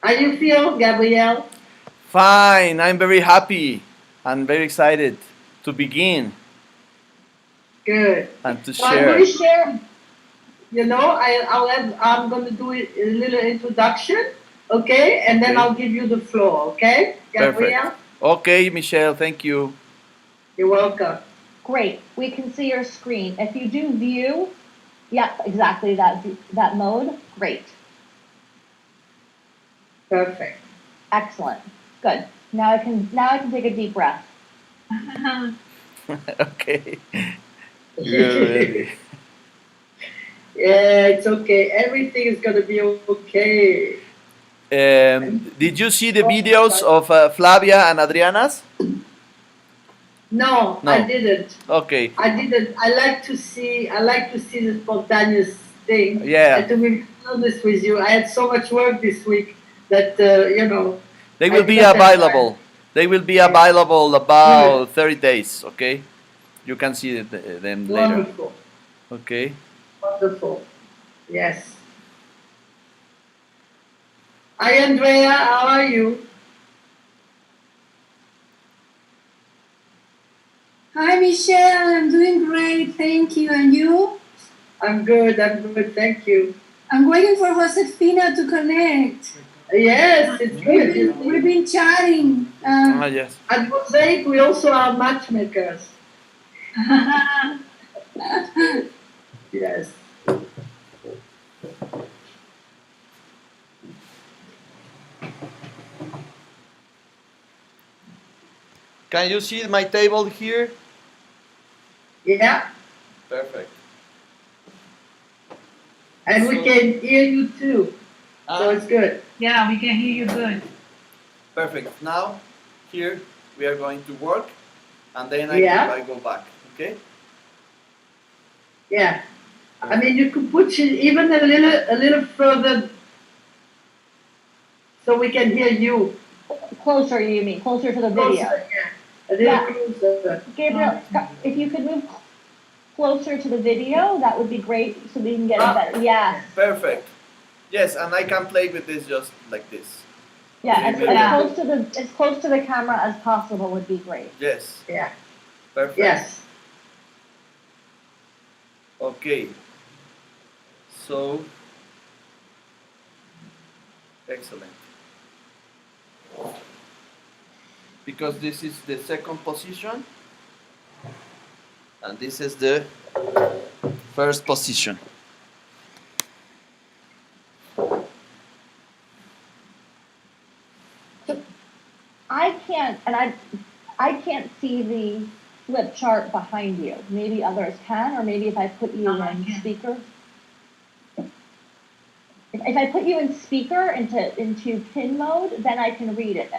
How you feel, Gabrielle? Fine, I'm very happy and very excited to begin Good. and to So I'm going share. to share. I'm going to do a little introduction, okay, and then Okay, I'll give you the floor, okay, perfect. Gabrielle? Okay, Michelle, thank you. You're welcome. Great. We can see your screen. If you do view, yeah, exactly that mode. Great. Perfect. Excellent. Good. Now I can take a deep breath. Okay, you're ready. Yeah, it's okay. Everything is going to be okay. Did you see the videos of Flavia and Adriana's? No, I No. didn't. Okay. I didn't. I like to see the spontaneous thing. Yeah. And to be honest with you, I had so much work this week that They I will did be not have time. available. They will be Yeah. available Good. about 30 days. Okay. You can see them later. Wonderful. Okay. Wonderful. Yes. Hi, Andrea. How are you? Hi, Michelle. I'm doing great. Thank you. And you? I'm good. I'm good. Thank you. I'm waiting for Josefina to connect. Yes, it's good. We've been chatting. Yes. At Mosaic, we also are matchmakers. Yes. Can you see my table here? Yeah. Perfect. And we can hear you too. So it's good. Yeah, we can hear you good. Perfect. Now, here we are going to work, and then Yeah. I go back. Okay. Yeah. I mean, you could put it even a little further so we can hear you. Closer, you mean? Closer to the video. Closer, yeah. A little Yeah. closer. Gabriel, if you could move closer to the video, that would be great so we can get it better. Yes. Perfect. Yes, and I can play with this just like this. Yeah, Okay, as close to the camera as possible would be great. Yes. Yeah. Perfect. Yes. Okay. So, excellent. Because this is the second position, and this is the first position. I can't see the flip chart behind you. Maybe others can, or maybe if I put you in speaker. If I put you in speaker into pin mode, then I can read it.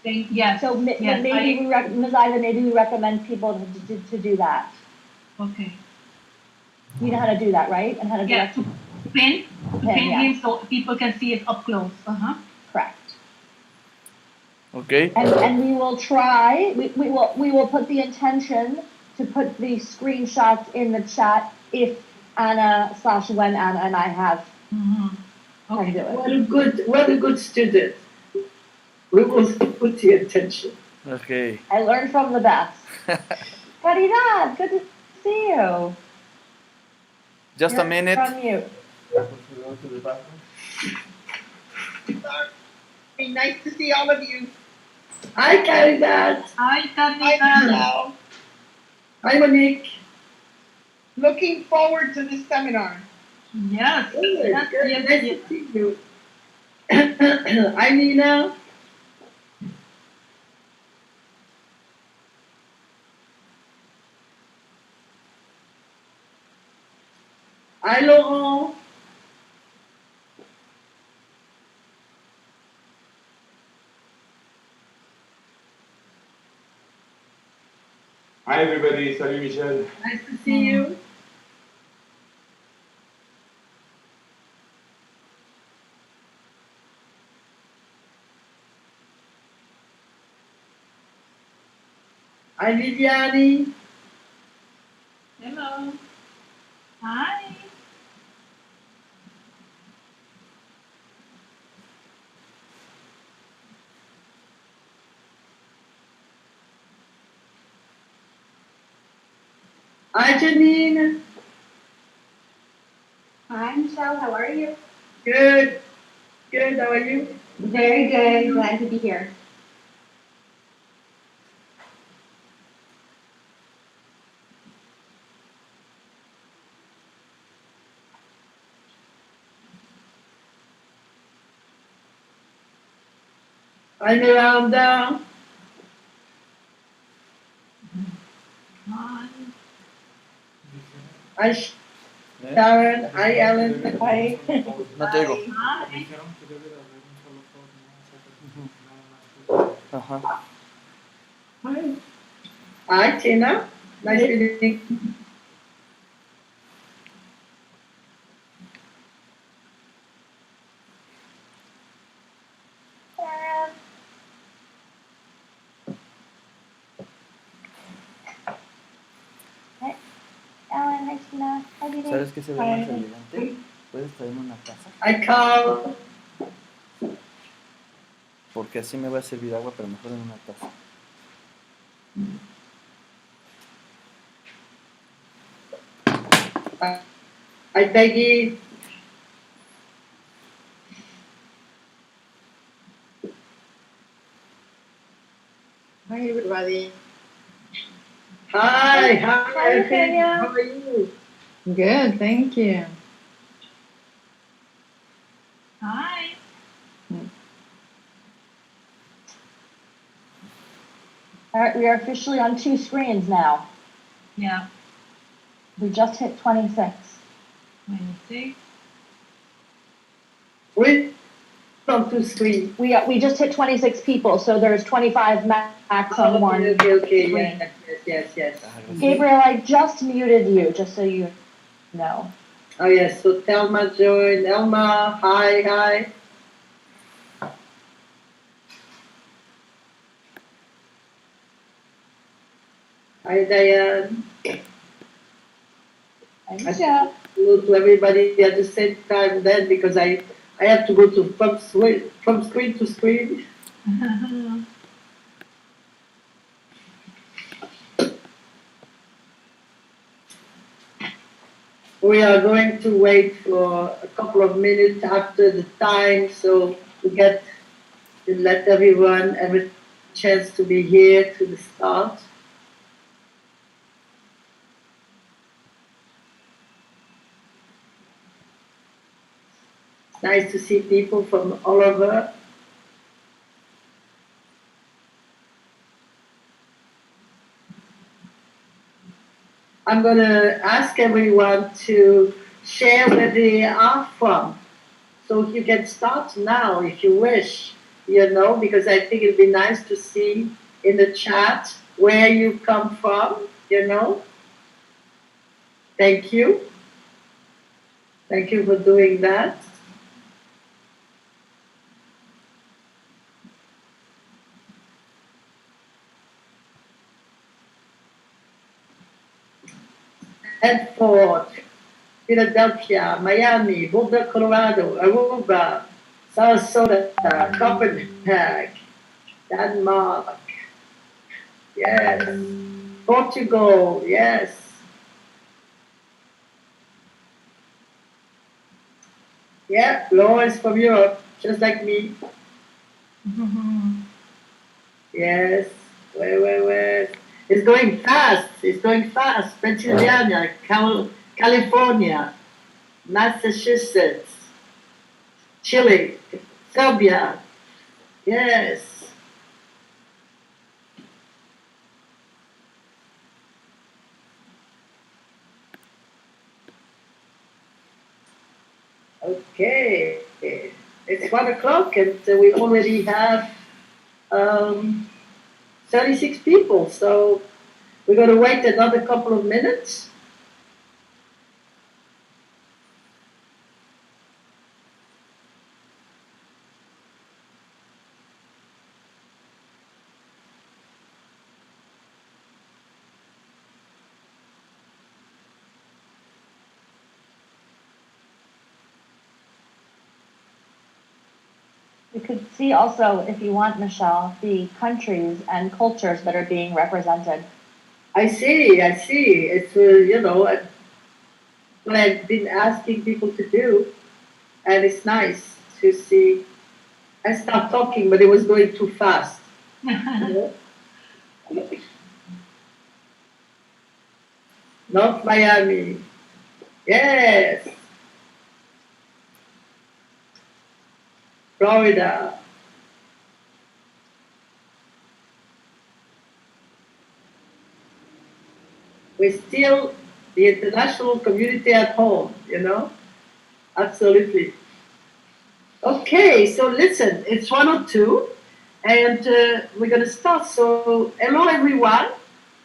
Yes. So yes, maybe maybe we recommend people to do that. Okay. You know how to do that, right? And how to Yeah, direct to pin yeah. him so people can see it up close. Correct. Okay. And we will try. We will put the intention to put the screenshots in the chat if Anna / when Anna and I have Okay. do it. What a good student. We will put the attention. Okay. I learned from the best. Caridad, good to see you. Just a minute. From you. Sorry. Nice to see all of you. Hi, Caridad. Hi, Hi, Carlita. Michelle. Hi, Monique. Looking forward to this seminar. Yes. Good. Yes, Good. yes, Nice yes. to see you. Hi, Nina. Hi, Laurent. Hi everybody, salut Michel. Nice to see you. Hi, Viviani. Hello. Hi. Hi, Janine. Hi, Michelle. How are you? Good. Good. How are you? Very good. Glad to be here. Hi, Miranda. Hi. Hi, Sharon. Hi, Ellen. Hi. No te digo. Hi. Ajá. Hi. Hi, Tina. Nice meeting you. Ellen, hi, Tina. Hi, Didi. ¿Sabes qué se ve más elegante? ¿Puedes traerme una taza? Hi, Carl. Porque así me va a servir agua, pero mejor en una taza. Hi, Peggy. Hi, everybody. Hi. Hi, Hi, Eugene. Eugenia. How are you? Good, thank you. Hi. All right, we are officially on 2 screens now. Yeah. We just hit 26. 26. We're on 2 screens. We just hit 26 people, so there's 25 max on one. Okay. screen. Yes. Gabriel, I just muted you, just so you know. Oh, yes. So Thelma joined. Elma. Hi. Hi, Diane. Hi, I Michelle. go to everybody at the same time then because I have to go to from screen to screen. We are going to wait for a couple of minutes after the time so to let everyone have a chance to be here to the start. Nice to see people from all over. I'm going to ask everyone to share where they are from. So you can start now if you wish, because I think it'd be nice to see in the chat where you come from. Thank you. Thank you for doing that. Edford, Philadelphia, Miami, Boulder, Colorado, Aruba, Sarasota, Copenhagen, Denmark, yes, Portugal, yes. Yeah, Laura is from Europe, just like me. Yes, where? It's going fast. Pennsylvania, California, Massachusetts, Chile, Serbia. Yes. Okay. It's 1 o'clock and we already have 36 people. So we're going to wait another couple of minutes. You could see also, if you want, Michelle, the countries and cultures that are being represented I see, I see. It's, what I've been asking people to do, and it's nice to see. I stopped talking, but it was going too fast. You know? North Miami. Yes. Florida. We're still the international community at home, Absolutely. Okay, so listen, it's 1:02, and we're going to start. So, hello everyone.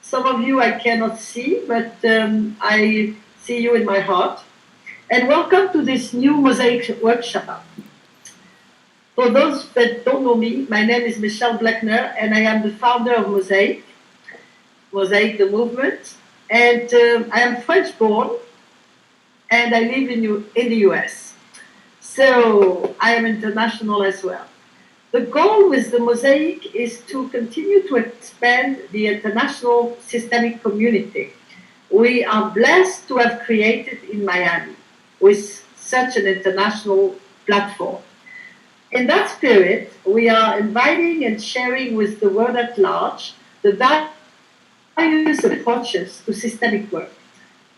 Some of you I cannot see, but I see you in my heart. And welcome to this new Mosaic workshop. For those that don't know me, my name is Michelle Bleckner, and I am the founder of Mosaic, the movement. And I am French born, and I live in the US. So I am international as well. The goal with the Mosaic is to continue to expand the international systemic community we are blessed to have created in Miami with such an international platform. In that spirit, we are inviting and sharing with the world at large the various approaches to systemic work.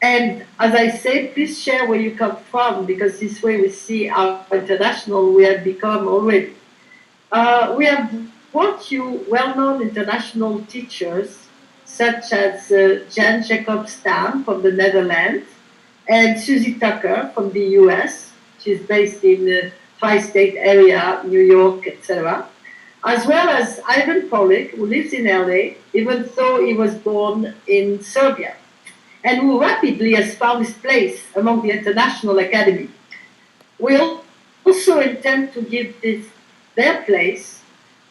And as I said, please share where you come from, because this way we see how international we have become already. We have brought you well-known international teachers such as Jan Jacob Stam from the Netherlands and Susie Tucker from the US. She's based in the tri-state area, New York, etc. As well as Ivan Polik, who lives in LA, even though he was born in Serbia, and who rapidly has found his place among the International Academy. We also intend to give their place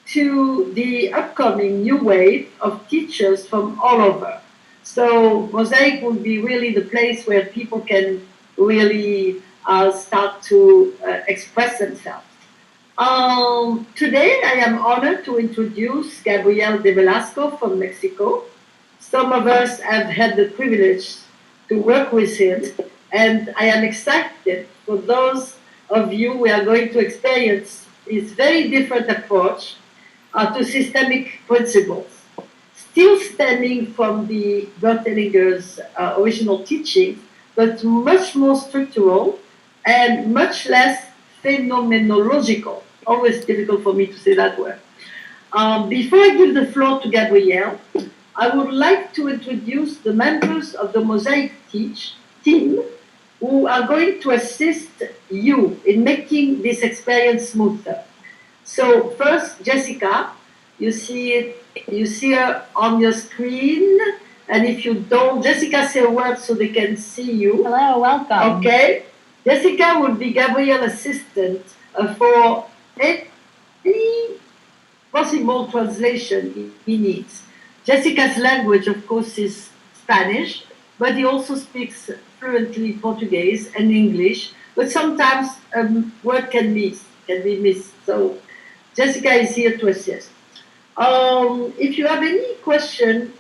to the upcoming new wave of teachers from all over. So Mosaic will be really the place where people can really start to express themselves. Today I am honored to introduce Gabriel de Velasco from Mexico. Some of us have had the privilege to work with him, and I am excited for those of you who are going to experience his very different approach to systemic principles, still stemming from the Bert Hellinger's original teaching, but much more structural and much less phenomenological. Always difficult for me to say that word. Before I give the floor to Gabrielle, I would like to introduce the members of the Mosaic team who are going to assist you in making this experience smoother. So first, Jessica, you see her on your screen, and if you don't, Jessica, say a word so they can see you. Hello, welcome. Okay. Jessica will be Gabriel's assistant for any possible translation he needs. Jessica's language, of course, is Spanish, but he also speaks fluently Portuguese and English, but sometimes word can be missed. So Jessica is here to assist. If you have any question,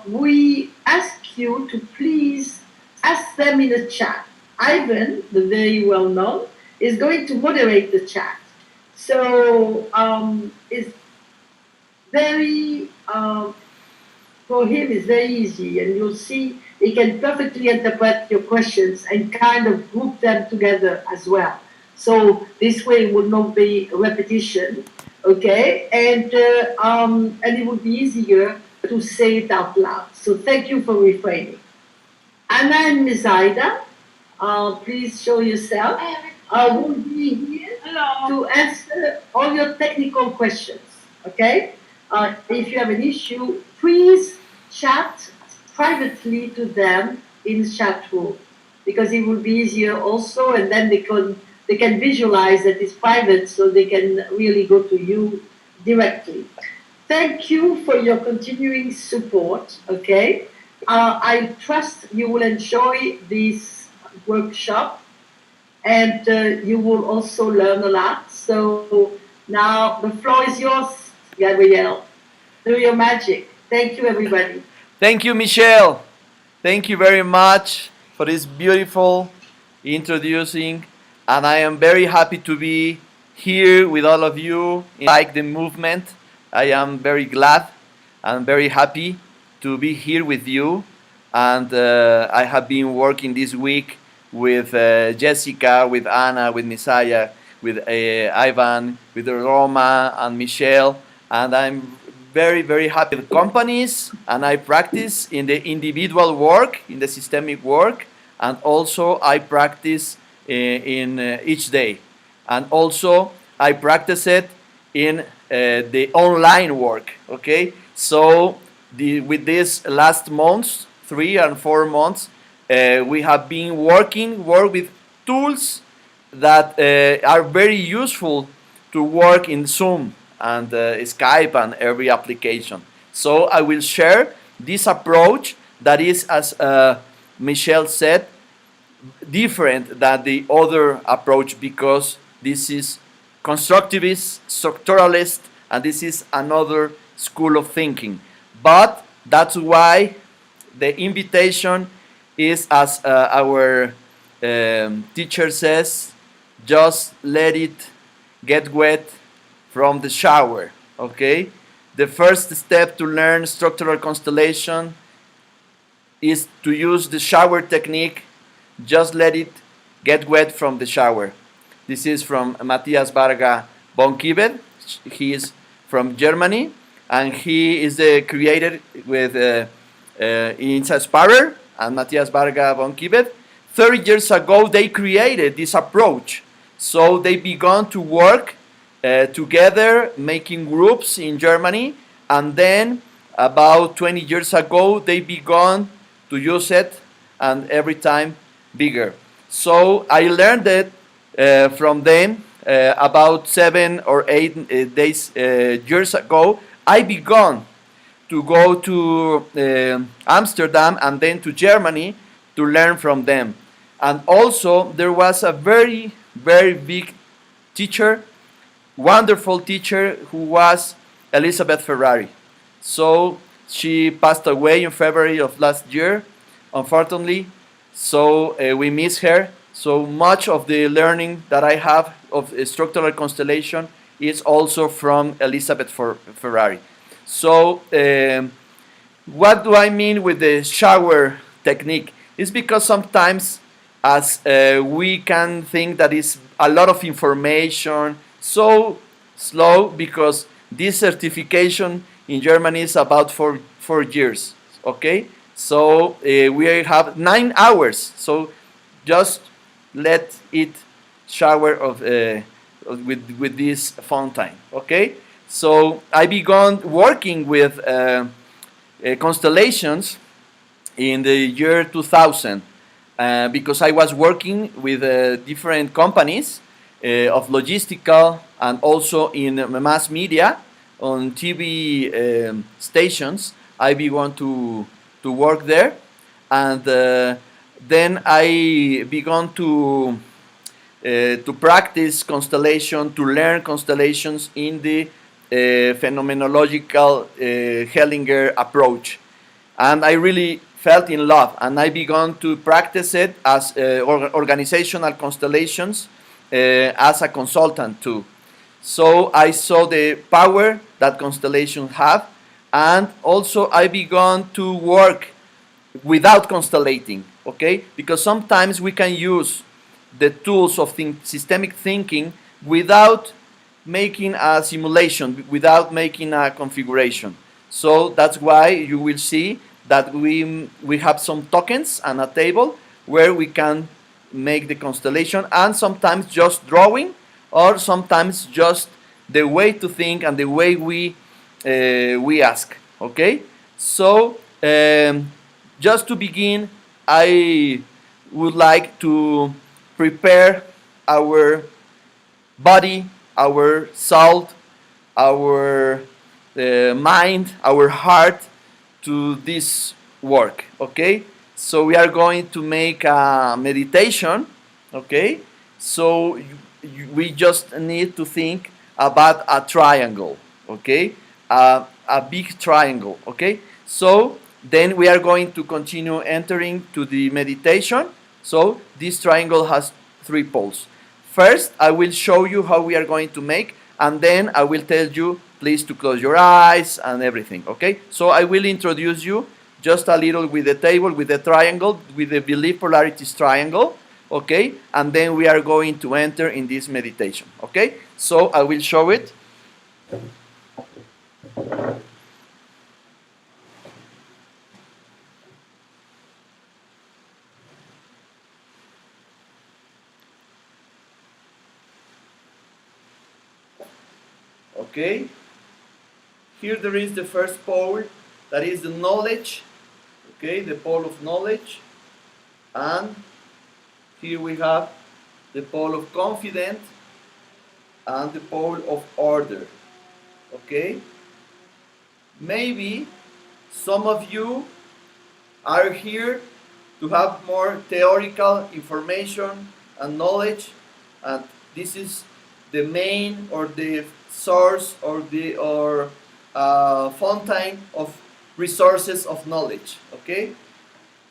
we ask you to please ask them in the chat. Ivan, the very well-known, is going to moderate the chat. So it's very, for him, it's very easy, and you'll see he can perfectly interpret your questions and kind of group them together as well. So this way it will not be a repetition, okay? And it will be easier to say it out loud. So thank you for refraining. Anna and Misaida, please show yourself. Will be here to answer all your technical questions, okay? If you have an issue, please chat privately to them in the chat room, because it will be easier also, and then they can visualize that it's private, so they can really go to you directly. Thank you for your continuing support, okay? I trust you will enjoy this workshop, and you will also learn a lot. So now the floor is yours, Gabrielle. Do your magic. Thank you, everybody. Thank you, Michelle. Thank you very much for this beautiful introducing, and I am very happy to be here with all of you. Like the movement, I am very glad and very happy to be here with you. And I have been working this week with Jessica, with Anna, with Misaya, with Ivan, with Roma and Michelle, and I'm very happy with companies, and I practice in the individual work, in the systemic work, and also I practice in each day, and also I practice it in the online work. Okay, so with this last months, 3 and 4 months, we have been work with tools that are very useful to work in Zoom and Skype and every application. So I will share this approach that is, as Michelle said, different than the other approach, because this is constructivist, structuralist, and this is another school of thinking. But that's why the invitation is, as our teacher says, just let it get wet from the shower. Okay, the first step to learn structural constellation is to use the shower technique. Just let it get wet from the shower. This is from Matthias Varga von Kiebel. He is from Germany, and he is the creator with Insa Sparer and Matthias Varga von Kiebel. 30 years ago, they created this approach. So they began to work together, making groups in Germany, and then about 20 years ago, they began to use it, and every time bigger. So I learned it from them about 7 or 8 years ago. I began to go to Amsterdam and then to Germany to learn from them. And also there was a very big teacher, wonderful teacher, who was Elizabeth Ferrari. So she passed away in February of last year, unfortunately. So we miss her. So much of the learning that I have of structural constellation is also from Elizabeth Ferrari. So what do I mean with the shower technique? It's because sometimes as we can think that is a lot of information, so slow, because this certification in Germany is about 4 years. Okay, so we have 9 hours. So just let it shower with this fountain. Okay, so I began working with constellations in the year 2000 because I was working with different companies of logistical and also in mass media on TV stations. I began to work there, and then I began to practice constellation, to learn constellations in the phenomenological Hellinger approach, and I really felt in love, and I began to practice it as organizational constellations as a consultant too. So I saw the power that constellations have, and also I began to work without constellating, okay? Because sometimes we can use the tools of systemic thinking without making a simulation, without making a configuration. So that's why you will see that we have some tokens and a table where we can make the constellation, and sometimes just drawing, or sometimes just the way to think and the way we ask. Okay, so just to begin, I would like to prepare our body, our soul, our mind, our heart to this work. Okay, so we are going to make a meditation. Okay, so we just need to think about a triangle. Okay, a big triangle. Okay, so Then we are going to continue entering to the meditation. So this triangle has 3 poles. First, I will show you how we are going to make, and then I will tell you please to close your eyes and everything, okay? So I will introduce you just a little with the table, with the triangle, with the belief polarities triangle, okay? And then we are going to enter in this meditation, okay? So I will show it. Okay? Here there is the first pole, that is the knowledge, okay? The pole of knowledge. And here we have the pole of confidence and the pole of order, okay? Maybe some of you are here to have more theoretical information and knowledge, and this is the main or the source or the fountain of resources of knowledge, okay?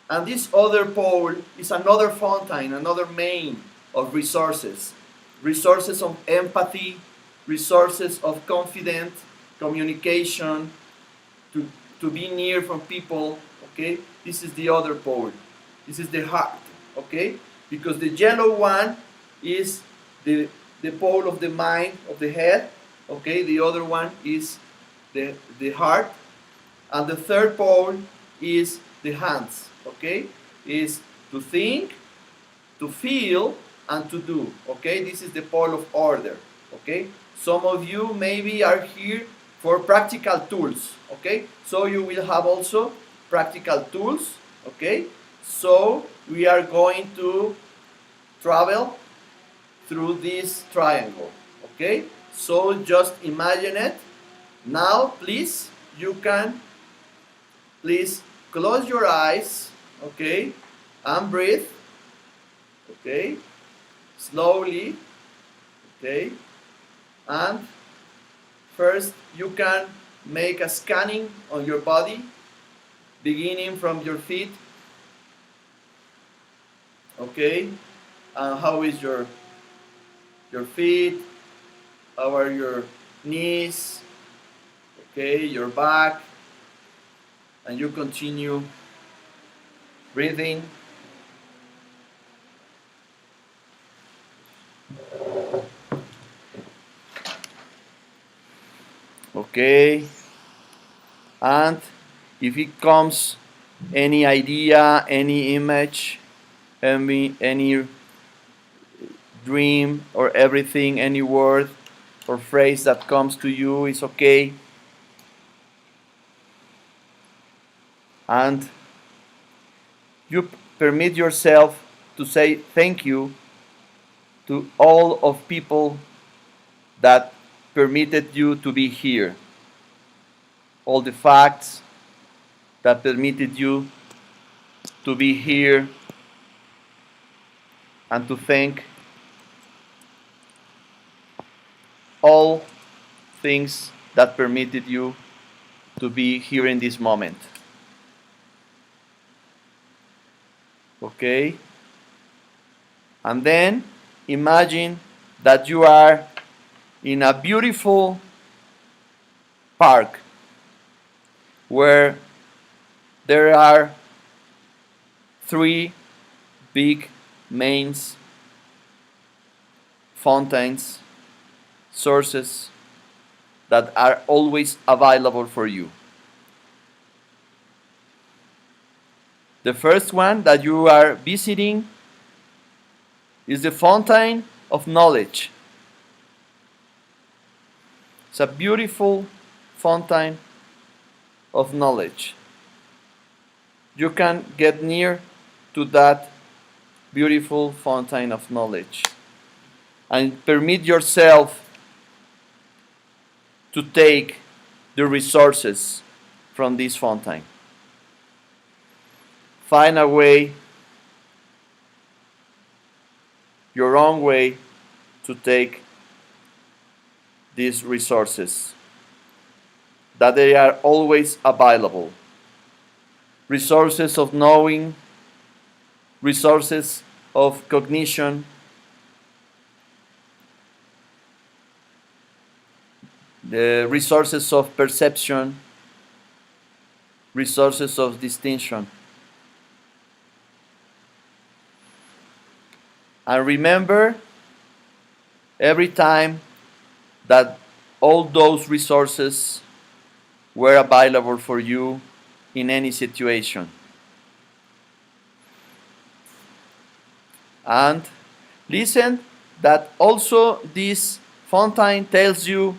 And this other pole is another fountain, another main of resources. Resources of empathy, resources of confidence, communication, to be near from people, okay? This is the other pole. This is the heart, okay? Because the yellow one is the pole of the mind, of the head, okay? The other one is the heart. And the third pole is the hands, okay? Is to think, to feel, and to do, okay? This is the pole of order, okay? Some of you maybe are here for practical tools, okay? So you will have also practical tools, okay? So we are going to travel through this triangle, okay? So just imagine it. Now, please, you can please close your eyes, okay? And breathe, okay? Slowly, okay? And first, you can make a scanning on your body, beginning from your feet, okay? And how is your feet? How are your knees? Okay, your back. And you continue breathing. Okay. And if it comes any idea, any image, any dream or everything, any word or phrase that comes to you is okay. And you permit yourself to say thank you to all of people that permitted you to be here. All the facts that permitted you to be here, and to thank all things that permitted you to be here in this moment. Okay? And then imagine that you are in a beautiful park where there are 3 big mains, fountains, sources that are always available for you. The first one that you are visiting is the fountain of knowledge. It's a beautiful fountain of knowledge. You can get near to that beautiful fountain of knowledge and permit yourself to take the resources from this fountain. Find a way, your own way, to take these resources, that they are always available. resources of knowing, resources of cognition, the resources of perception, resources of distinction. And remember, every time that all those resources were available for you in any situation. And listen that also this fountain tells you,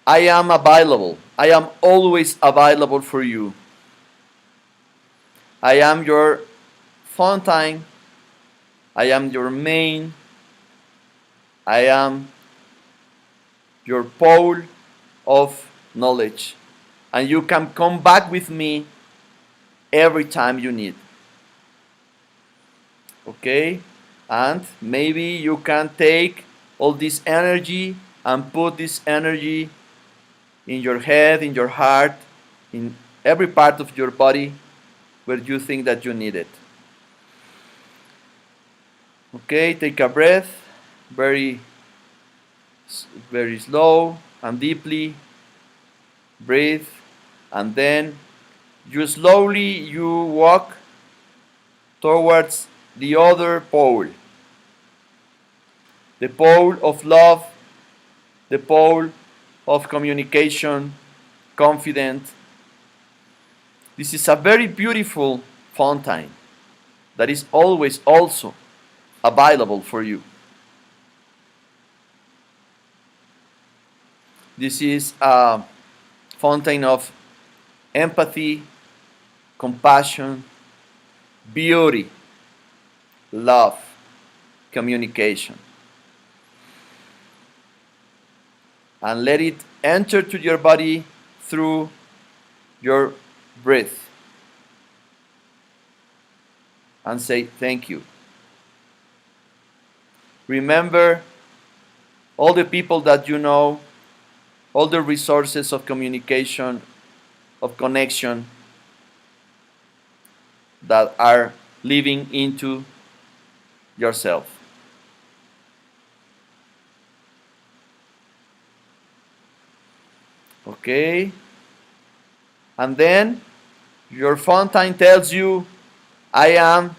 I am available. I am always available for you. I am your fountain. I am your main. I am your pole of knowledge. And you can come back with me every time you need. Okay? And maybe you can take all this energy and put this energy in your head, in your heart, in every part of your body where you think that you need it. Okay, take a breath, very slow and deeply. Breathe, and then you walk towards the other pole. The pole of love, the pole of communication, confident. This is a very beautiful fountain that is always also available for you. This is a fountain of empathy, compassion, beauty, love, communication. And let it enter to your body through your breath. And say thank you. Remember all the people that you know, all the resources of communication, of connection that are living into yourself. Okay? And then your fountain tells you, I am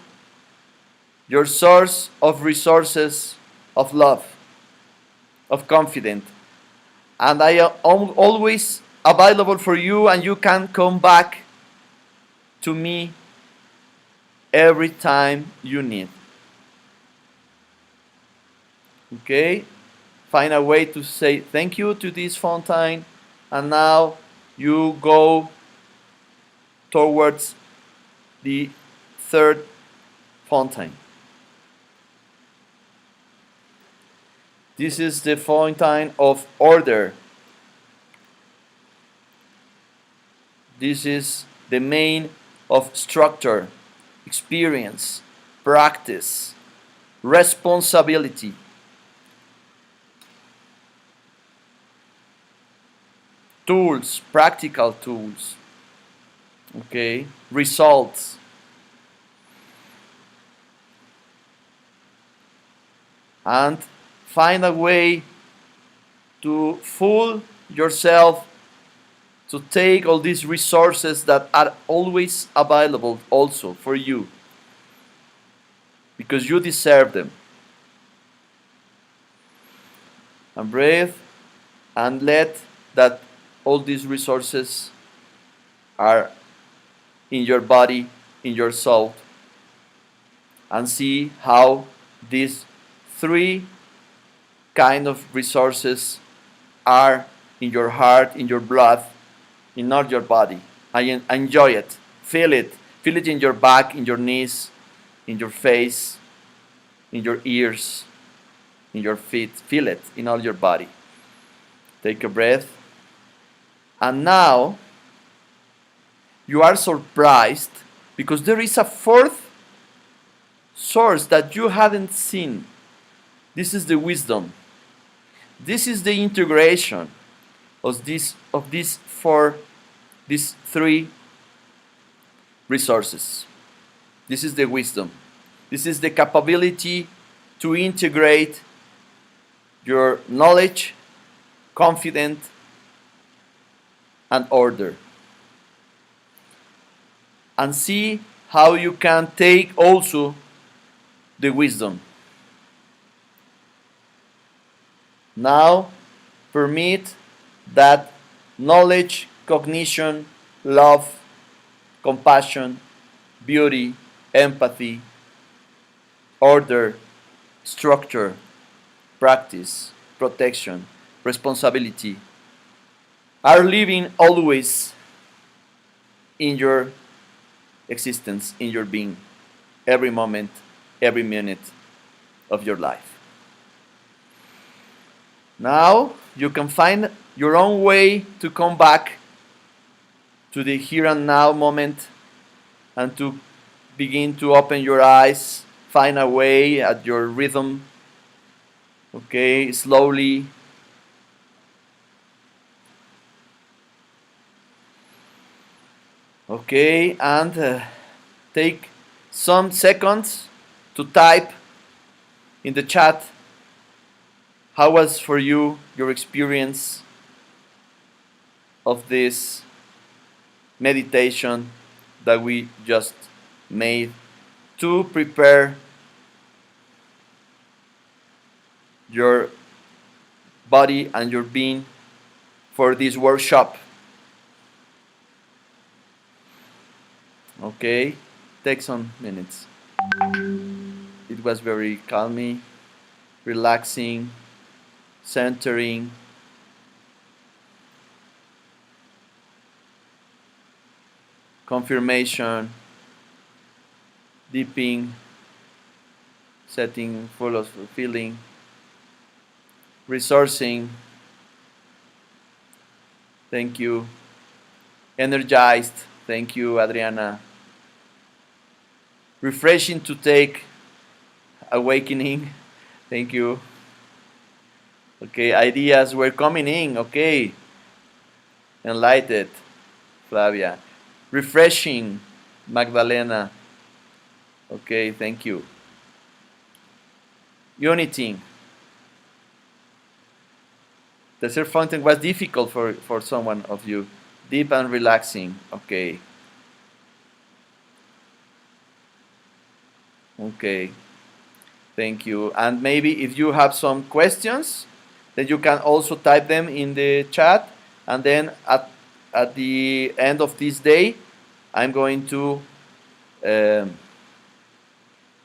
your source of resources of love, of confidence. And I am always available for you, and you can come back to me every time you need. Okay? Find a way to say thank you to this fountain, and now you go towards the third fountain. This is the fountain of order. This is the main of structure, experience, practice, responsibility. Tools, practical tools. Okay, results. And find a way to fool yourself to take all these resources that are always available also for you, because you deserve them. And breathe and let that all these resources are in your body, in your soul, and see how these three kind of resources are in your heart, in your blood, in all your body. I enjoy it. Feel it. Feel it in your back, in your knees, in your face, in your ears, in your feet. Feel it in all your body. Take a breath. And now you are surprised because there is a fourth source that you hadn't seen. This is the wisdom. This is the integration of these three resources. This is the wisdom. This is the capability to integrate your knowledge, confidence, and order. And see how you can take also the wisdom. Now, permit that knowledge, cognition, love, compassion, beauty, empathy, order, structure, practice, protection, responsibility are living always in your existence, in your being, every moment, every minute of your life. Now you can find your own way to come back to the here and now moment and to begin to open your eyes, find a way at your rhythm, okay, slowly. Okay, and take some seconds to type in the chat how was for you your experience of this meditation that we just made to prepare your body and your being for this workshop. Okay, take some minutes. It was very calming, relaxing, centering. Confirmation, deepening, setting full of feeling, resourcing. Thank you. Energized. Thank you, Adriana. Refreshing to take. Awakening. Thank you. Okay, ideas were coming in. Okay. Enlightened, Flavia. Refreshing, Magdalena. Okay, thank you. Unity. The third fountain was difficult for someone of you. Deep and relaxing. Okay. Okay. Thank you. And maybe if you have some questions, then you can also type them in the chat. And then at the end of this day, I'm going to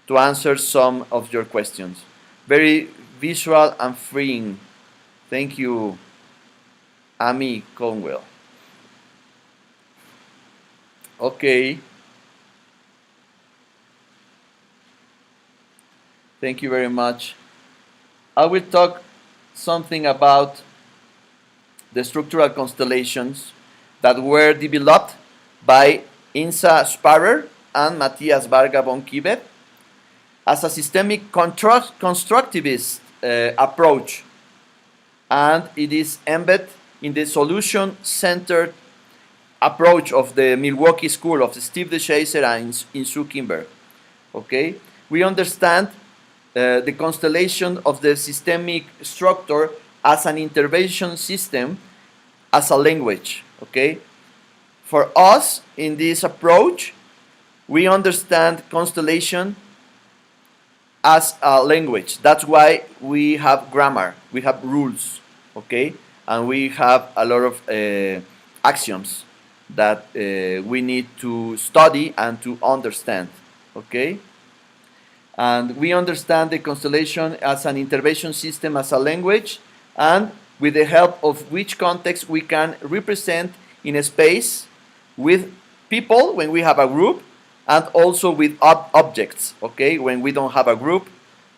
answer some of your questions. Very visual and freeing. Thank you, Amy Conwell. Okay. Thank you very much. I will talk something about the structural constellations that were developed by Insa Sparer and Matthias Varga von Kieber as a systemic constructivist approach, and it is embedded in the solution-centered approach of the Milwaukee School of Steve DeShazer and Insoo Kimber. Okay, we understand the constellation of the systemic structure as an intervention system, as a language. Okay, for us in this approach, we understand constellation as a language. That's why we have grammar, we have rules, okay, and we have a lot of axioms that we need to study and to understand, okay. And we understand the constellation as an intervention system, as a language, and with the help of which context we can represent in a space with people when we have a group, and also with objects, okay, when we don't have a group,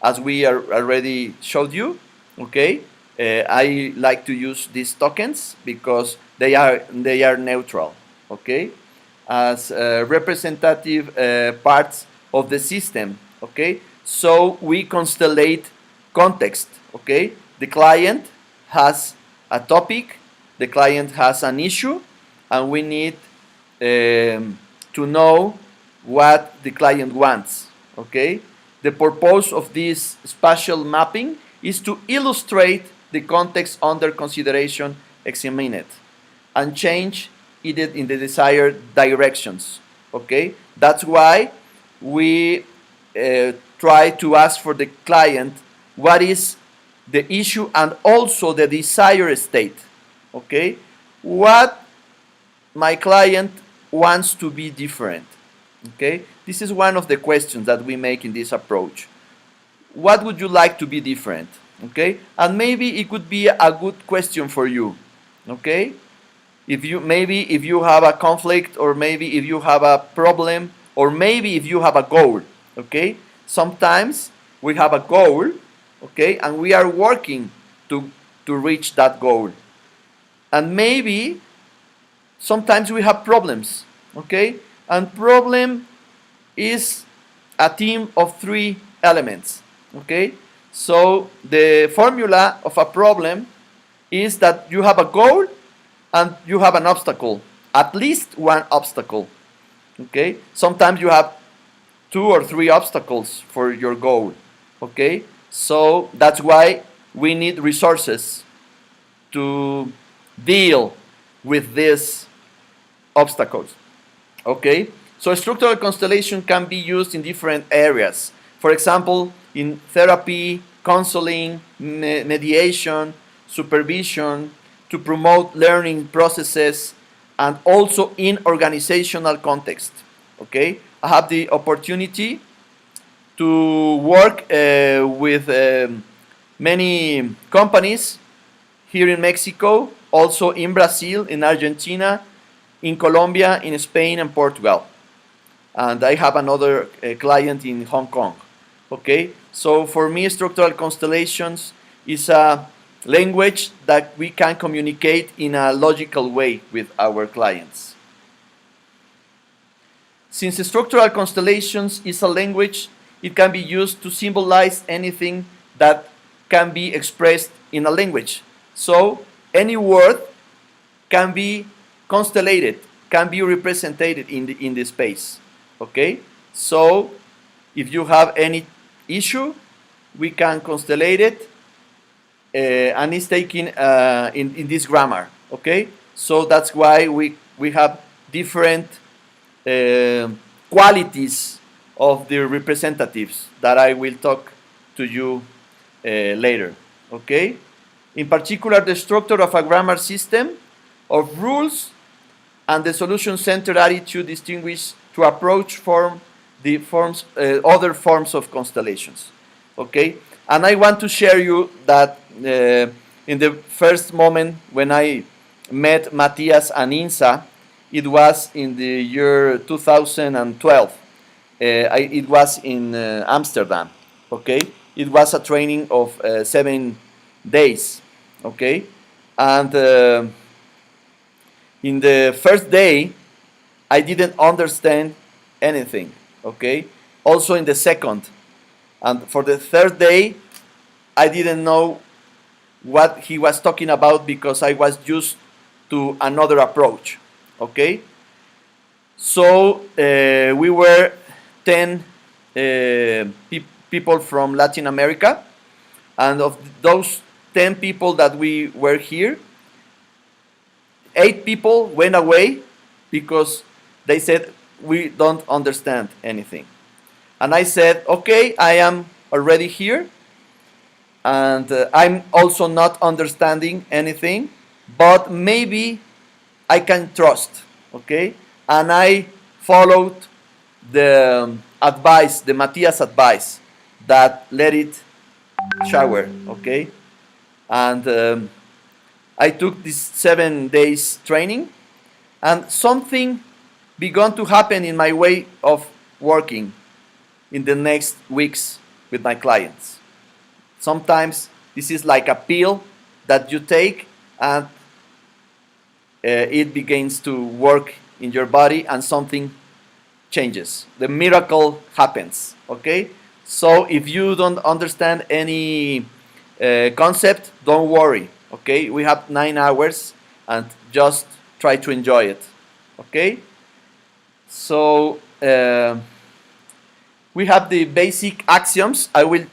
as we already showed you, okay. I like to use these tokens because they are neutral, okay, as representative parts of the system, okay. So we constellate context, okay. The client has a topic, the client has an issue, and we need to to know what the client wants. Okay? The purpose of this spatial mapping is to illustrate the context under consideration examined and change it in the desired directions. Okay? That's why we try to ask for the client what is the issue and also the desired state. Okay? What my client wants to be different. Okay? This is one of the questions that we make in this approach. What would you like to be different? Okay? And maybe it could be a good question for you. Okay? If you have a conflict, or maybe if you have a problem, or maybe if you have a goal. Okay? Sometimes we have a goal, okay, and we are working to reach that goal. And maybe sometimes we have problems, okay? And problem is a team of 3 elements, okay? So the formula of a problem is that you have a goal and you have an obstacle, at least one obstacle, okay? Sometimes you have 2 or 3 obstacles for your goal, okay? So that's why we need resources to deal with these obstacles. Okay? So a structural constellation can be used in different areas. For example, in therapy, counseling, mediation, supervision, to promote learning processes, and also in organizational context. Okay? I have the opportunity to work with many companies here in Mexico, also in Brazil, in Argentina, in Colombia, in Spain, and Portugal. And I have another client in Hong Kong. Okay, so for me, structural constellations is a language that we can communicate in a logical way with our clients. Since structural constellations is a language, it can be used to symbolize anything that can be expressed in a language. So any word can be constellated, can be represented in the space. Okay? So if you have any issue, we can constellate it, and it's taken in this grammar. Okay? So that's why we have different qualities of the representatives that I will talk to you later. Okay? In particular, the structure of a grammar system of rules and the solution-centered attitude distinguish to approach other forms of constellations. Okay? And I want to share you that in the first moment when I met Matthias and Insa, it was in the year 2012. It was in Amsterdam. Okay? It was a training of 7 days. Okay? And in the first day, I didn't understand anything. Okay? Also in the second. And for the third day, I didn't know what he was talking about because I was used to another approach. Okay? So we were 10 people from Latin America, and of those 10 people that we were here, 8 people went away because they said, we don't understand anything. And I said, okay, I am already here, and I'm also not understanding anything, but maybe I can trust, okay? And I followed the advice, the Matthias advice, that let it shower, okay? And I took this 7 days training, and something began to happen in my way of working in the next weeks with my clients. Sometimes this is like a pill that you take, and it begins to work in your body and something changes. The miracle happens, okay? So if you don't understand any concept, don't worry, okay? We have 9 hours and just try to enjoy it, okay? So we have the basic axioms. I will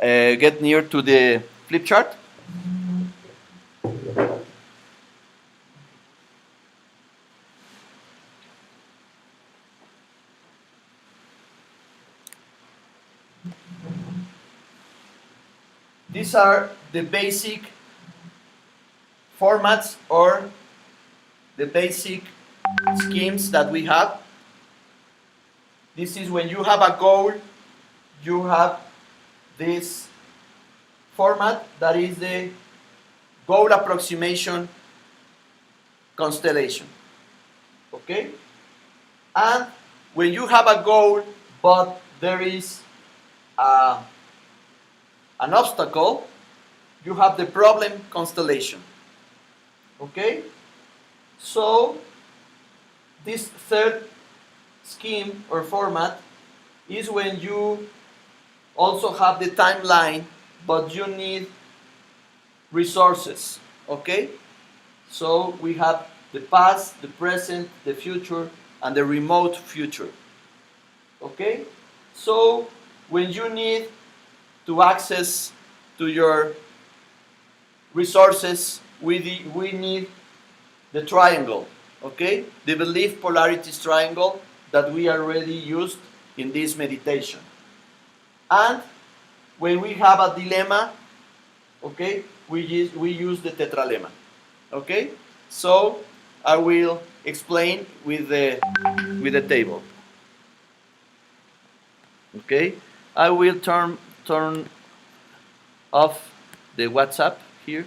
get near to the flip chart. These are the basic formats or the basic schemes that we have. This is when you have a goal, you have this format that is the goal approximation constellation. Okay? And when you have a goal, but there is an obstacle, you have the problem constellation. Okay? So, this third scheme or format is when you also have the timeline, but you need resources. Okay? So, we have the past, the present, the future, and the remote future. Okay? So, when you need to access to your resources, we need the triangle, okay? The belief polarities triangle that we already used in this meditation. And when we have a dilemma, okay, we use the tetralemma, okay? So I will explain with the table. Okay, I will turn off the WhatsApp here.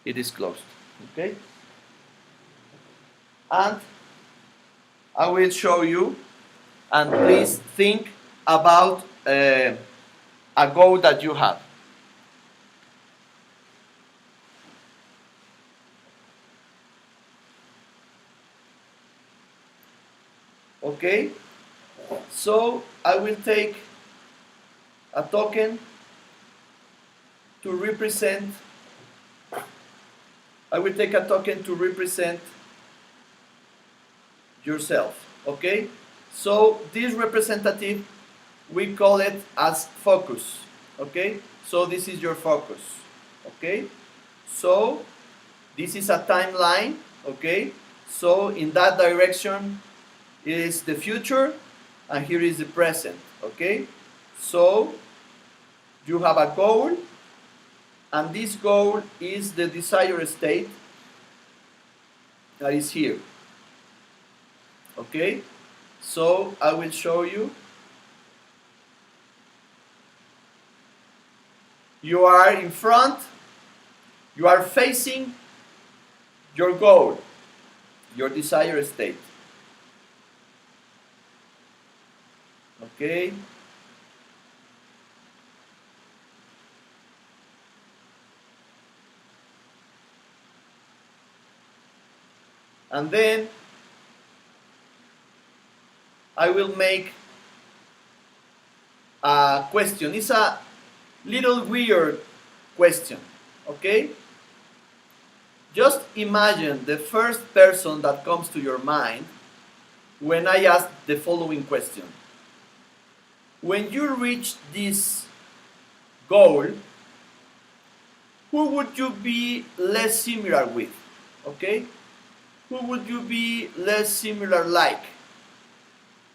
It is closed. Okay, and I will show you, and please think about a goal that you have. Okay, so I will take a token to represent. I will take a token to represent yourself. Okay, so this representative, we call it as focus. Okay, so this is your focus. Okay, so this is a timeline. Okay, so in that direction is the future, and here is the present. Okay, so you have a goal, and this goal is the desired state that is here. Okay, so I will show you. You are in front, you are facing your goal, your desired state. Okay. And then I will make a question. It's a little weird question, okay? Just imagine the first person that comes to your mind when I ask the following question. When you reach this goal, who would you be less similar with? Okay? Who would you be less similar like?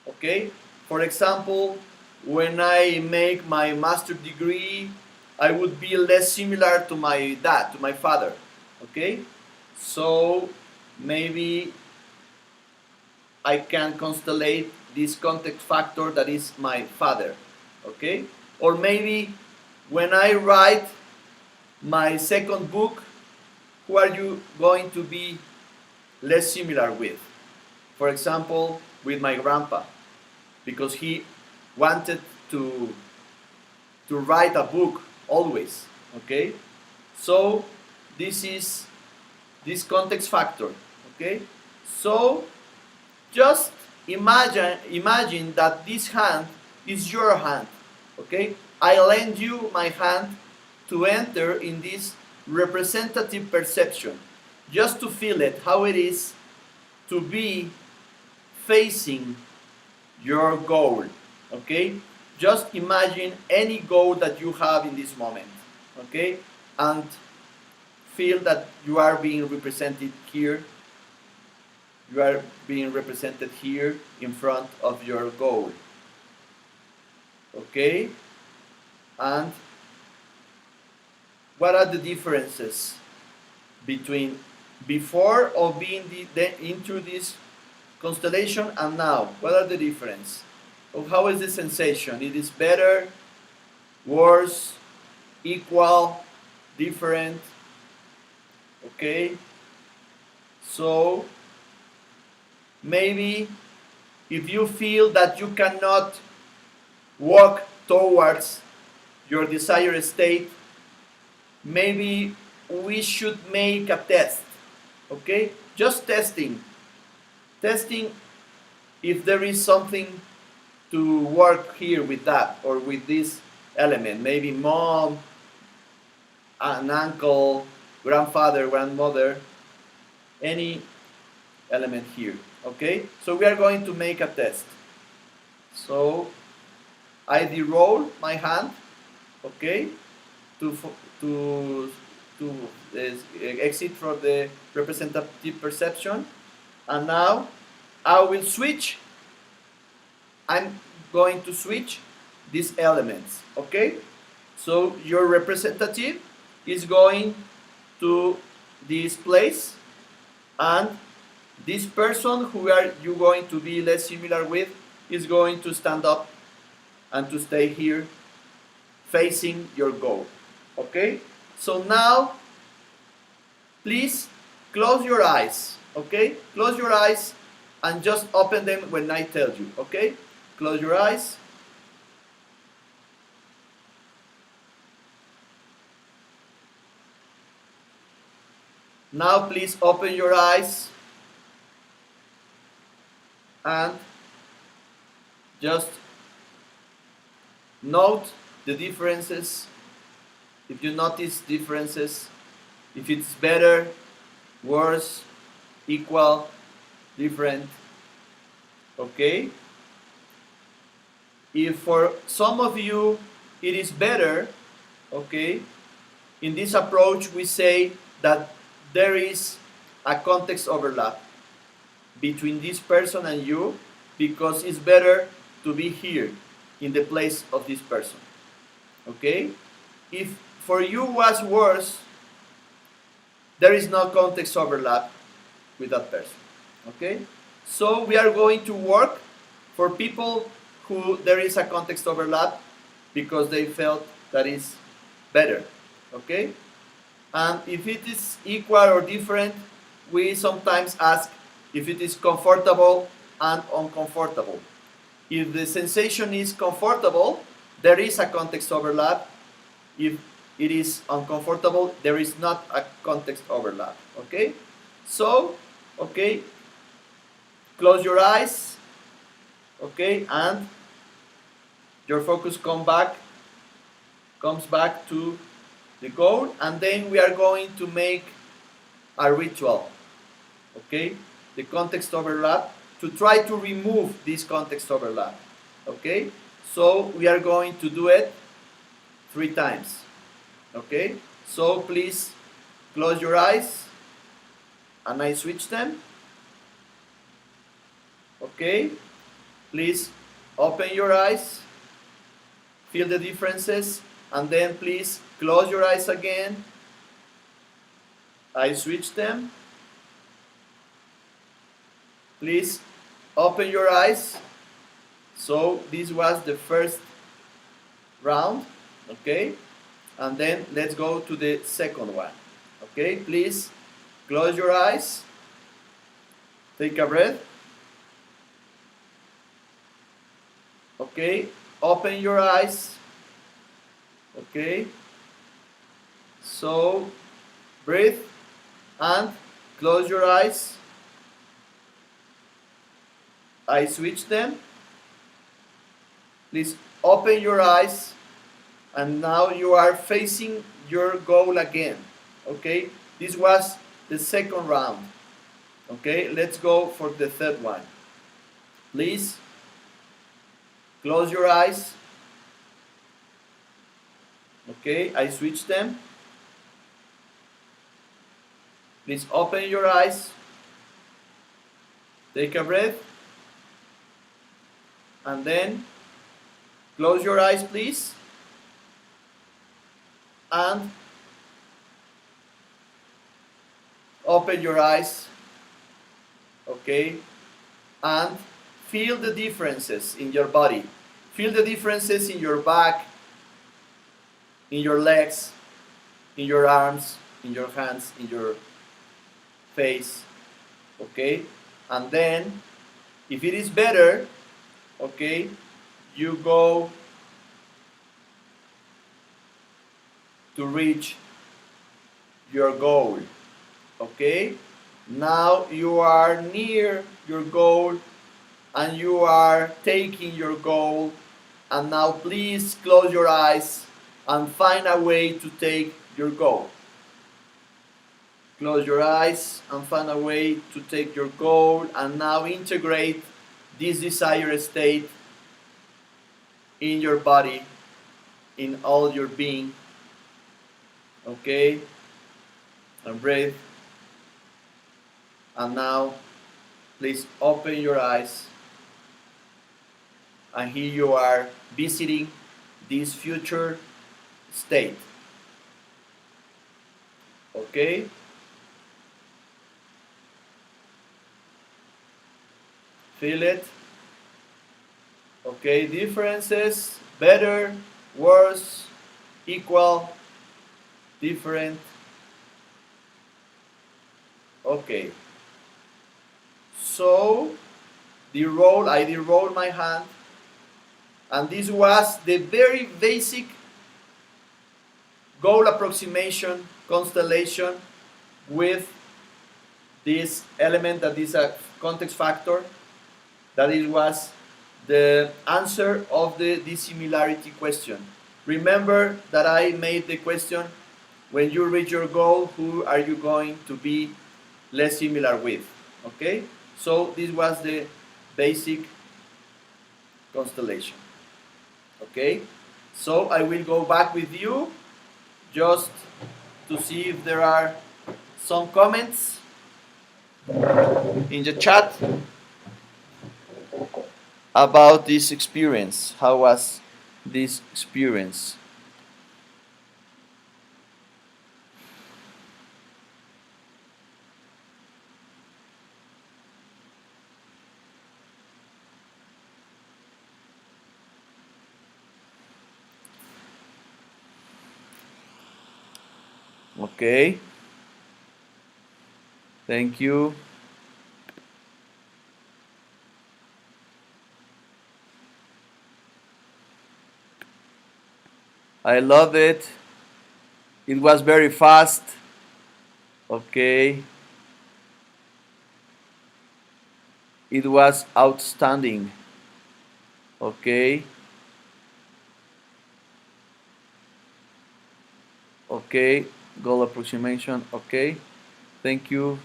Okay? For example, when I make my master's degree, I would be less similar to my dad, to my father. Okay? So maybe I can constellate this context factor that is my father. Okay? Or maybe when I write my second book, who are you going to be less similar with? For example, with my grandpa, because he wanted to write a book always. Okay? So this is this context factor. Okay? So just imagine that this hand is your hand. Okay? I lend you my hand to enter in this representative perception, just to feel it, how it is to be facing your goal. Okay, just imagine any goal that you have in this moment. Okay, and feel that you are being represented here. You are being represented here in front of your goal. Okay, and what are the differences between before of being into this constellation and now? What are the difference? How is the sensation? It is better, worse, equal, different? Okay, so maybe if you feel that you cannot walk towards your desired state, maybe we should make a test. Okay, just testing if there is something to work here with that or with this element. Maybe mom, an uncle, grandfather, grandmother, any element here. Okay, so we are going to make a test. So I de-roll my hand, okay, to exit from the representative perception, and now I will switch. I'm going to switch these elements. Okay, so your representative is going to this place, and this person who are you going to be less similar with is going to stand up and to stay here facing your goal. Okay, so now please close your eyes. Okay, close your eyes and just open them when I tell you. Okay, close your eyes. Now please open your eyes and just note the differences. If you notice differences, if it's better, worse, equal, different. Okay? If for some of you it is better, okay, in this approach we say that there is a context overlap between this person and you, because it's better to be here in the place of this person. Okay? If for you was worse, there is no context overlap with that person. Okay? So we are going to work for people who there is a context overlap because they felt that is better. Okay? And if it is equal or different, we sometimes ask if it is comfortable and uncomfortable. If the sensation is comfortable, there is a context overlap. If it is uncomfortable, there is not a context overlap. Okay? So, okay, close your eyes. Okay, and your focus comes back to the goal, and then we are going to make a ritual. Okay, the context overlap, to try to remove this context overlap. Okay, so we are going to do it 3 times. Okay, so please close your eyes and I switch them. Okay, please open your eyes, feel the differences, and then please close your eyes again. I switch them. Please open your eyes. So this was the first round, okay? And then let's go to the second one. Okay, please close your eyes. Take a breath. Okay, open your eyes. Okay, so breathe and close your eyes. I switch them. Please open your eyes, and now you are facing your goal again. Okay, this was the second round. Okay, let's go for the third one. Please close your eyes. Okay, I switch them. Please open your eyes. Take a breath. And then close your eyes, please. And open your eyes. Okay, and feel the differences in your body. Feel the differences in your back, in your legs, in your arms, in your hands, in your face. Okay, and then if it is better, okay, you go to reach your goal. Okay, now you are near your goal and you are taking your goal, and now please close your eyes and find a way to take your goal. Close your eyes and find a way to take your goal, and now integrate this desired state in your body, in all your being. Okay, and breathe. And now please open your eyes, and here you are visiting this future state. Okay, feel it. Okay, differences: better, worse, equal, different. Okay, so I did roll my hand, and this was the very basic goal approximation constellation with this element that is a context factor. That it was the answer of the dissimilarity question. Remember that I made the question: when you reach your goal, who are you going to be less similar with? Okay, so this was the basic constellation. Okay, so I will go back with you just to see if there are some comments in the chat about this experience. How was this experience? Okay. Thank you. I love it. It was very fast. Okay. It was outstanding. Okay. Okay. Goal approximation. Okay. Thank you.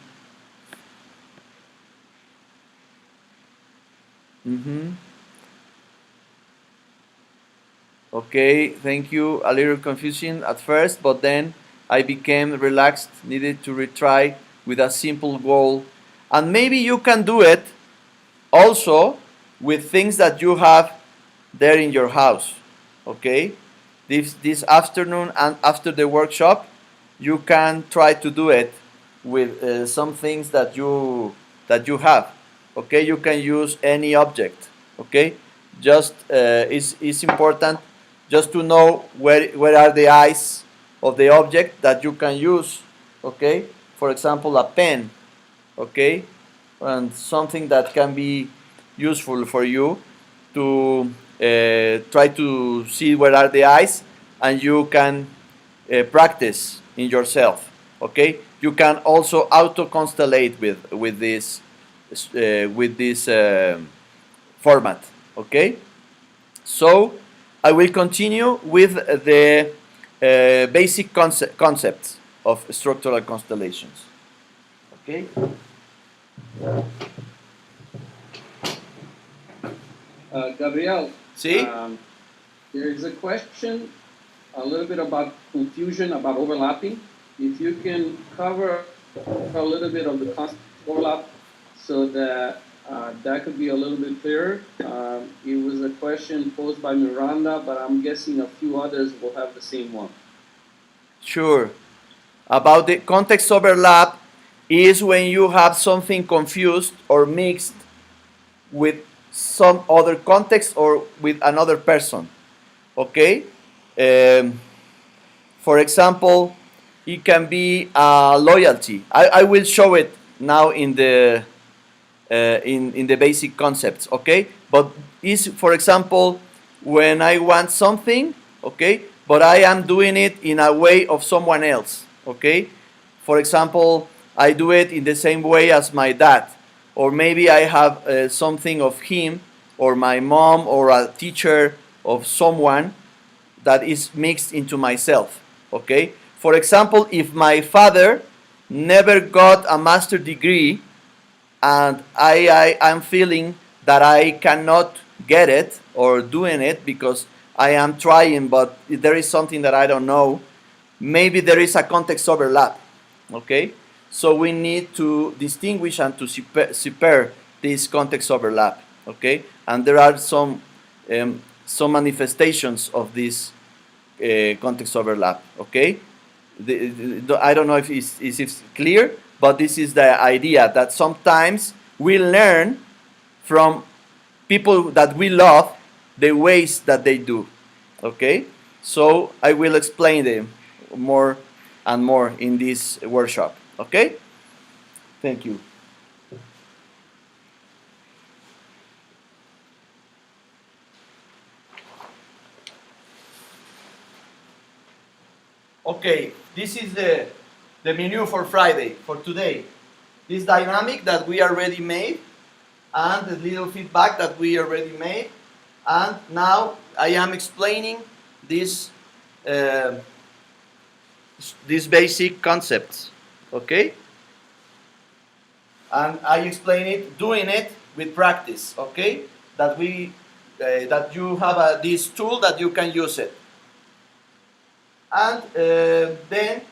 Okay, thank you. A little confusing at first, but then I became relaxed, needed to retry with a simple goal. And maybe you can do it also with things that you have there in your house. Okay? This afternoon and after the workshop, you can try to do it with some things that you have. Okay? You can use any object. Okay? Just it's important just to know where are the eyes of the object that you can use. Okay, for example, a pen. Okay, and something that can be useful for you to try to see where are the eyes, and you can practice in yourself. Okay, you can also auto constellate with this format. Okay, so I will continue with the basic concepts of structural constellations. Okay. Gabriel, See? there is a question a little bit about confusion, about overlapping. If you can cover a little bit of the concept of overlap so that that could be a little bit clearer. It was a question posed by Miranda, but I'm guessing a few others will have the same one. Sure. About the context overlap is when you have something confused or mixed with some other context or with another person. Okay? For example, it can be loyalty. I will show it now in the in the basic concepts, okay? But is, for example, when I want something, okay, but I am doing it in a way of someone else, okay? For example, I do it in the same way as my dad, or maybe I have something of him, or my mom, or a teacher of someone that is mixed into myself, okay? For example, if my father never got a master degree, and I'm feeling that I cannot get it or doing it because I am trying, but there is something that I don't know. Maybe there is a context overlap, okay? So we need to distinguish and to separate this context overlap, okay? And there are some manifestations of this context overlap, okay? I don't know if it's clear, but this is the idea that sometimes we learn from people that we love the ways that they do, okay? So I will explain them more and more in this workshop, okay? Thank you. Okay, this is the menu for Friday, for today. This dynamic that we already made, and the little feedback that we already made. And now I am explaining these basic concepts, okay? And I explain it, doing it with practice, okay? That that you have this tool that you can use it. And then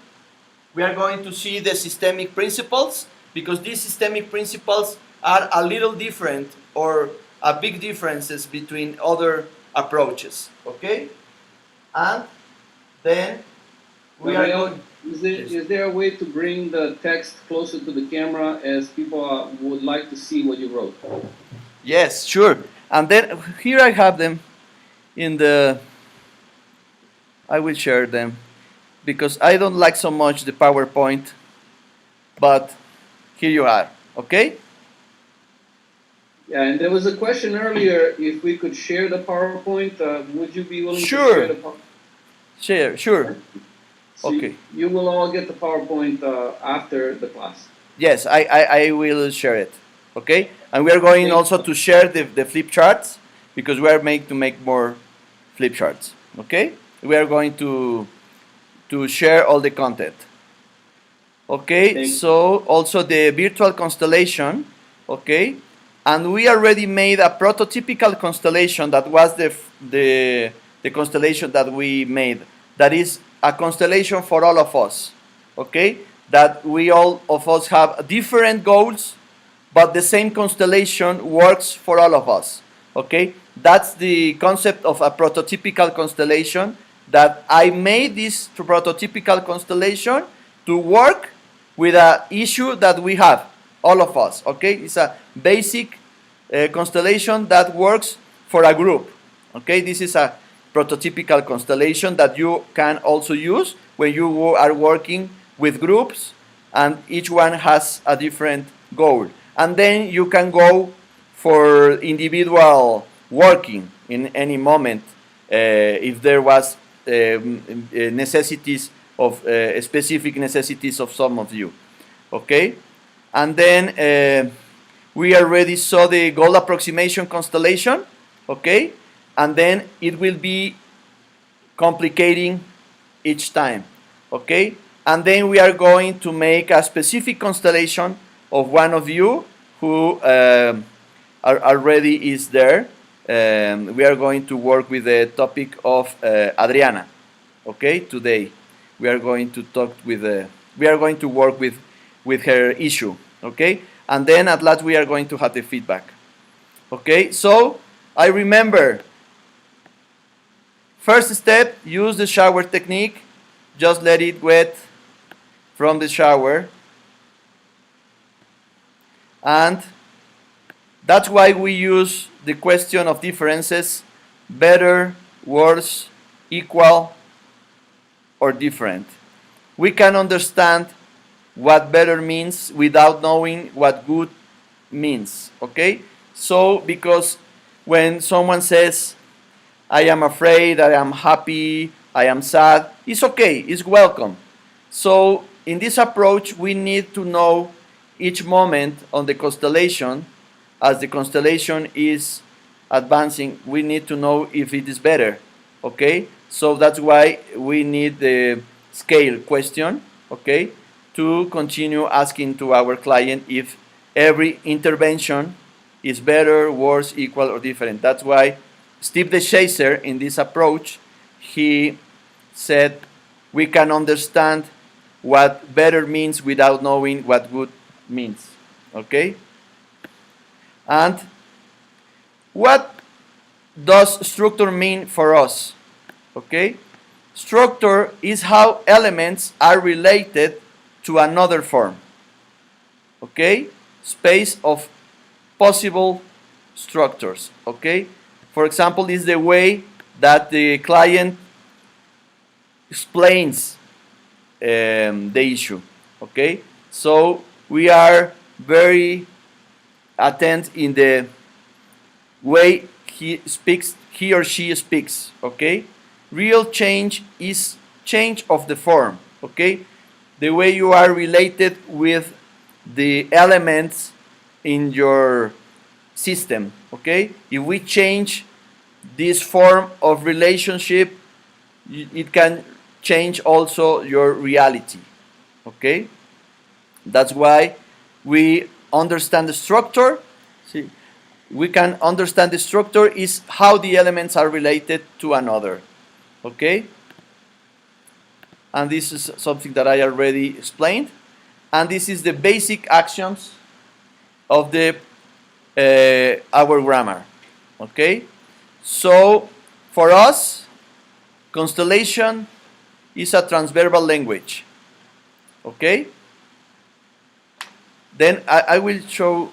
we are going to see the systemic principles, because these systemic principles are a little different or a big differences between other approaches, okay? And then we are going... Is there a way to bring the text closer to the camera as people would like to see what you wrote? Yes, sure. And then here I have them in the... I will share them because I don't like so much the PowerPoint, but here you are, okay? Yeah, and there was a question earlier if we could share the PowerPoint. Would you be willing to share the PowerPoint? Sure. So Okay. You will all get the PowerPoint after the class. Yes, I will share it, okay? And we are going also to share the flip charts because we are made to make more flip charts, okay? We are going to share all the content. Okay, so also the virtual constellation, okay? And we already made a prototypical constellation that was the constellation that we made. That is a constellation for all of us, okay? That we all of us have different goals, but the same constellation works for all of us, okay? That's the concept of a prototypical constellation, that I made this prototypical constellation to work with an issue that we have, all of us, okay? It's a basic constellation that works for a group, okay? This is a prototypical constellation that you can also use when you are working with groups and each one has a different goal. And then you can go for individual working in any moment if there was necessities of specific necessities of some of you, okay? And then we already saw the goal approximation constellation, okay? And then it will be complicating each time, okay? And then we are going to make a specific constellation of one of you who already is there. We are going to work with the topic of Adriana. Okay, today we are going to talk with we are going to work with her issue. Okay, and then at last we are going to have the feedback. Okay, so I remember. First step, use the shower technique. Just let it wet from the shower. And that's why we use the question of differences: better, worse, equal, or different. We can understand what better means without knowing what good means. Okay? So, because when someone says, I am afraid, I am happy, I am sad, it's okay, it's welcome. So, in this approach, we need to know each moment on the constellation. As the constellation is advancing, we need to know if it is better. Okay? So, that's why we need the scale question, okay, to continue asking to our client if every intervention is better, worse, equal, or different. That's why Steve the Chaser, in this approach, he said we can understand what better means without knowing what good means. Okay? And what does structure mean for us? Okay? Structure is how elements are related to another form. Okay? Space of possible structures. Okay? For example, is the way that the client explains the issue. Okay? So we are very attent in the way he or she speaks. Okay? Real change is change of the form. Okay? The way you are related with the elements in your system. Okay? If we change this form of relationship, it can change also your reality. Okay? That's why we understand the structure. See, we can understand the structure is how the elements are related to another. Okay? And this is something that I already explained. And this is the basic actions of the our grammar. Okay? So, for us, constellation is a transverbal language. Okay? Then I will show.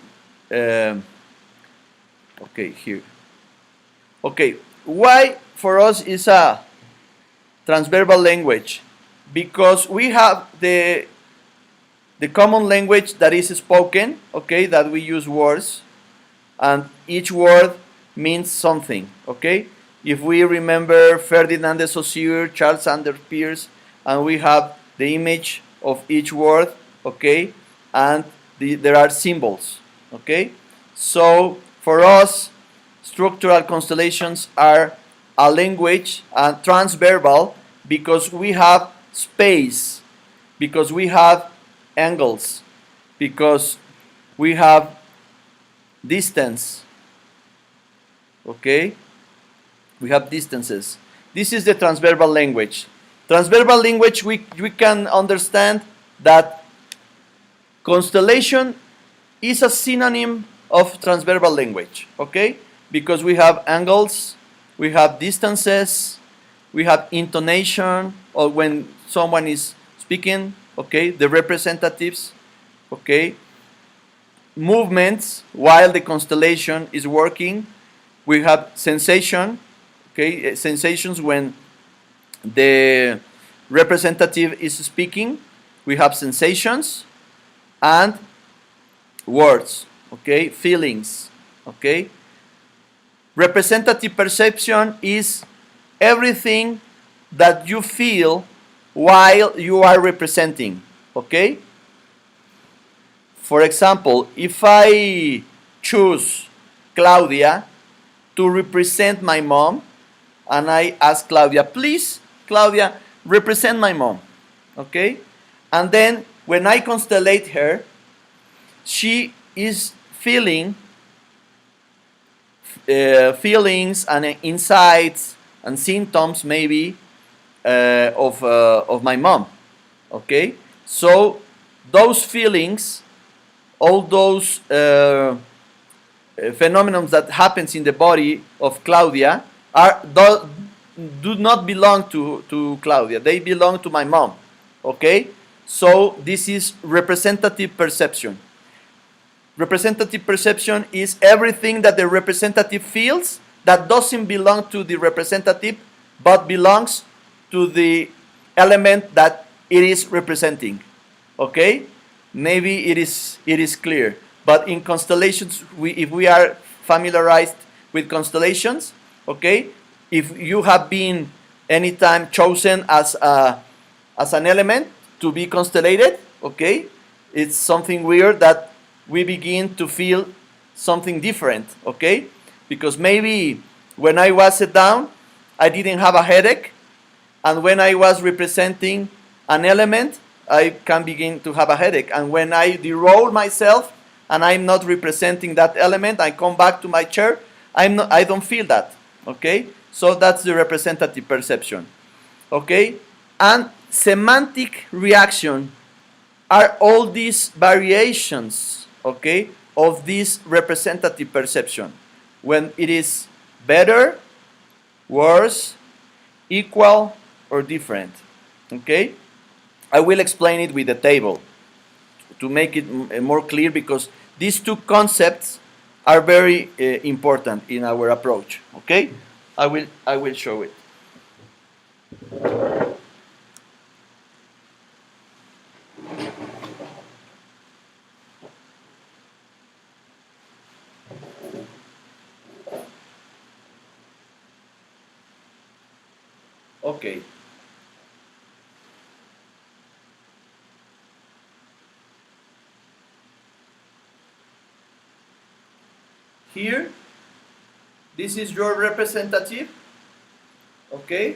Okay, here. Okay, why for us is a transverbal language? Because we have the common language that is spoken, okay, that we use words, and each word means something, okay? If we remember Ferdinand de Saussure, Charles Sanders Peirce, and we have the image of each word, okay, and there are symbols, okay? So for us, structural constellations are a language transverbal because we have space, because we have angles, because we have distance. Okay? We have distances. This is the transverbal language. Transverbal language, we can understand that constellation is a synonym of transverbal language. Okay? Because we have angles, we have distances, we have intonation, or when someone is speaking, okay, the representatives, okay, movements while the constellation is working. We have sensation, okay, sensations when the representative is speaking. We have sensations and words, okay, feelings, okay. Representative perception is everything that you feel while you are representing, okay? For example, if I choose Claudia to represent my mom, and I ask Claudia, please, Claudia, represent my mom, okay? And then when I constellate her, she is feeling, feelings and insights and symptoms maybe of my mom. Okay, so those feelings, all those phenomena that happens in the body of Claudia do not belong to Claudia. They belong to my mom. Okay, so this is representative perception. Representative perception is everything that the representative feels that doesn't belong to the representative but belongs to the element that it is representing. Okay, maybe it is clear, but in constellations, if we are familiarized with constellations, okay, if you have been anytime chosen as an element to be constellated, okay, it's something weird that we begin to feel something different, okay, because maybe when I was set down I didn't have a headache, and when I was representing an element, I can begin to have a headache. And when I de-roll myself and I'm not representing that element, I come back to my chair, I don't feel that. Okay? So that's the representative perception. Okay? And semantic reaction are all these variations, okay, of this representative perception. When it is better, worse, equal, or different. Okay, I will explain it with a table to make it more clear, because these two concepts are very important in our approach. Okay, I will show it. Okay. Here, this is your representative, okay?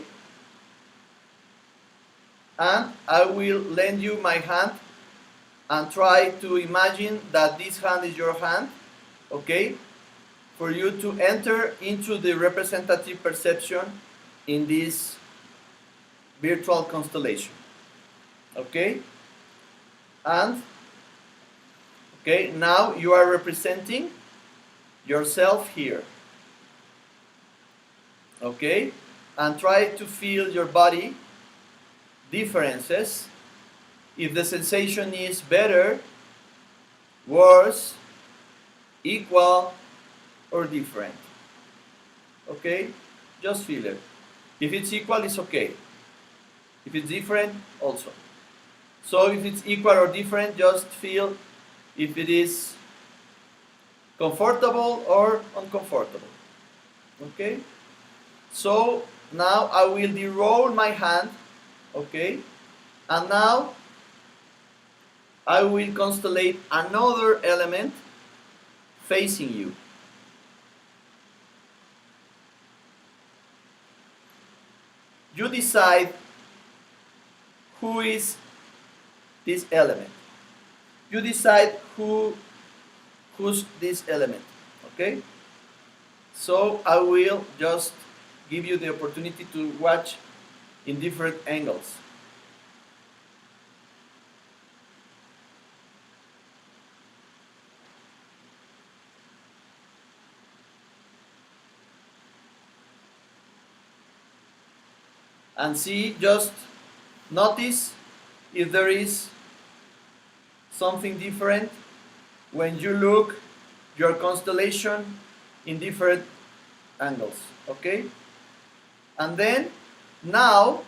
And I will lend you my hand and try to imagine that this hand is your hand, okay? For you to enter into the representative perception in this virtual constellation, okay? And, okay, now you are representing yourself here, okay, and try to feel your body differences, if the sensation is better, worse, equal, or different. Okay, just feel it. If it's equal, it's okay. If it's different, also. So if it's equal or different, just feel if it is comfortable or uncomfortable. Okay? So now I will de-roll my hand, okay? And now I will constellate another element facing you. You decide who is this element. You decide who's this element, okay? So I will just give you the opportunity to watch in different angles. And see, just notice if there is something different when you look your constellation in different angles, okay? And then now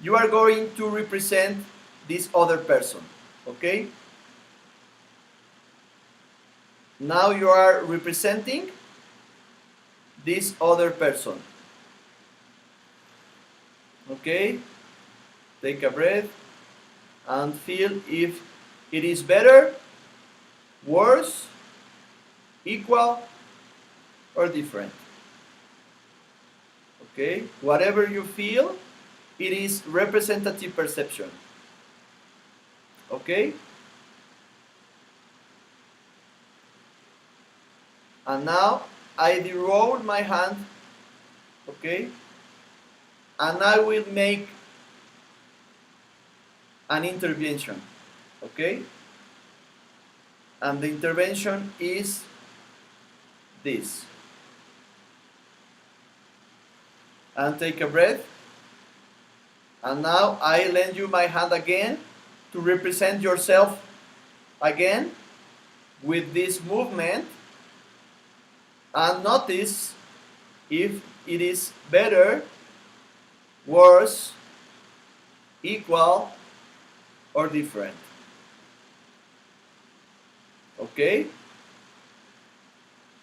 you are going to represent this other person, okay? Now you are representing this other person. Okay? Take a breath and feel if it is better, worse, equal, or different. Okay? Whatever you feel, it is representative perception. Okay? And now I roll my hand, okay, and I will make an intervention, okay, and the intervention is this. And take a breath, and now I lend you my hand again to represent yourself again with this movement, and notice if it is better, worse, equal, or different. Okay?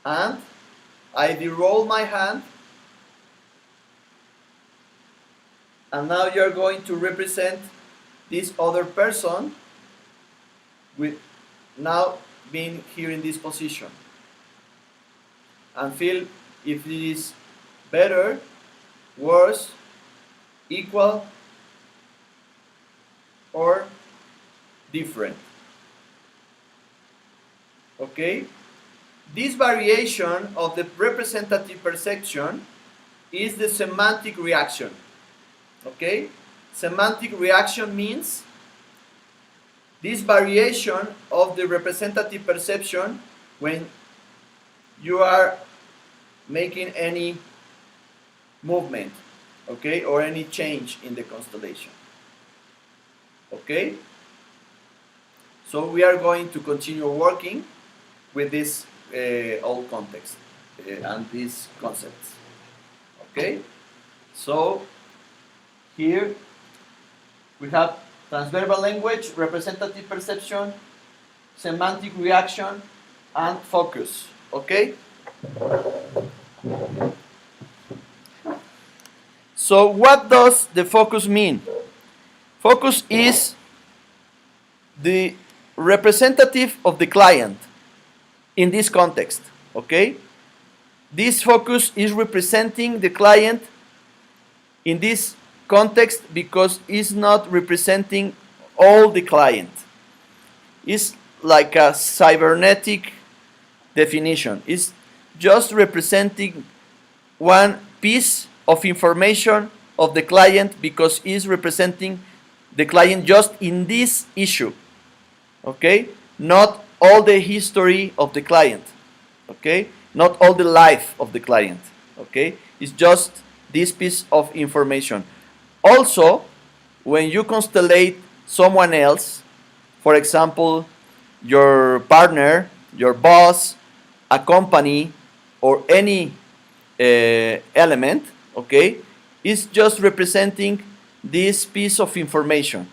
And I roll my hand, and now you're going to represent this other person with now being here in this position, and feel if it is better, worse, equal, or different. Okay? This variation of the representative perception is the semantic reaction. Okay? Semantic reaction means this variation of the representative perception when you are making any movement, okay, or any change in the constellation. Okay? So we are going to continue working with this old context and these concepts. Okay? So here we have transverbal language, representative perception, semantic reaction, and focus. Okay? So what does the focus mean? Focus is the representative of the client in this context. Okay? This focus is representing the client in this context because it's not representing all the client. It's like a cybernetic definition. It's just representing one piece of information of the client because it's representing the client just in this issue. Okay? Not all the history of the client. Okay? Not all the life of the client. Okay? It's just this piece of information. Also, when you constellate someone else, for example, your partner, your boss, a company, or any element, okay, it's just representing this piece of information,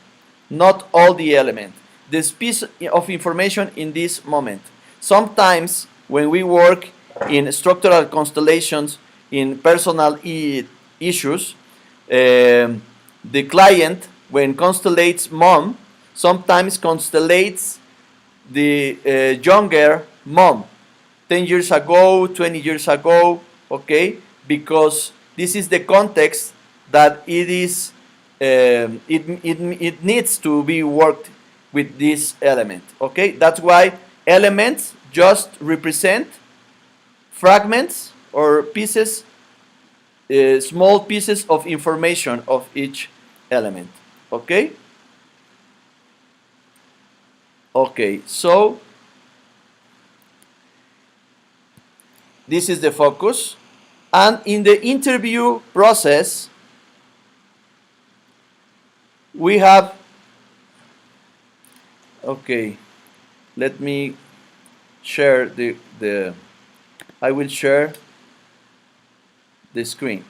not all the element. This piece of information in this moment. Sometimes when we work in structural constellations in personal issues, the client, when constellates mom, sometimes constellates the younger mom, 10 years ago, 20 years ago, okay, because this is the context that it is, it needs to be worked with this element, okay. That's why elements just represent fragments or pieces, small pieces of information of each element, okay. Okay, so this is the focus, and in the interview process we have, okay, let me share I will share the screen.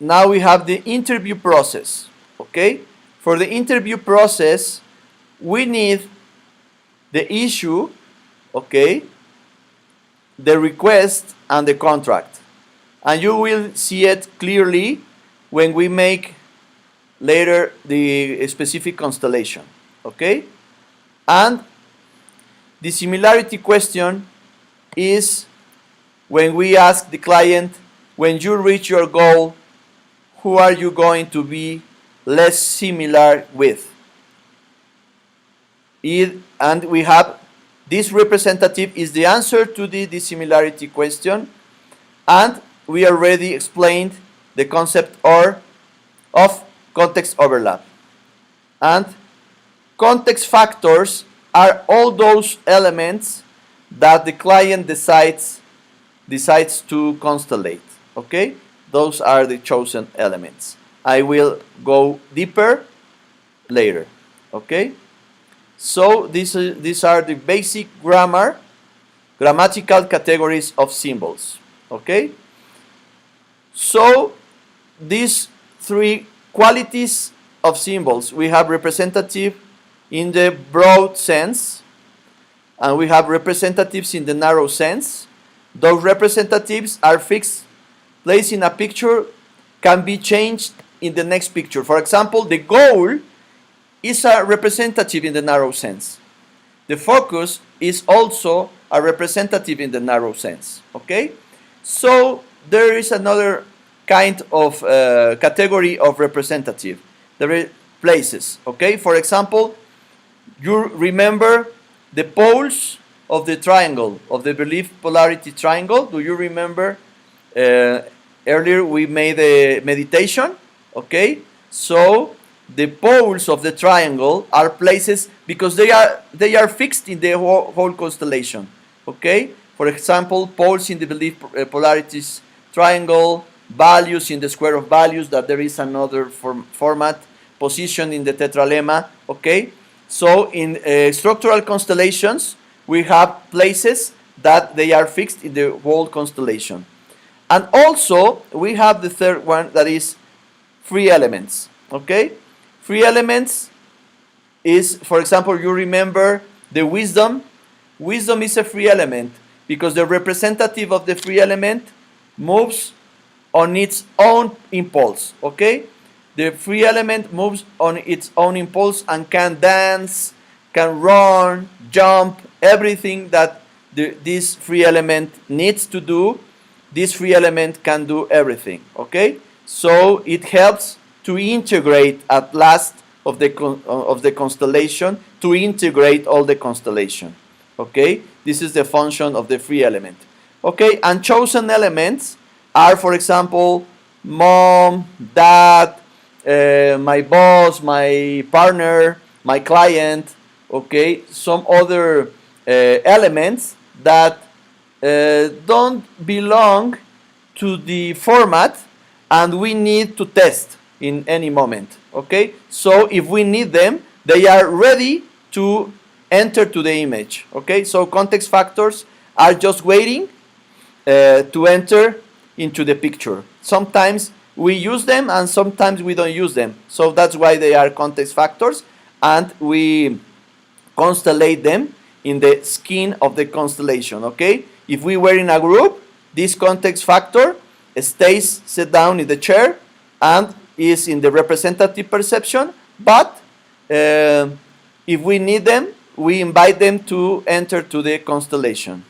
Now we have the interview process, okay? For the interview process, we need the issue, okay, the request, and the contract. And you will see it clearly when we make later the specific constellation, okay? And the similarity question is when we ask the client, when you reach your goal, who are you going to be less similar with? and we have this representative is the answer to the dissimilarity question, and we already explained the concept of context overlap. And context factors are all those elements that the client decides to constellate. Okay, those are the chosen elements. I will go deeper later. Okay, so these are the basic grammatical categories of symbols. Okay, so these three qualities of symbols, we have representative in the broad sense, and we have representatives in the narrow sense. Those representatives are fixed, placed in a picture, can be changed in the next picture. For example, the goal is a representative in the narrow sense. The focus is also a representative in the narrow sense. Okay? So there is another kind of category of representative. There are places. Okay? For example, you remember the poles of the triangle, of the belief polarity triangle. Do you remember? Earlier we made a meditation. Okay? So the poles of the triangle are places because they are fixed in the whole constellation. Okay? For example, poles in the belief polarities triangle, values in the square of values, that there is another format, position in the tetralemma. Okay? So in structural constellations, we have places that they are fixed in the whole constellation. And also, we have the third one, that is free elements. Okay? Free elements is, for example, you remember the wisdom. Wisdom is a free element because the representative of the free element moves on its own impulse. Okay? The free element moves on its own impulse and can dance, can run, jump, everything that this free element needs to do. This free element can do everything. Okay? So it helps to integrate at last of the constellation, to integrate all the constellation. Okay? This is the function of the free element. Okay? And chosen elements are, for example, mom, dad, my boss, my partner, my client. Okay? Some other elements that don't belong to the format, and we need to test in any moment. Okay? So if we need them, they are ready to enter to the image. Okay? So context factors are just waiting to enter into the picture. Sometimes we use them and sometimes we don't use them. So that's why they are context factors, and we constellate them in the skin of the constellation. Okay? If we were in a group, this context factor stays set down in the chair and is in the representative perception, but if we need them, we invite them to enter to the constellation.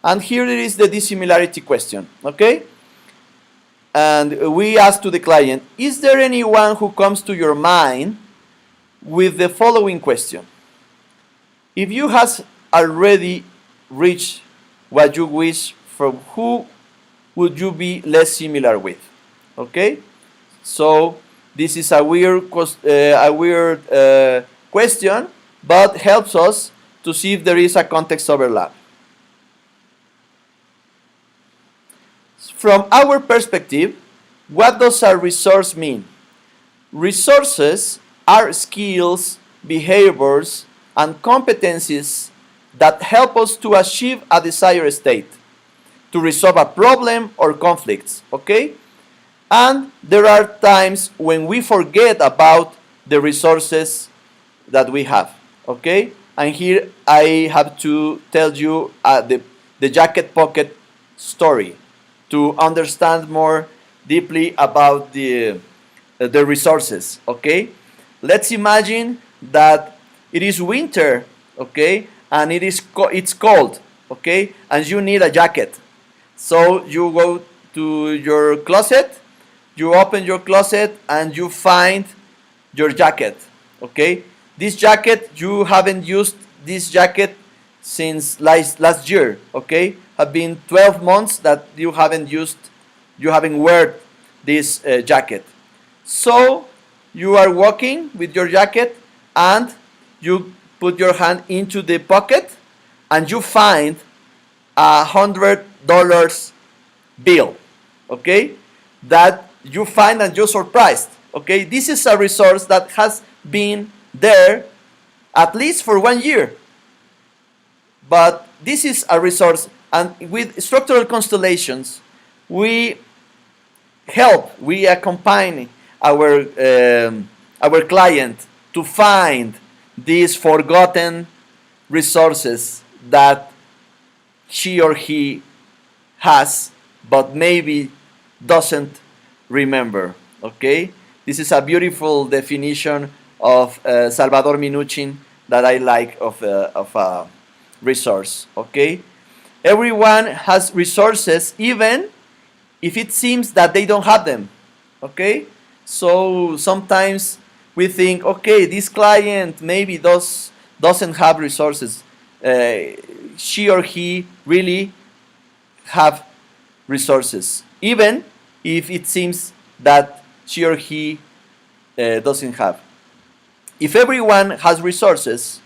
And here it is the dissimilarity question. Okay? And we ask to the client, is there anyone who comes to your mind with the following question? If you have already reached what you wish, from who would you be less similar with? Okay? So this is a weird question, but helps us to see if there is a context overlap. From our perspective, what does a resource mean? Resources are skills, behaviors, and competencies that help us to achieve a desired state, to resolve a problem or conflicts. Okay? And there are times when we forget about the resources that we have. Okay? And here I have to tell you the jacket pocket story to understand more deeply about the resources. Okay? Let's imagine that it is winter. Okay? And it's cold. Okay? And you need a jacket. So you go to your closet, you open your closet, and you find your jacket. Okay? this jacket, you haven't used this jacket since last year, okay? Have been 12 months that you haven't wear this jacket. So you are walking with your jacket and you put your hand into the pocket and you find $100 bill, okay? That you find and you're surprised, okay? This is a resource that has been there at least for 1 year. But this is a resource, and with structural constellations, we accompany our client to find these forgotten resources that she or he has, but maybe doesn't remember. Okay, this is a beautiful definition of Salvador Minuchin that I like of a resource. Okay, everyone has resources, even if it seems that they don't have them. Okay, so sometimes we think, okay, this client maybe doesn't have resources. She or he really have resources, even if it seems that she or he doesn't have. If everyone has resources,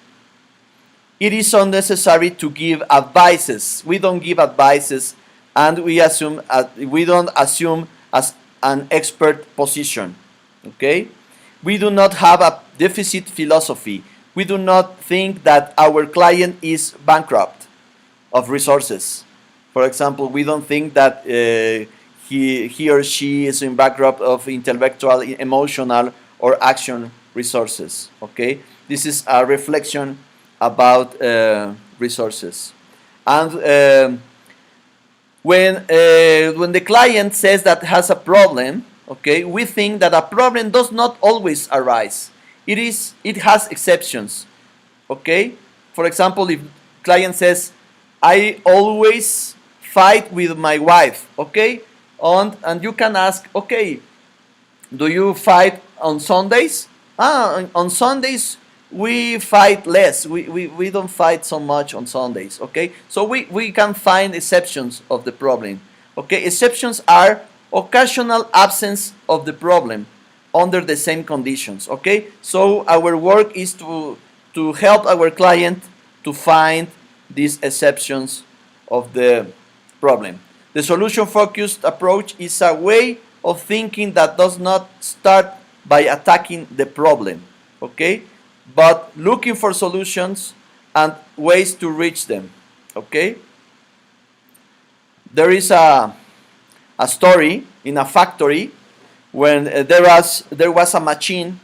it is unnecessary to give advices. We don't give advices, and we don't assume as an expert position. Okay, we do not have a deficit philosophy. We do not think that our client is bankrupt of resources. For example, we don't think that he or she is in bankrupt of intellectual, emotional, or action resources. Okay, this is a reflection about resources. And when the client says that has a problem, okay, we think that a problem does not always arise. It has exceptions. Okay, for example, if client says, I always fight with my wife, okay, and you can ask, okay, do you fight on Sundays? On Sundays we fight less. We don't fight so much on Sundays. Okay, so we can find exceptions of the problem. Okay, exceptions are occasional absence of the problem under the same conditions. Okay, so our work is to help our client to find these exceptions of the problem. The solution-focused approach is a way of thinking that does not start by attacking the problem, okay, but looking for solutions and ways to reach them. Okay, there is a story in a factory when there was a machine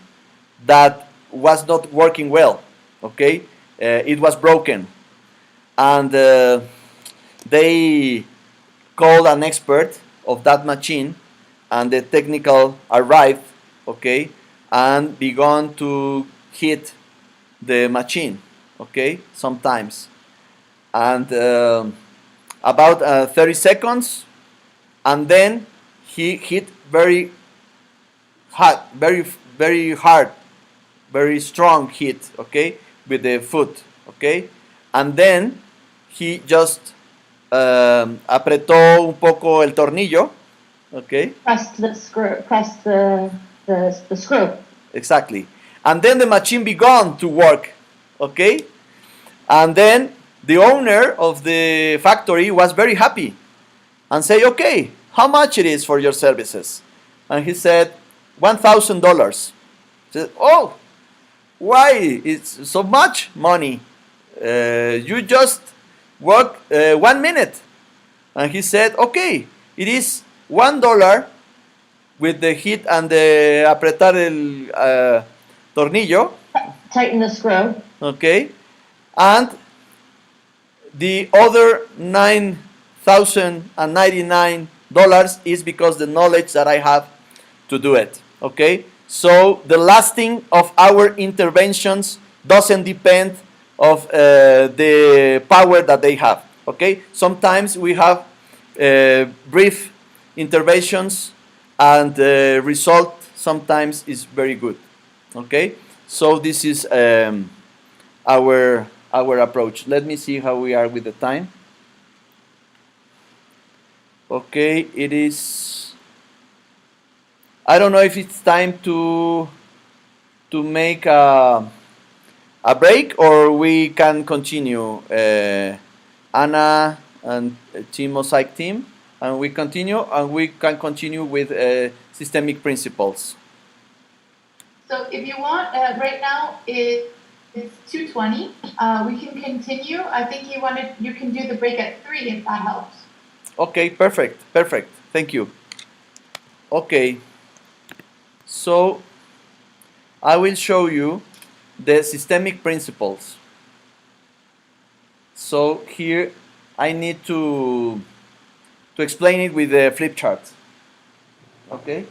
that was not working well. Okay, it was broken, and they called an expert of that machine, and the technical arrived, okay, and began to hit the machine, okay, sometimes, and about 30 seconds, and then he hit very hard, very strong hit, okay, with the foot, okay, and then he just apretó un poco el tornillo, okay. Press the screw. Exactly. And then the machine began to work, okay. And then the owner of the factory was very happy and say, okay, how much it is for your services? And he said, $1,000. Said, oh, why it's so much money? You just work 1 minute. And he said, okay, it is $1 with the hit and the apretar el tornillo. Tighten the screw. Okay, and the other $9,099 is because the knowledge that I have to do it. Okay, so the lasting of our interventions doesn't depend of the power that they have. Okay, sometimes we have brief interventions, and the result sometimes is very good. Okay, So this is our approach. Let me see how we are with the time. Okay, it is. I don't know if it's time to make a break or we can continue. Anna and Team Mosaic team, and we can continue with systemic principles. So if you want, right now it's 2:20. We can continue. I think you can do the break at 3 if that helps. Okay, perfect. Thank you. Okay, so I will show you the systemic principles. So here I need to explain it with the flip chart. Okay.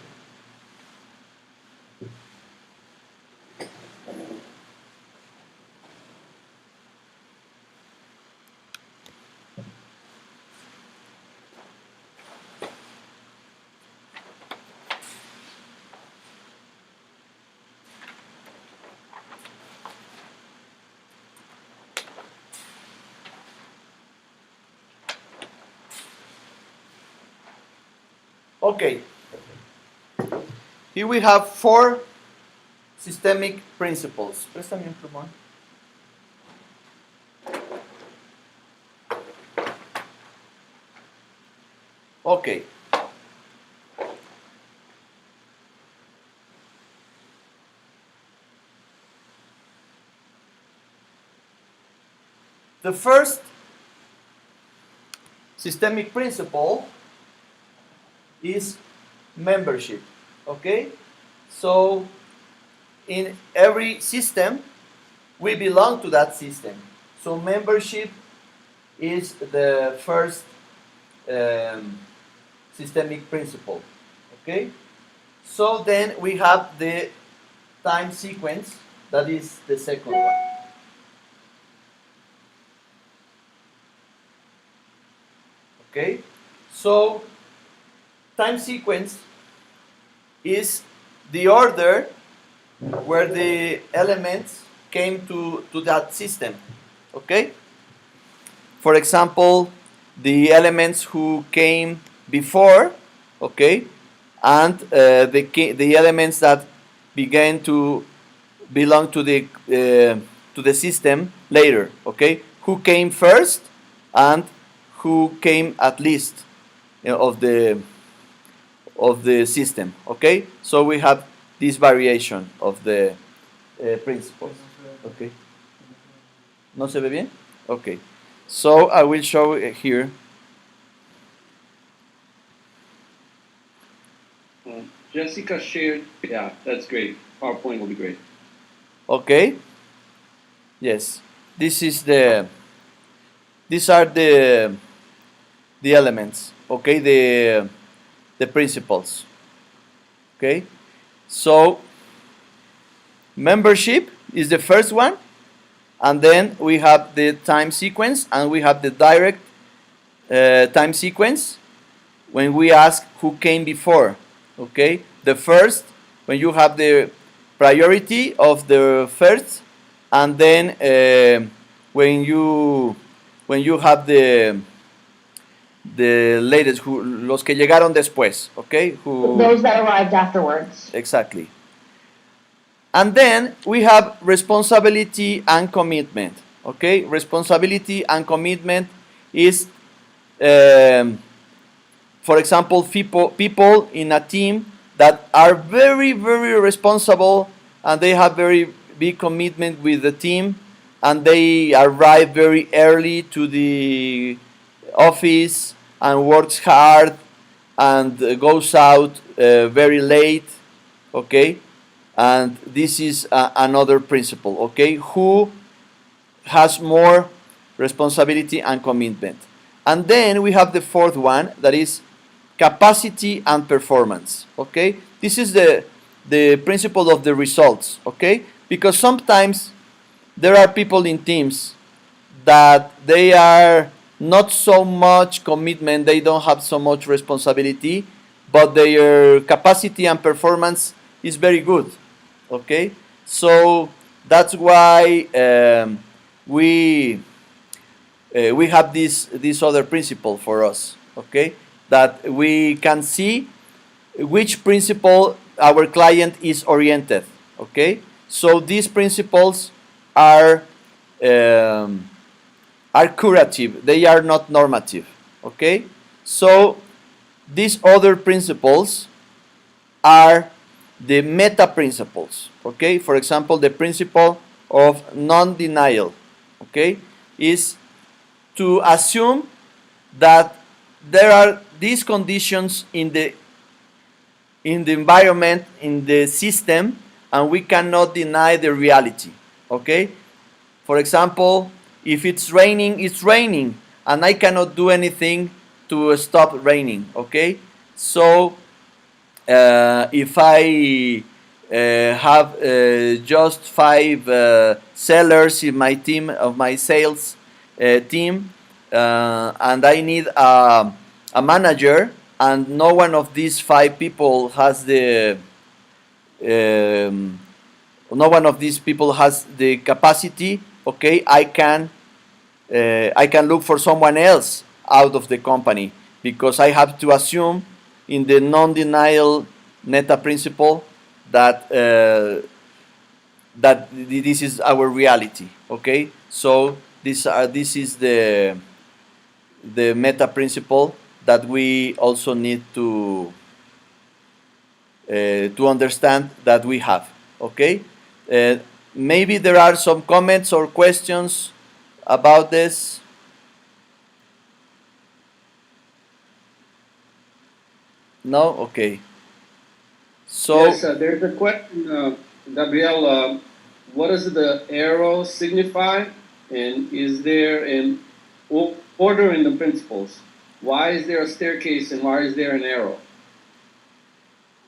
Okay. Here we have 4 systemic principles. Préstame un plumón. Okay. The first systemic principle is membership. Okay? So in every system, we belong to that system. So membership is the first systemic principle. Okay? So then we have the time sequence, that is the second one. Okay? So time sequence is the order where the elements came to that system. Okay? For example, the elements who came before, okay, and the elements that began to belong to the system later. Okay, who came first and who came at least, you know, of the system. Okay, so we have this variation of the principles. Okay, ¿no se ve bien? Okay, so I will show it here. Jessica shared. Yeah, that's great. PowerPoint will be great. Okay. Yes, this is these are the elements. Okay, the principles. Okay, so membership is the first one, and then we have the time sequence, and we have the direct time sequence when we ask who came before. Okay, the first, when you have the priority of the first, and then when you have the latest, los que llegaron después, okay, Those that arrived afterwards. exactly. And then we have responsibility and commitment. Okay, responsibility and commitment is, for example, people in a team that are very, very responsible, and they have very big commitment with the team, and they arrive very early to the office and works hard and goes out very late. Okay, and this is another principle. Okay, who has more responsibility and commitment. And then we have the fourth one, that is capacity and performance. Okay, this is the principle of the results. Okay, because sometimes there are people in teams that they are not so much commitment, they don't have so much responsibility, but their capacity and performance is very good. Okay, So that's why we have this other principle for us, okay? That we can see which principle our client is oriented, okay? So these principles are curative, they are not normative, okay? So these other principles are the meta principles, okay? For example, the principle of non-denial, okay, is to assume that there are these conditions in the environment, in the system, and we cannot deny the reality, okay? For example, if it's raining, and I cannot do anything to stop raining, okay? So if I have just 5 sellers in my team, of my sales team, and I need a manager, and no one of these 5 people has no one of these people has the capacity, okay, I can look for someone else out of the company, because I have to assume in the non-denial meta principle that this is our reality, okay? So this is the meta principle that we also need to understand that we have, okay? Maybe there are some comments or questions about this. No? Okay. So Yes, there's a question, Gabriel. What does the arrow signify? And is there an order in the principles? Why is there a staircase and why is there an arrow?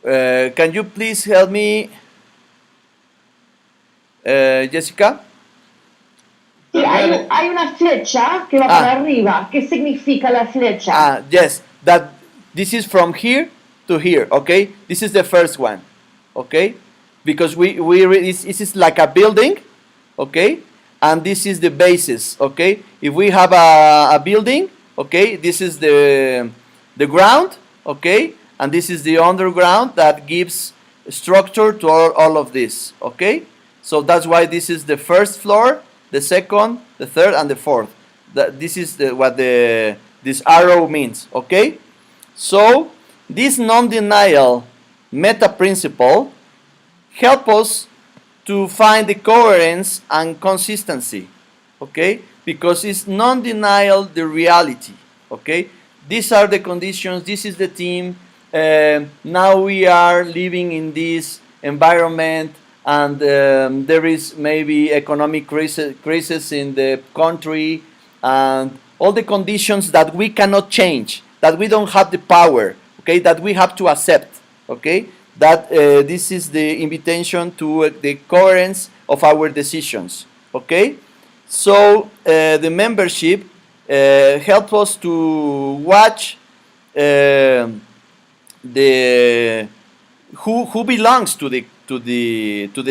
can you please help me, Jessica? Sì, hai una fleccia che va para arriba. ¿Qué significa la flecha? Yes, that this is from here to here, okay? This is the first one, okay? Because this is like a building, okay? And this is the basis, okay? If we have a building, okay, this is the ground, okay? And this is the underground that gives structure to all of this, okay? So that's why this is the first floor, the second, the third, and the fourth. This is what this arrow means, okay? So this non-denial meta principle helps us to find the coherence and consistency, okay? Because it's non-denial the reality, okay? These are the conditions, this is the team, now we are living in this environment, and there is maybe economic crisis in the country, and all the conditions that we cannot change, that we don't have the power, okay, that we have to accept, okay, that this is the invitation to the coherence of our decisions, okay. So the membership helps us to watch the who belongs to the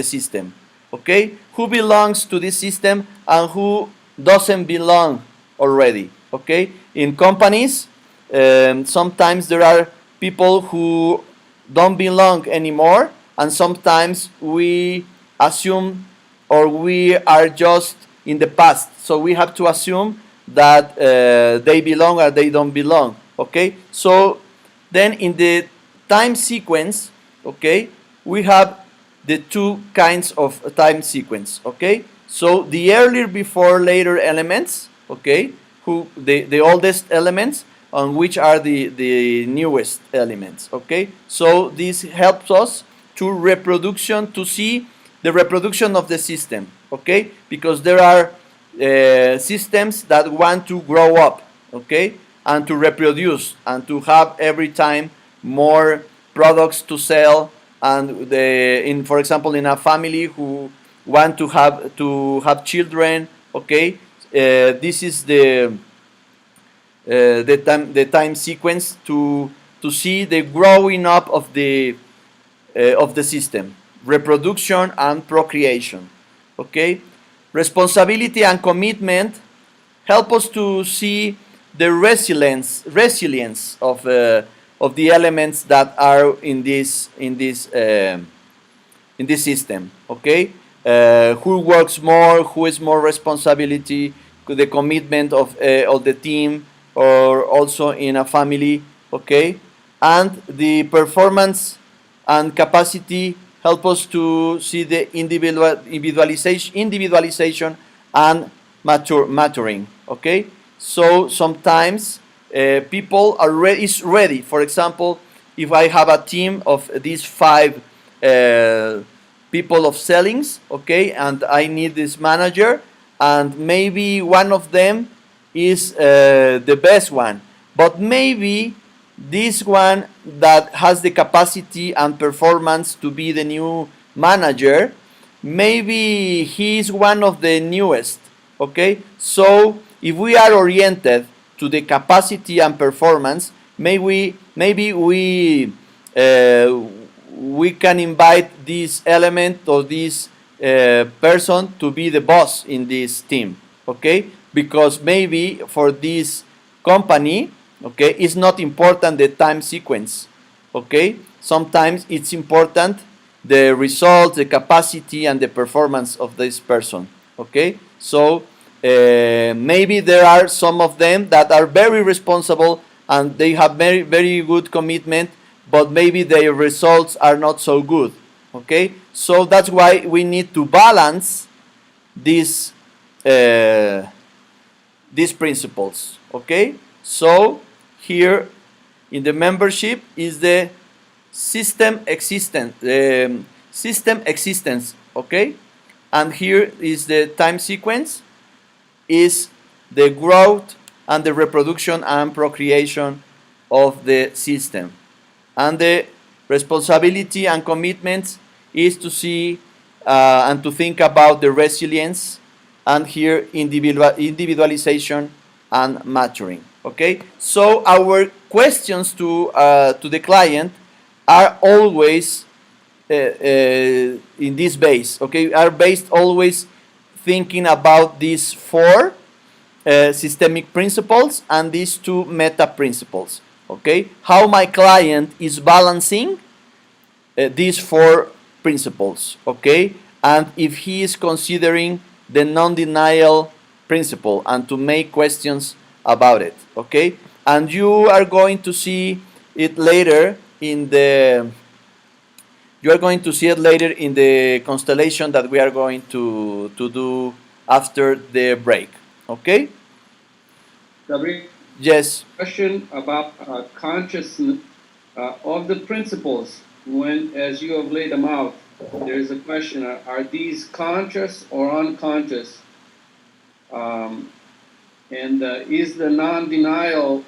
system, okay, who belongs to this system and who doesn't belong already, okay. In companies, sometimes there are people who don't belong anymore, and sometimes we assume, or we are just in the past, so we have to assume that they belong or they don't belong, okay. So then in the time sequence, okay, we have the 2 kinds of time sequence, okay. So the earlier before later elements, okay, who the oldest elements, on which are the newest elements, okay. So this helps us to see the reproduction of the system, okay, because there are systems that want to grow up, okay, and to reproduce and to have every time more products to sell, and for example, in a family who want to have children, okay, this is the time sequence to see the growing up of the system reproduction and procreation. Okay, responsibility and commitment help us to see the resilience of the elements that are in this system. Okay, who works more, who is more responsibility, the commitment of the team, or also in a family. Okay, and the performance and capacity help us to see the individualization and maturing. Okay, so sometimes people is ready. For example, if I have a team of these 5 people of sellings, okay, and I need this manager, and maybe one of them is the best one, but maybe this one that has the capacity and performance to be the new manager, maybe he is one of the newest. Okay, so if we are oriented to the capacity and performance, maybe we can invite this element or this person to be the boss in this team. Okay, because maybe for this company, okay, it's not important the time sequence. Okay, sometimes it's important the result, the capacity, and the performance of this person. Okay, so maybe there are some of them that are very responsible and they have very good commitment, but maybe their results are not so good. Okay, so that's why we need to balance these principles. Okay, so here in the membership is the system existence. Okay, and here is the time sequence, is the growth and the reproduction and procreation of the system, and the responsibility and commitments is to see and to think about the resilience, and here individualization and maturing. Okay, so our questions to the client are always in this base. Okay, are based always thinking about these 4 systemic principles and these 2 meta principles. Okay, how my client is balancing these 4 principles. Okay, and if he is considering the non-denial principle and to make questions about it. Okay, and you are going to see it later in the constellation that we are going to do after the break. Okay? Gabriel, Yes. question about consciousness of the principles. When, as you have laid them out, there is a question: are these conscious or unconscious? And is the non-denial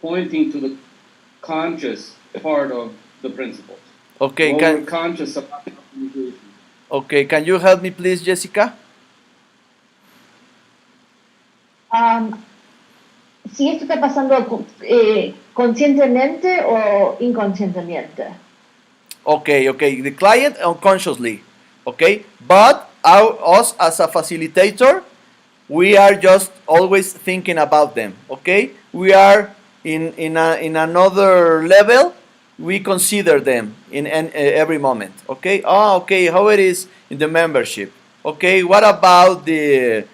pointing to the conscious part of the principles? Okay. We're conscious about optimization. Okay. Can you help me, please, Jessica? Si esto está pasando conscientemente o inconscientemente. Okay. The client unconsciously. Okay. But us as a facilitator, we are just always thinking about them. Okay. We are in another level. We consider them in every moment. Okay. Okay. How it is in the membership. Okay. What about the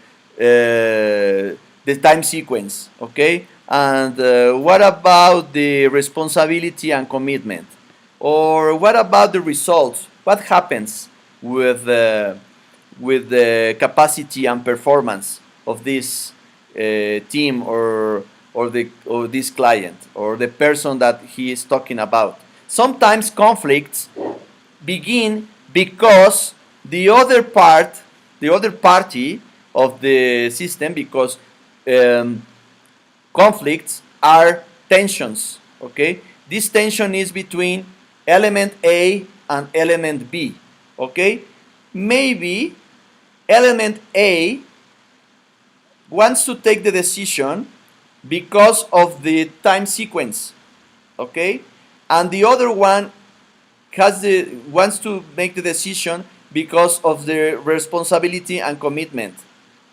time sequence? Okay. And what about the responsibility and commitment? Or what about the results? What happens with the capacity and performance of this team or this client or the person that he is talking about? Sometimes conflicts begin because the other party of the system, because conflicts are tensions. Okay, this tension is between element A and element B. Okay, maybe element A wants to take the decision because of the time sequence. Okay, and the other one wants to make the decision because of their responsibility and commitment.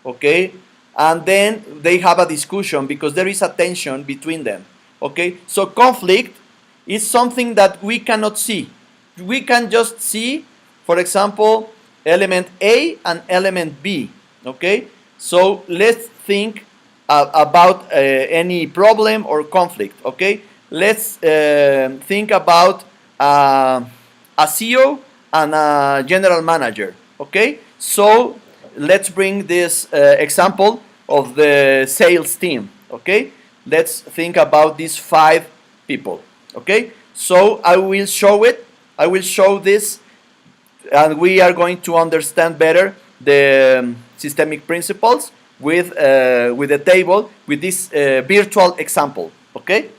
Okay, and then they have a discussion because there is a tension between them. Okay, so conflict is something that we cannot see. We can just see, for example, element A and element B. Okay, so let's think about any problem or conflict. Okay, let's think about a CEO and a general manager. Okay, so let's bring this example of the sales team. Okay, let's think about these 5 people. Okay, so I will show it. I will show this, and we are going to understand better the systemic principles with the table, with this virtual example. Okay.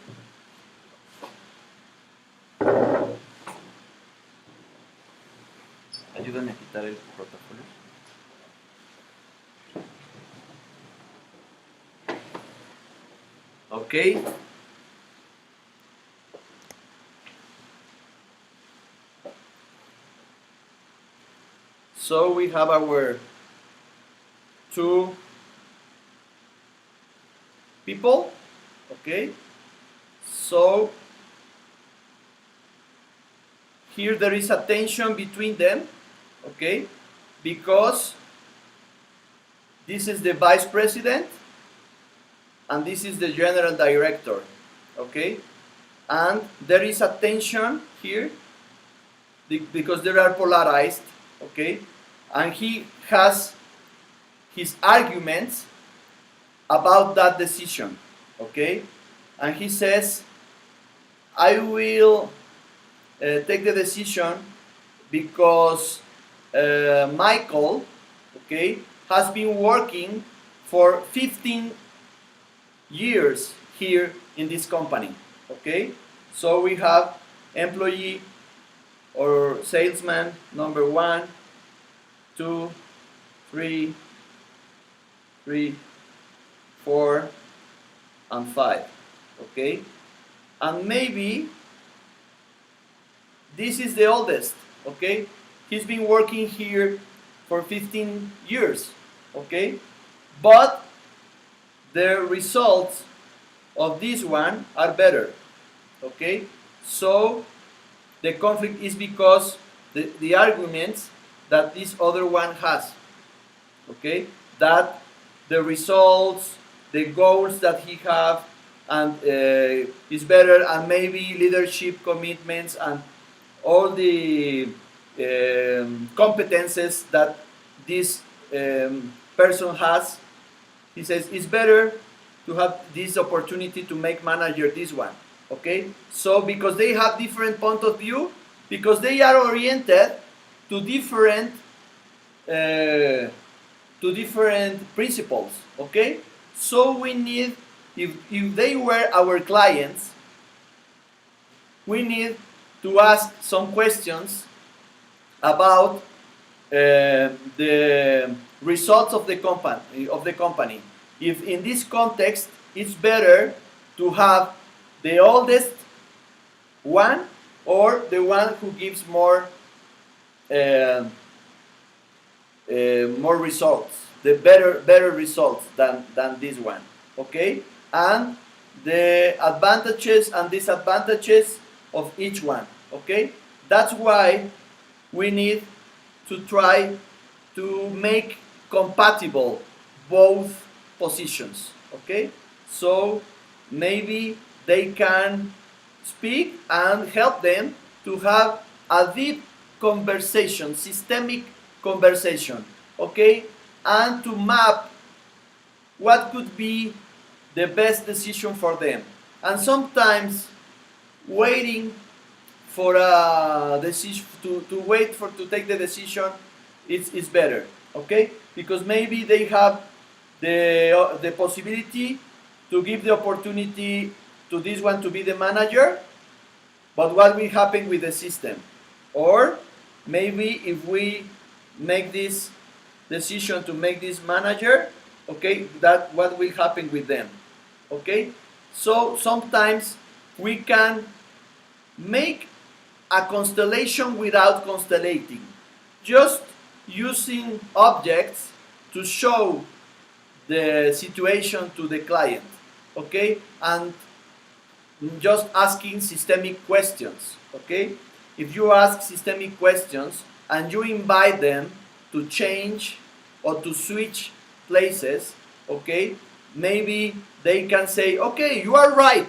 Ayúdame a quitar el portafolio. Okay. So we have our 2 people. Okay. So here there is a tension between them. Okay, because this is the vice president and this is the general director. Okay, and there is a tension here because they are polarized. Okay, and he has his arguments about that decision. Okay, and he says, I will take the decision because Michael, okay, has been working for 15 years here in this company. Okay, so we have employee or salesman number 1, 2, 3, 4, and 5. Okay, and maybe this is the oldest. Okay, he's been working here for 15 years. Okay, but the results of this one are better. Okay, so the conflict is because the arguments that this other one has. Okay, that the results, the goals that he have, and is better, and maybe leadership commitments and all the competences that this person has. He says it's better to have this opportunity to make manager this one. Okay, so because they have different point of view, because they are oriented to different principles. Okay, so we need, if they were our clients, we need to ask some questions about the results of the company. If in this context it's better to have the oldest one or the one who gives more results, the better results than this one. Okay, and the advantages and disadvantages of each one. Okay, that's why we need to try to make compatible both positions. Okay, so maybe they can speak and help them to have a deep conversation, systemic conversation. Okay, and to map what could be the best decision for them. And sometimes waiting for a decision to take the decision is better. Okay, because maybe they have the possibility to give the opportunity to this one to be the manager, but what will happen with the system? Or maybe if we make this decision to make this manager, okay, that what will happen with them? Okay, so sometimes we can make a constellation without constellating, just using objects to show the situation to the client, okay, and just asking systemic questions, okay. If you ask systemic questions and you invite them to change or to switch places, okay, maybe they can say, okay, you are right,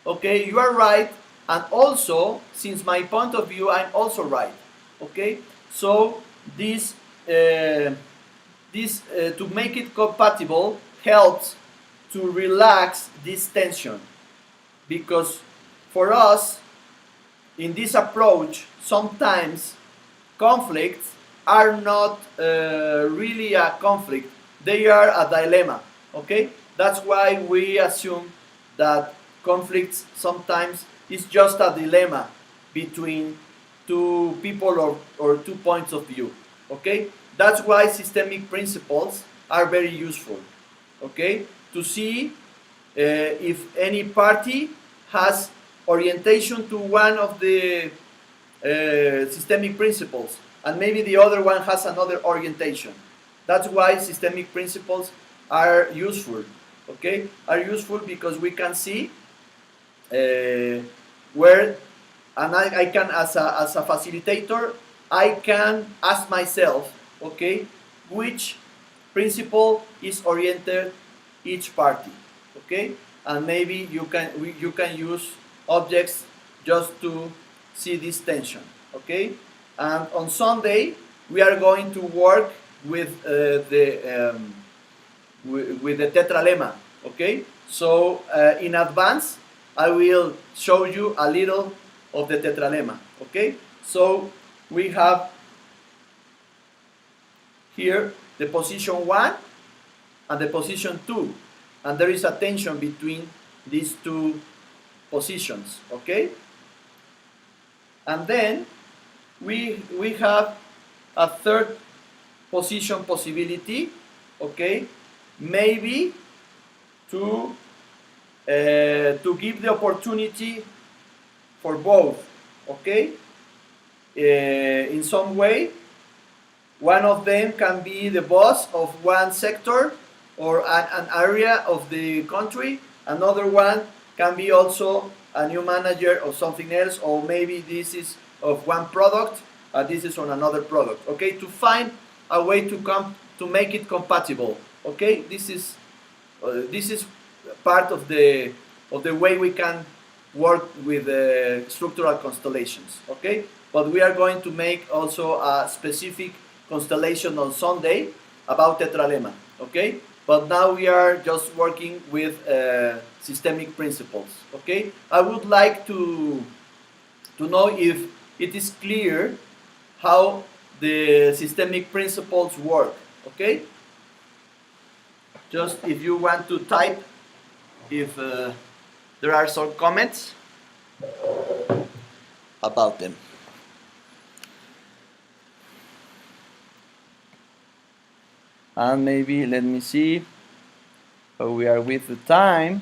okay, you are right, and also, since my point of view, I'm also right, okay. So this to make it compatible helps to relax this tension, because for us in this approach sometimes conflicts are not really a conflict, they are a dilemma, okay. That's why we assume that conflicts sometimes is just a dilemma between two people or 2 points of view, okay. That's why systemic principles are very useful, okay, to see if any party has orientation to one of the systemic principles and maybe the other one has another orientation. That's why systemic principles are useful, okay, are useful because we can see where, and I can, as a facilitator, I can ask myself, okay, which principle is oriented each party, okay, and maybe you can use objects just to see this tension, okay. And on Sunday we are going to work with with the tetralemma, okay. So in advance I will show you a little of the tetralemma, okay. So we have here the position 1 and the position 2, and there is a tension between these two positions, okay. And then we have a third position possibility, okay, maybe to give the opportunity for both, okay. In some way, one of them can be the boss of one sector or an area of the country. Another one can be also a new manager of something else, or maybe this is of one product, this is on another product. Okay, to find a way to make it compatible. Okay, this is part of the way we can work with structural constellations. Okay, but we are going to make also a specific constellation on Sunday about tetralemma, okay. But now we are just working with systemic principles, okay. I would like to know if it is clear how the systemic principles work, okay. Just if you want to type if there are some comments about them. And maybe, let me see how we are with the time.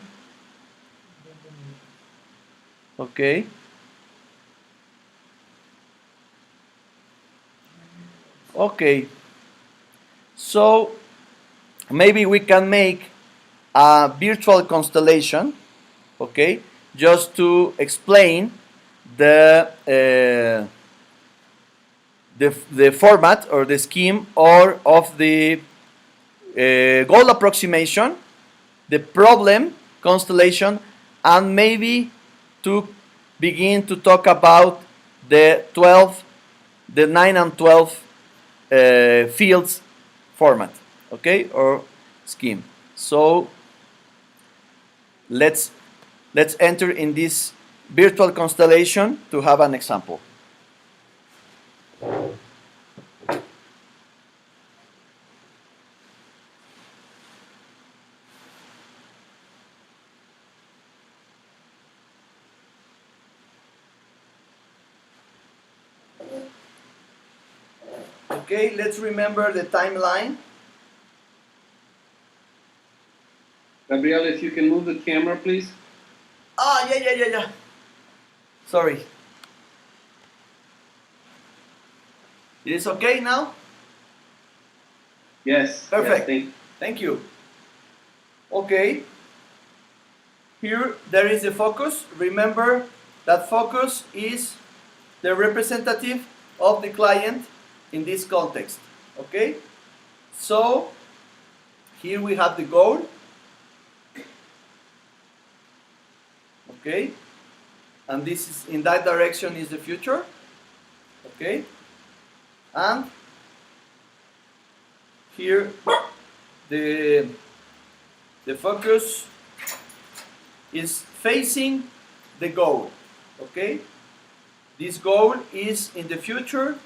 Okay. Okay. So maybe we can make a virtual constellation, okay, just to explain the format or the scheme or of the goal approximation, the problem constellation, and maybe to begin to talk about the 9 and 12 fields format, okay, or scheme. So let's enter in this virtual constellation to have an example. Okay, let's remember the timeline. Gabriel, if you can move the camera, please. Yeah. Sorry. It is okay now? Yes. Perfect. Yes, Thank you. Okay. Here there is the focus. Remember that focus is the representative of the client in this context. Okay? So here we have the goal. Okay? And this is in that direction is the future. Okay? And here the focus is facing the goal. Okay? This goal is in the future,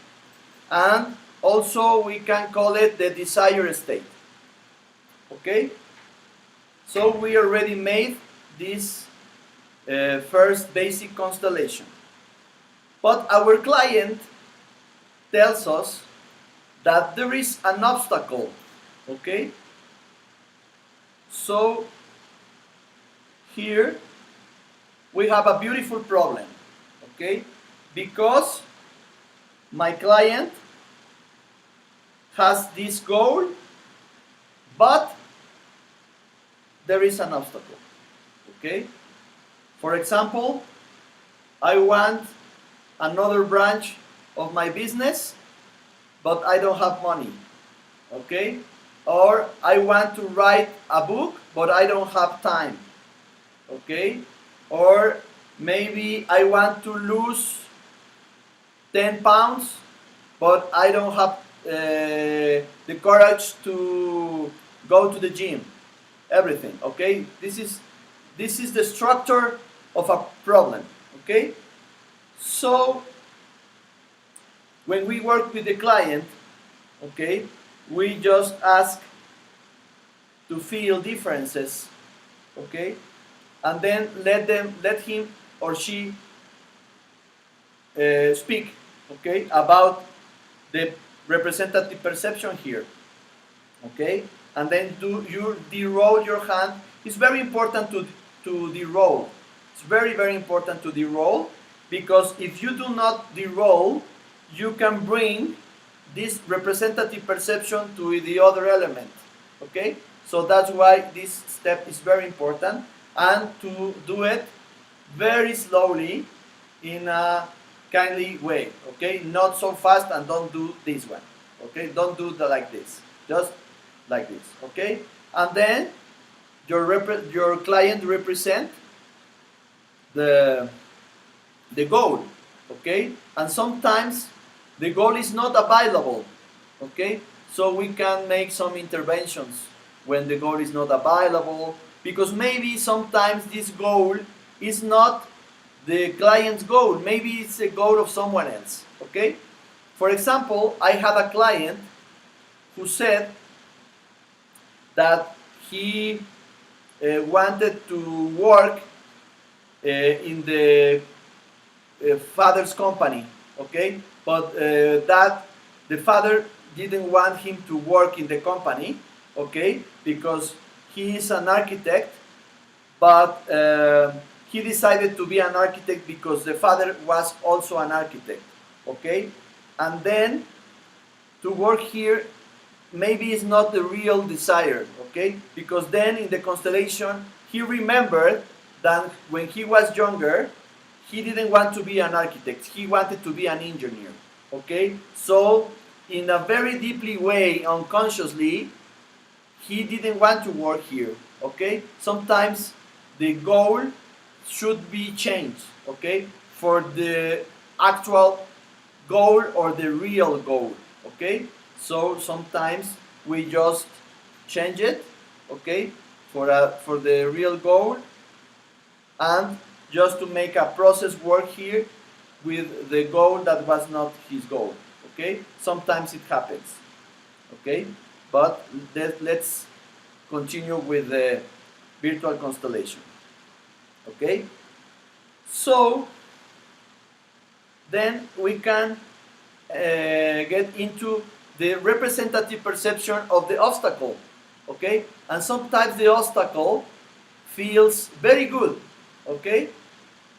and also we can call it the desired state. Okay? So we already made this first basic constellation. But our client tells us that there is an obstacle. Okay? So here we have a beautiful problem. Okay? Because my client has this goal, but there is an obstacle. Okay? For example, I want another branch of my business, but I don't have money. Okay? Or I want to write a book, but I don't have time. Okay? Or maybe I want to lose 10 pounds, but I don't have the courage to go to the gym. Everything. Okay? This is the structure of a problem. Okay? So when we work with the client, okay, we just ask to feel differences, okay, and then let him or she speak, okay, about the representative perception here, okay, and then you de-roll your hand. It's very important to de-roll. It's very, very important to de-roll, because if you do not de-roll, you can bring this representative perception to the other element. Okay? So that's why this step is very important, and to do it very slowly in a kindly way. Okay? Not so fast, and don't do this one. Okay? Don't do like this. Just like this. Okay? And then your client represent the goal. Okay? And sometimes the goal is not available. Okay? So we can make some interventions when the goal is not available, because maybe sometimes this goal is not the client's goal. Maybe it's the goal of someone else. Okay? For example, I had a client who said that he wanted to work in the father's company, okay, but that the father didn't want him to work in the company, okay, because he is an architect, but he decided to be an architect because the father was also an architect, okay, and then to work here maybe is not the real desire, okay, because then in the constellation he remembered that when he was younger he didn't want to be an architect, he wanted to be an engineer, okay? So in a very deeply way, unconsciously, he didn't want to work here, okay? Sometimes the goal should be changed, okay, for the actual goal or the real goal, okay? So sometimes we just change it, okay, for the real goal, and just to make a process work here with the goal that was not his goal, okay? Sometimes it happens, okay? But let's continue with the virtual constellation, okay? So then we can get into the representative perception of the obstacle, okay? And sometimes the obstacle feels very good, okay?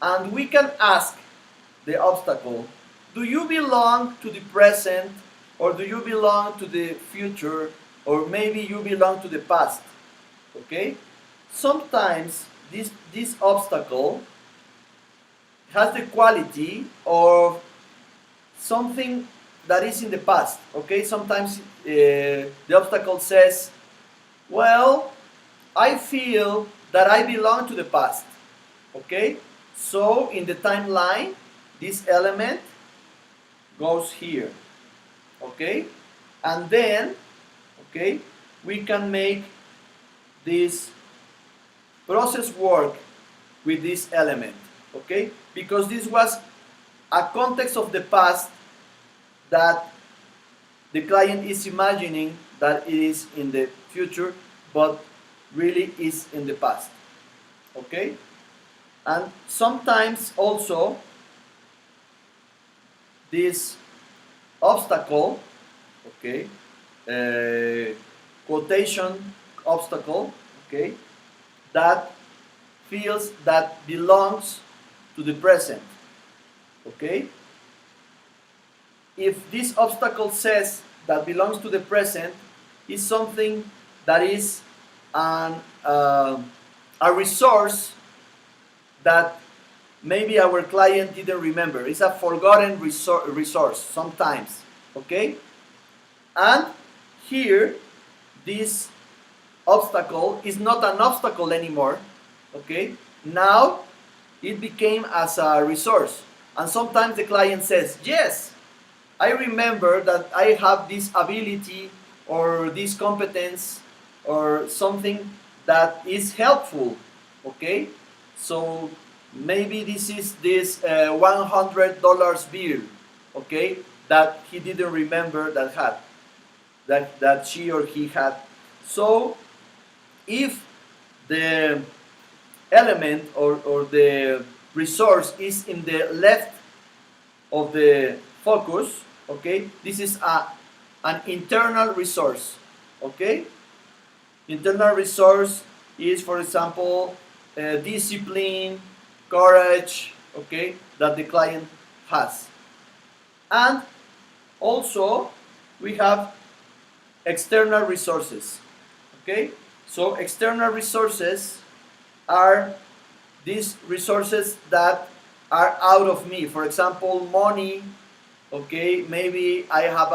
And we can ask the obstacle, do you belong to the present or do you belong to the future, or maybe you belong to the past? Okay? Sometimes this obstacle has the quality of something that is in the past. Okay? Sometimes the obstacle says, well, I feel that I belong to the past. Okay? So in the timeline, this element goes here. Okay? And then, okay, we can make this process work with this element. Okay? Because this was a context of the past that the client is imagining that it is in the future, but really is in the past. Okay? And sometimes also this obstacle, okay, quotation obstacle, okay, that feels that belongs to the present. Okay? If this obstacle says that belongs to the present, is something that is a resource that maybe our client didn't remember. It's a forgotten resource sometimes. Okay? And here, this obstacle is not an obstacle anymore. Okay? Now, it became as a resource. And sometimes the client says, yes, I remember that I have this ability or this competence or something that is helpful. Okay? So maybe this is this $100 bill, okay, that he didn't remember that she or he had. So if the element or the resource is in the left of the focus, okay, this is an internal resource. Okay? Internal resource is, for example, discipline, courage, okay, that the client has. And also we have external resources. Okay? So external resources are these resources that are out of me. For example, money. Okay, maybe I have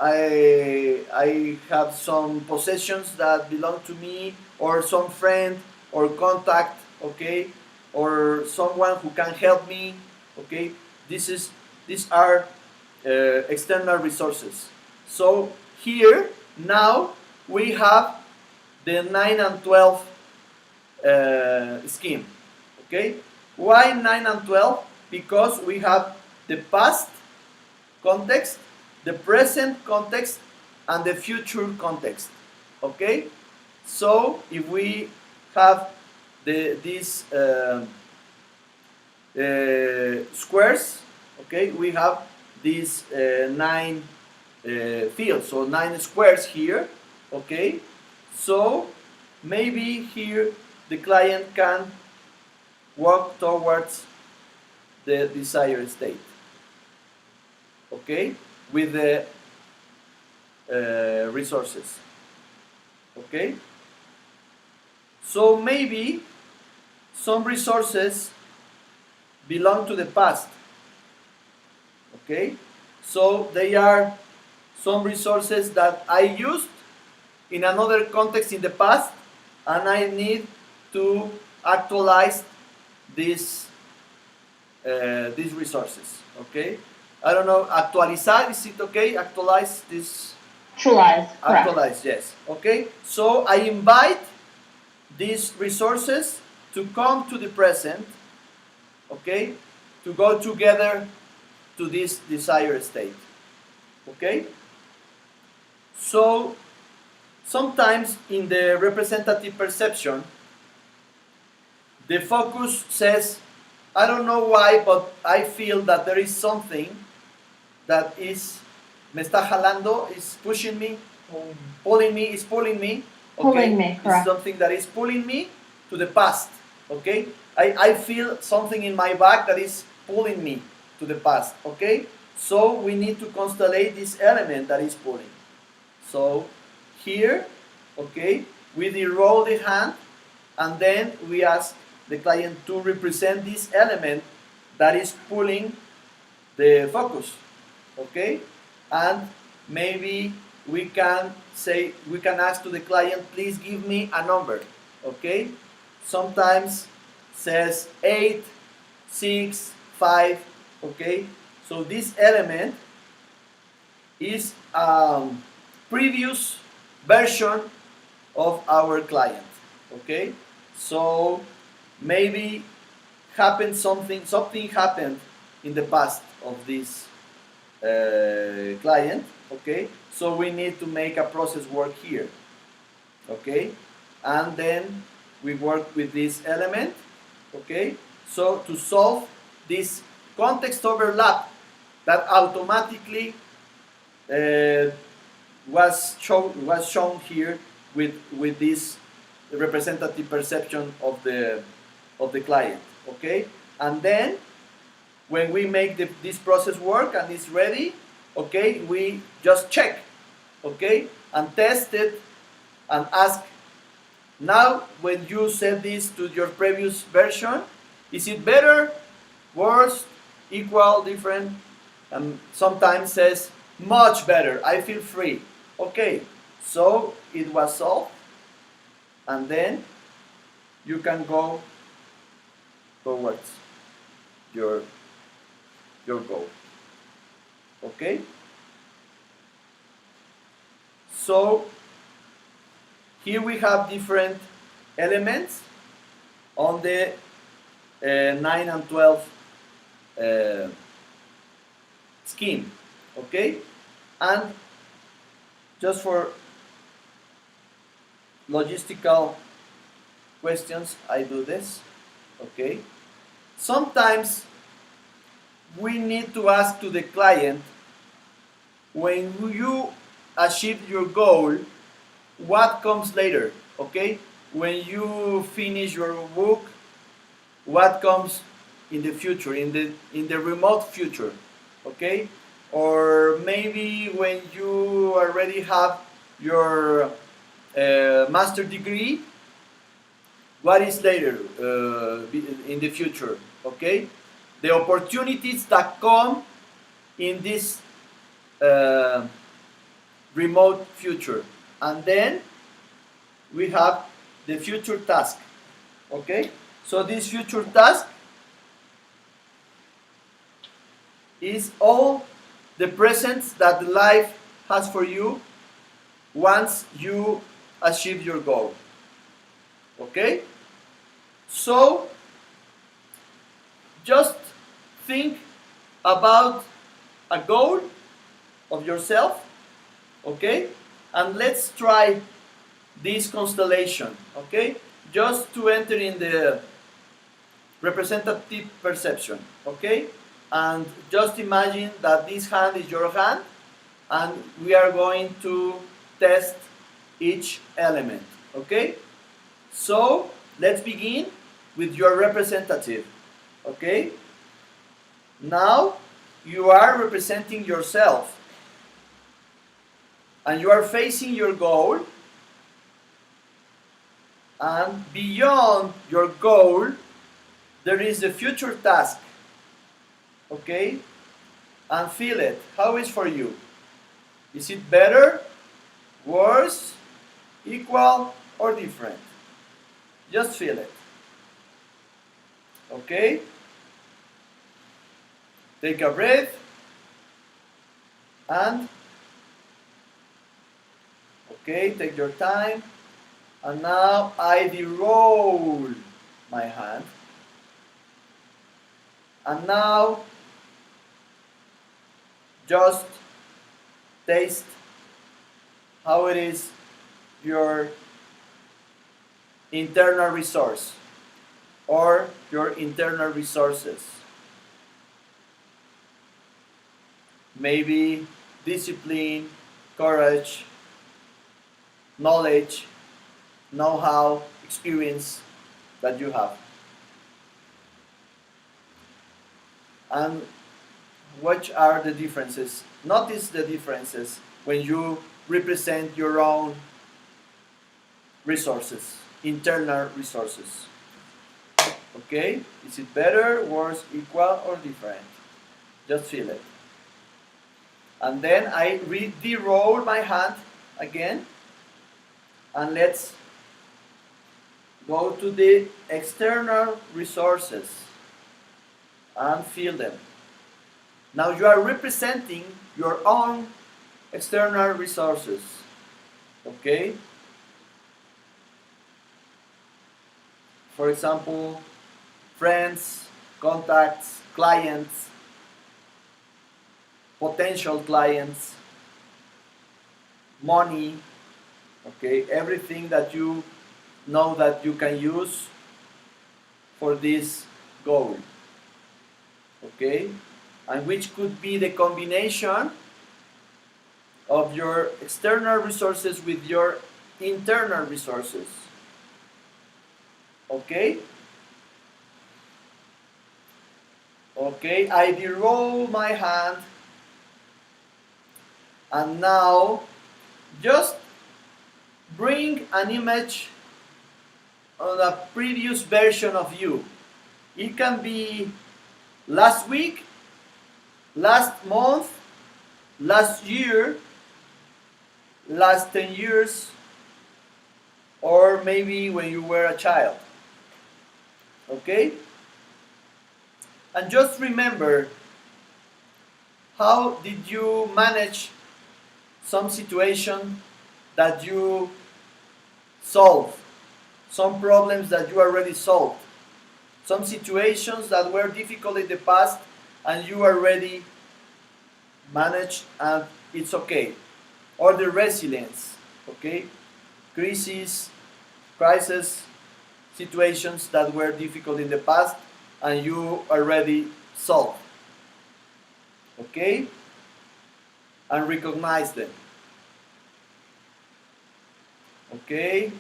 I have some possessions that belong to me, or some friend or contact, okay, or someone who can help me, okay. These are external resources. So here now we have the 9 and 12 scheme, okay. Why 9 and 12? Because we have the past context, the present context, and the future context. Okay? So if we have these squares, okay, we have these 9 fields, so 9 squares here. Okay? So maybe here the client can walk towards the desired state. Okay? With the resources. Okay? So maybe some resources belong to the past. Okay? So they are some resources that I used in another context in the past, and I need to actualize these resources. Okay? I don't know, actualizar, is it okay? Actualize this? Actualize, correct. Actualize, yes. Okay? So I invite these resources to come to the present, okay? To go together to this desired state. Okay? So sometimes in the representative perception, the focus says, I don't know why, but I feel that there is something that is, me está jalando, is pushing me, pulling me, is pulling me. Okay? Pulling me, correct. It's something that is pulling me to the past. Okay? I feel something in my back that is pulling me to the past. Okay? So we need to constellate this element that is pulling. So here, okay, we deroll the hand, and then we ask the client to represent this element that is pulling the focus, okay? And maybe we can ask to the client, please give me a number, okay? Sometimes says 8, 6, 5, okay? So this element is previous version of our client, okay? So maybe something happened in the past of this client, okay? So we need to make a process work here, okay? And then we work with this element, okay? So to solve this context overlap that automatically was shown here with this representative perception of the client, okay? And then when we make this process work and it's ready, okay, we just check, okay, and test it and ask, now when you set this to your previous version, is it better, worse, equal, different? And sometimes says much better, I feel free. Okay, so it was solved, and then you can go towards your goal. Okay? So here we have different elements on the 9 and 12 scheme. Okay? And just for logistical questions, I do this. Okay? Sometimes we need to ask to the client, when you achieve your goal, what comes later? Okay? When you finish your book, what comes in the future, in the remote future? Okay? Or maybe when you already have your master degree, what is later in the future? Okay? The opportunities that come in this remote future. And then we have the future task. Okay? So this future task is all the presents that life has for you once you achieve your goal. Okay? So just think about a goal of yourself, okay? And let's try this constellation, okay? Just to enter in the representative perception, okay? And just imagine that this hand is your hand, and we are going to test each element, okay? So let's begin with your representative, okay? Now you are representing yourself, and you are facing your goal, and beyond your goal there is a future task, okay? And feel it. How is for you? Is it better, worse, equal, or different? Just feel it. Okay? Take a breath, and okay, take your time. And now I de-roll my hand. And now just taste how it is your internal resource or your internal resources. Maybe discipline, courage, knowledge, know-how, experience that you have. And what are the differences? Notice the differences when you represent your own resources, internal resources. Okay? Is it better, worse, equal, or different? Just feel it. And then I de-roll my hand again. And let's go to the external resources and feel them. Now you are representing your own external resources. Okay? For example, friends, contacts, clients, potential clients, money, okay, everything that you know that you can use for this goal, okay, and which could be the combination of your external resources with your internal resources, okay. Okay, I de-roll my hand, and now just bring an image on a previous version of you. It can be last week, last month, last year, last 10 years, or maybe when you were a child. Okay? And just remember, how did you manage some situation that you solved? Some problems that you already solved? Some situations that were difficult in the past and you already managed and it's okay? Or the resilience, okay? Crises, situations that were difficult in the past and you already solved, okay? And recognize them, okay?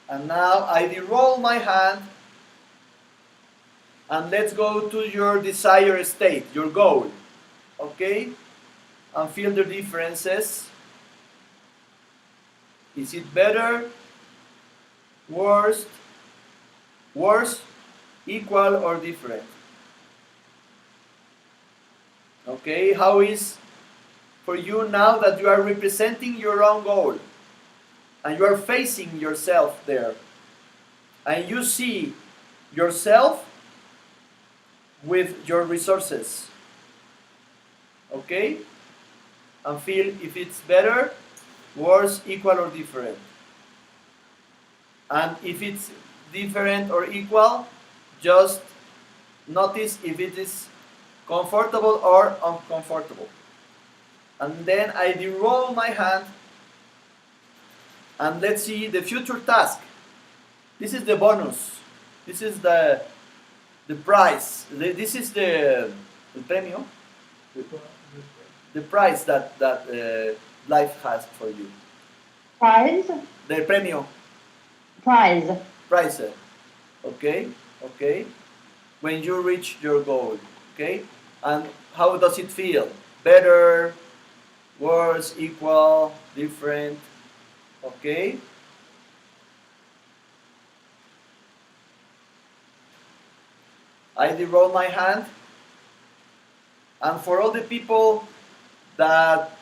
And now I de-roll my hand, and let's go to your desired state, your goal, okay? And feel the differences. Is it better, worse, equal, or different? Okay, how is for you now that you are representing your own goal and you are facing yourself there and you see yourself with your resources, okay? And feel if it's better, worse, equal, or different. And if it's different or equal, just notice if it is comfortable or uncomfortable. And then I de-roll my hand, and let's see the future task. This is the bonus. This is the prize. This is the premio, the prize that life has for you. Prize? The premio. Prize. Prize. Okay, okay. When you reach your goal, okay. And how does it feel? Better, worse, equal, different, okay? I de-roll my hand, and for all the people that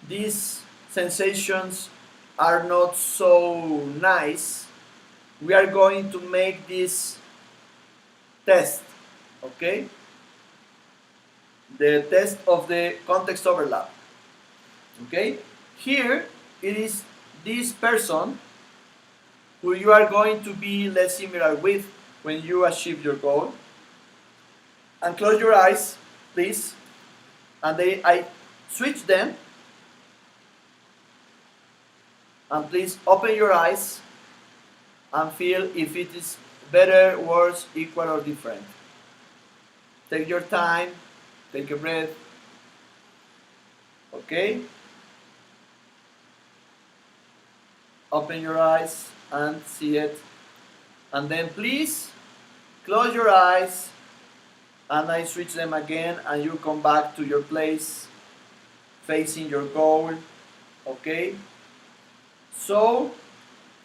these sensations are not so nice, we are going to make this test, okay? The test of the context overlap, okay? Here it is this person who you are going to be less similar with when you achieve your goal. And close your eyes, please. And I switch them. And please open your eyes and feel if it is better, worse, equal, or different. Take your time, take a breath. Okay? Open your eyes and see it. And then please close your eyes and I switch them again, and you come back to your place facing your goal. Okay? So,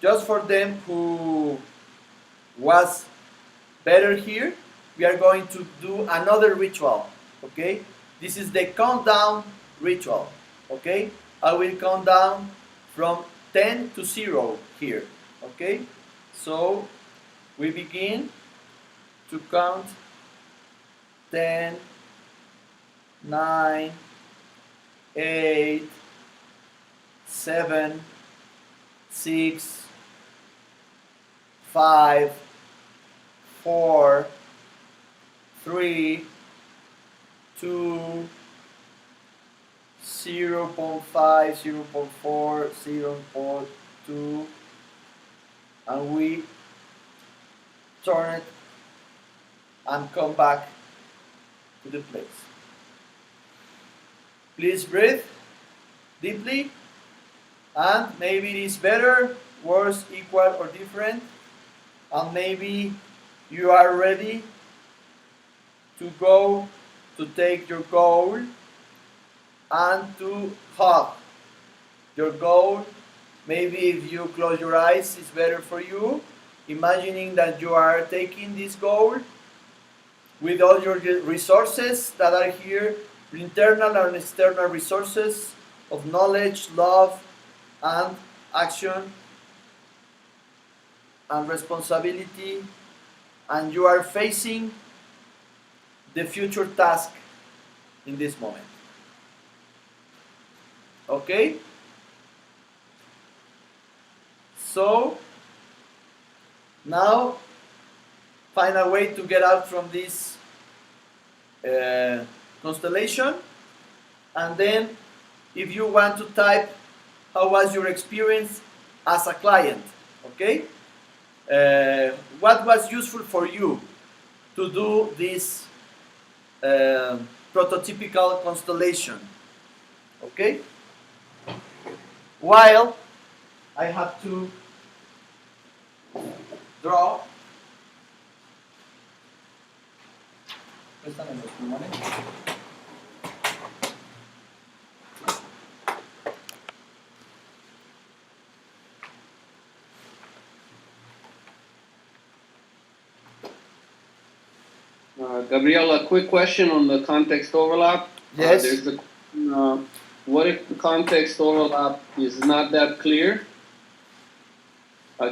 just for them who was better here, we are going to do another ritual. Okay? This is the countdown ritual. Okay? I will count down from 10 to 0 here. Okay? So, we begin to count 10, 9, 8, 7, 6, 5, 4, 3, 2, 0.5, 0.4, 0.2, and we turn it and come back to the place. Please breathe deeply, and maybe it is better, worse, equal, or different, and maybe you are ready to go to take your goal and to hug your goal. Maybe if you close your eyes, it's better for you, imagining that you are taking this goal with all your resources that are here, internal and external resources of knowledge, love, and action, and responsibility, and you are facing the future task in this moment. Okay? So, now find a way to get out from this constellation, and then if you want to type how was your experience as a client, okay? What was useful for you to do this prototypical constellation, okay? While I have to draw. Préstame los plumones. Gabriel, a quick question on the context overlap. Yes. There's the what if the context overlap is not that clear?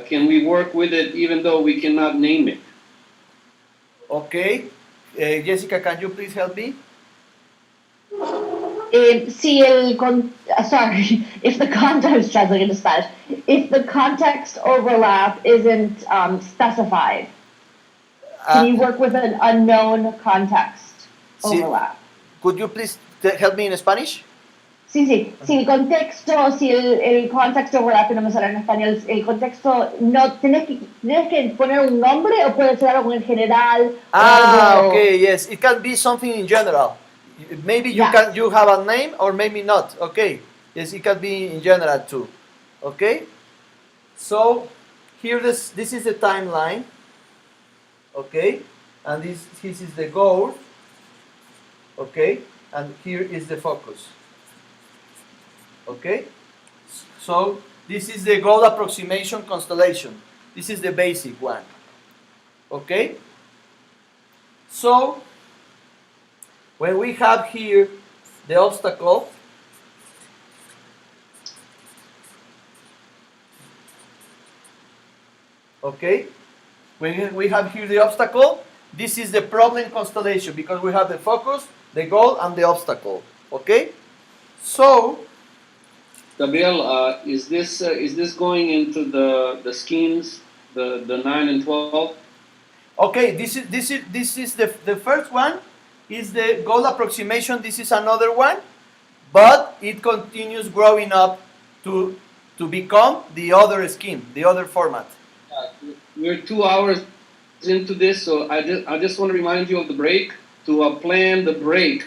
Can we work with it even though we cannot name it? Okay. Jessica, can you please help me? Sorry, if the context, translated to Spanish, if the context overlap isn't specified, can you work with an unknown context overlap? Could you please help me in Spanish? Sí. Si el contexto, si el context overlap, no me sale en español, el contexto, no, ¿tienes que poner un nombre o puede ser algo en general? Okay, yes. It can be something in general. Maybe you have a name or maybe not. Okay. Yes, it can be in general too. Okay. So here this is the timeline. Okay, and this is the goal. Okay, and here is the focus. Okay, so this is the goal approximation constellation. This is the basic one. Okay, so when we have here the obstacle, okay, when we have here the obstacle, this is the problem constellation because we have the focus, the goal, and the obstacle. Okay, so Gabriel, is this going into the schemes, the 9 and 12? Okay, this is the first one is the goal approximation. This is another one, but it continues growing up to become the other scheme, the other format. We're 2 hours into this, so I just want to remind you of the break to plan the break.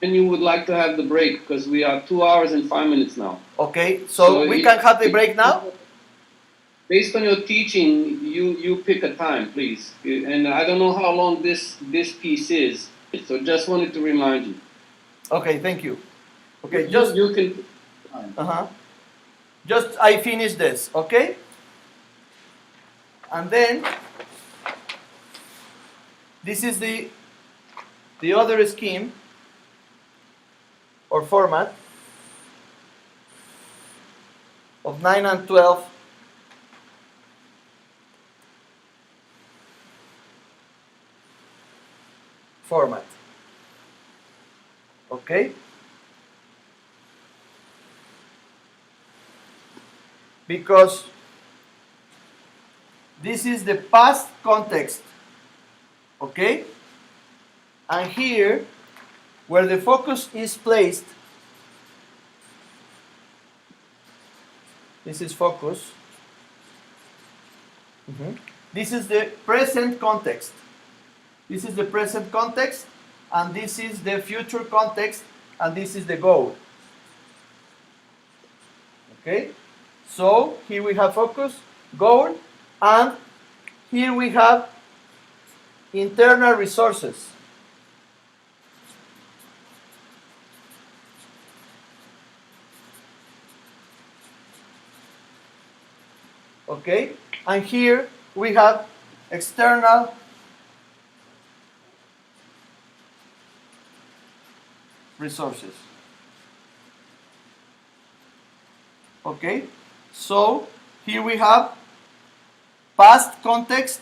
And you would like to have the break because we are 2 hours and 5 minutes now. Okay, so we can have the break now? based on your teaching, you pick a time, please. And I don't know how long this piece is, so just wanted to remind you. Okay, thank you. Okay, You can. Just I finish this, okay? And then this is the other scheme or format of 9 and 12 format. Okay? Because this is the past context. Okay? And here, where the focus is placed, this is focus. This is the present context. This is the present context, and this is the future context, and this is the goal. Okay? So here we have focus, goal, and here we have internal resources. Okay? And here we have external resources. Okay? So here we have past context,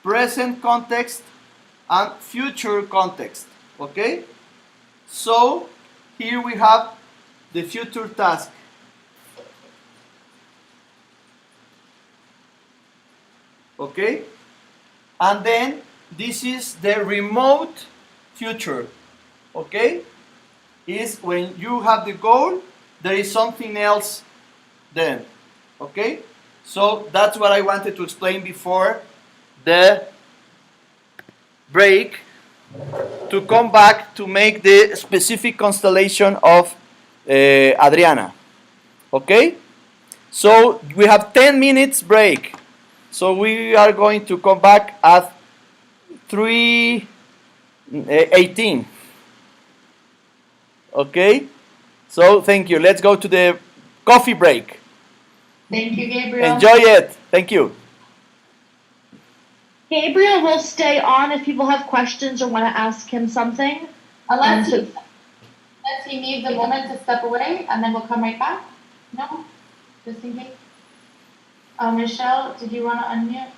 present context, and future context. Okay? So here we have the future task. Okay? And then this is the remote future. Okay? Is when you have the goal, there is something else then. Okay? So that's what I wanted to explain before the break, to come back to make the specific constellation of Adriana. Okay? So we have 10 minutes break. So we are going to come back at 3:18. Okay? So thank you. Let's go to the coffee break. Thank you, Gabriel. Enjoy it. Thank you. Gabriel will stay on if people have questions or want to ask him something. Unless he needs a moment to step away, and then we'll come right back. No? Just in case. Michelle, did you want to unmute?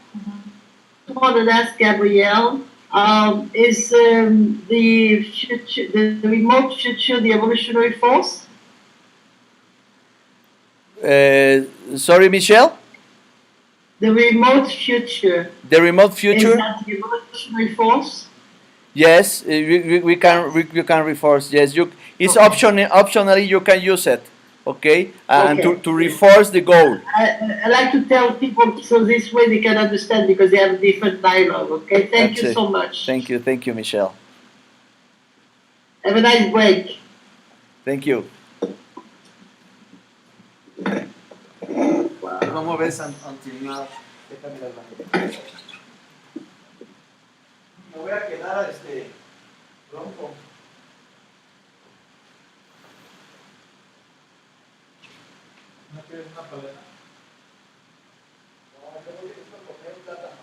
I wanted to ask Gabrielle, is the future, the remote future, the evolutionary force? Sorry, Michelle? The remote future. The remote future? Is that the evolutionary force? Yes, we can reinforce. Yes, it's optionally you can use it. Okay, and to reinforce the goal. I like to tell people so this way they can understand because they have a different dialogue. Okay, thank you so much. Thank you, Michelle. Have a nice break. Thank you. ¿Cómo ves until now? Déjame la mano. Me voy a quedar ronco. ¿No quieres una paleta? No, yo voy a comer un plátano.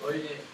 Oye.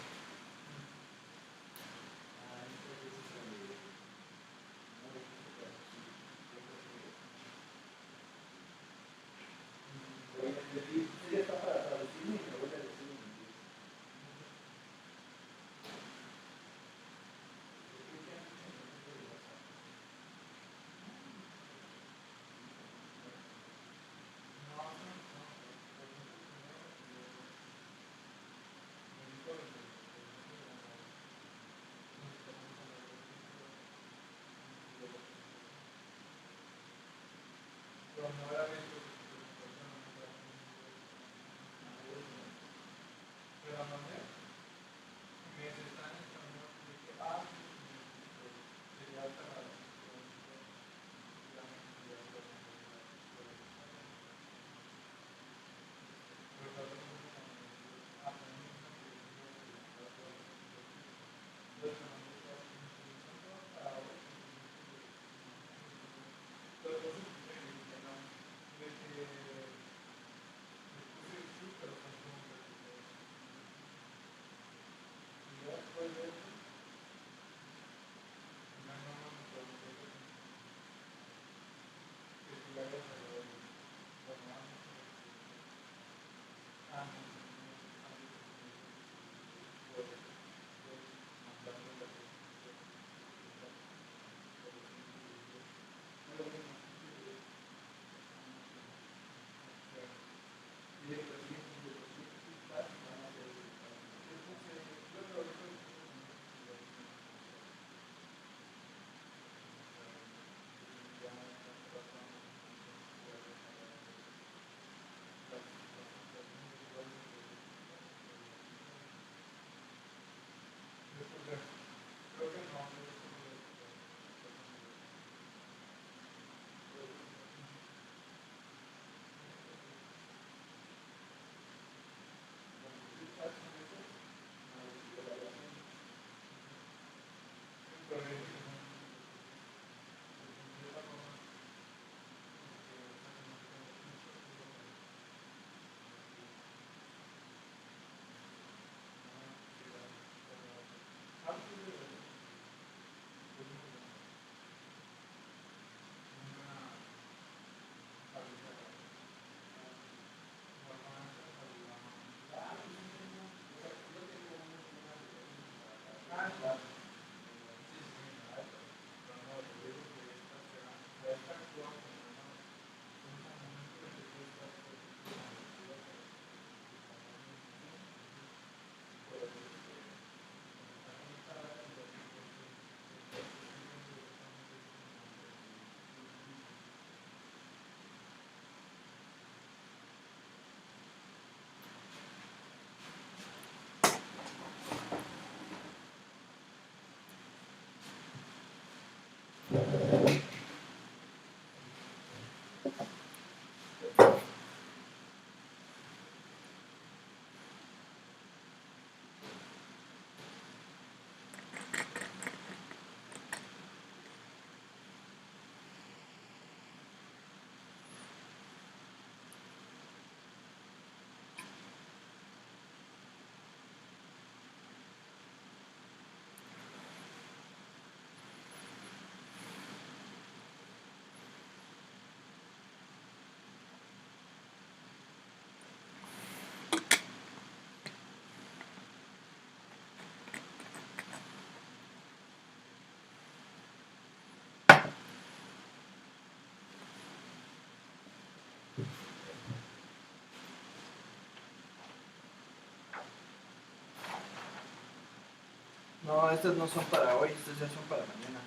No, estas no son para hoy, estas ya son para mañana.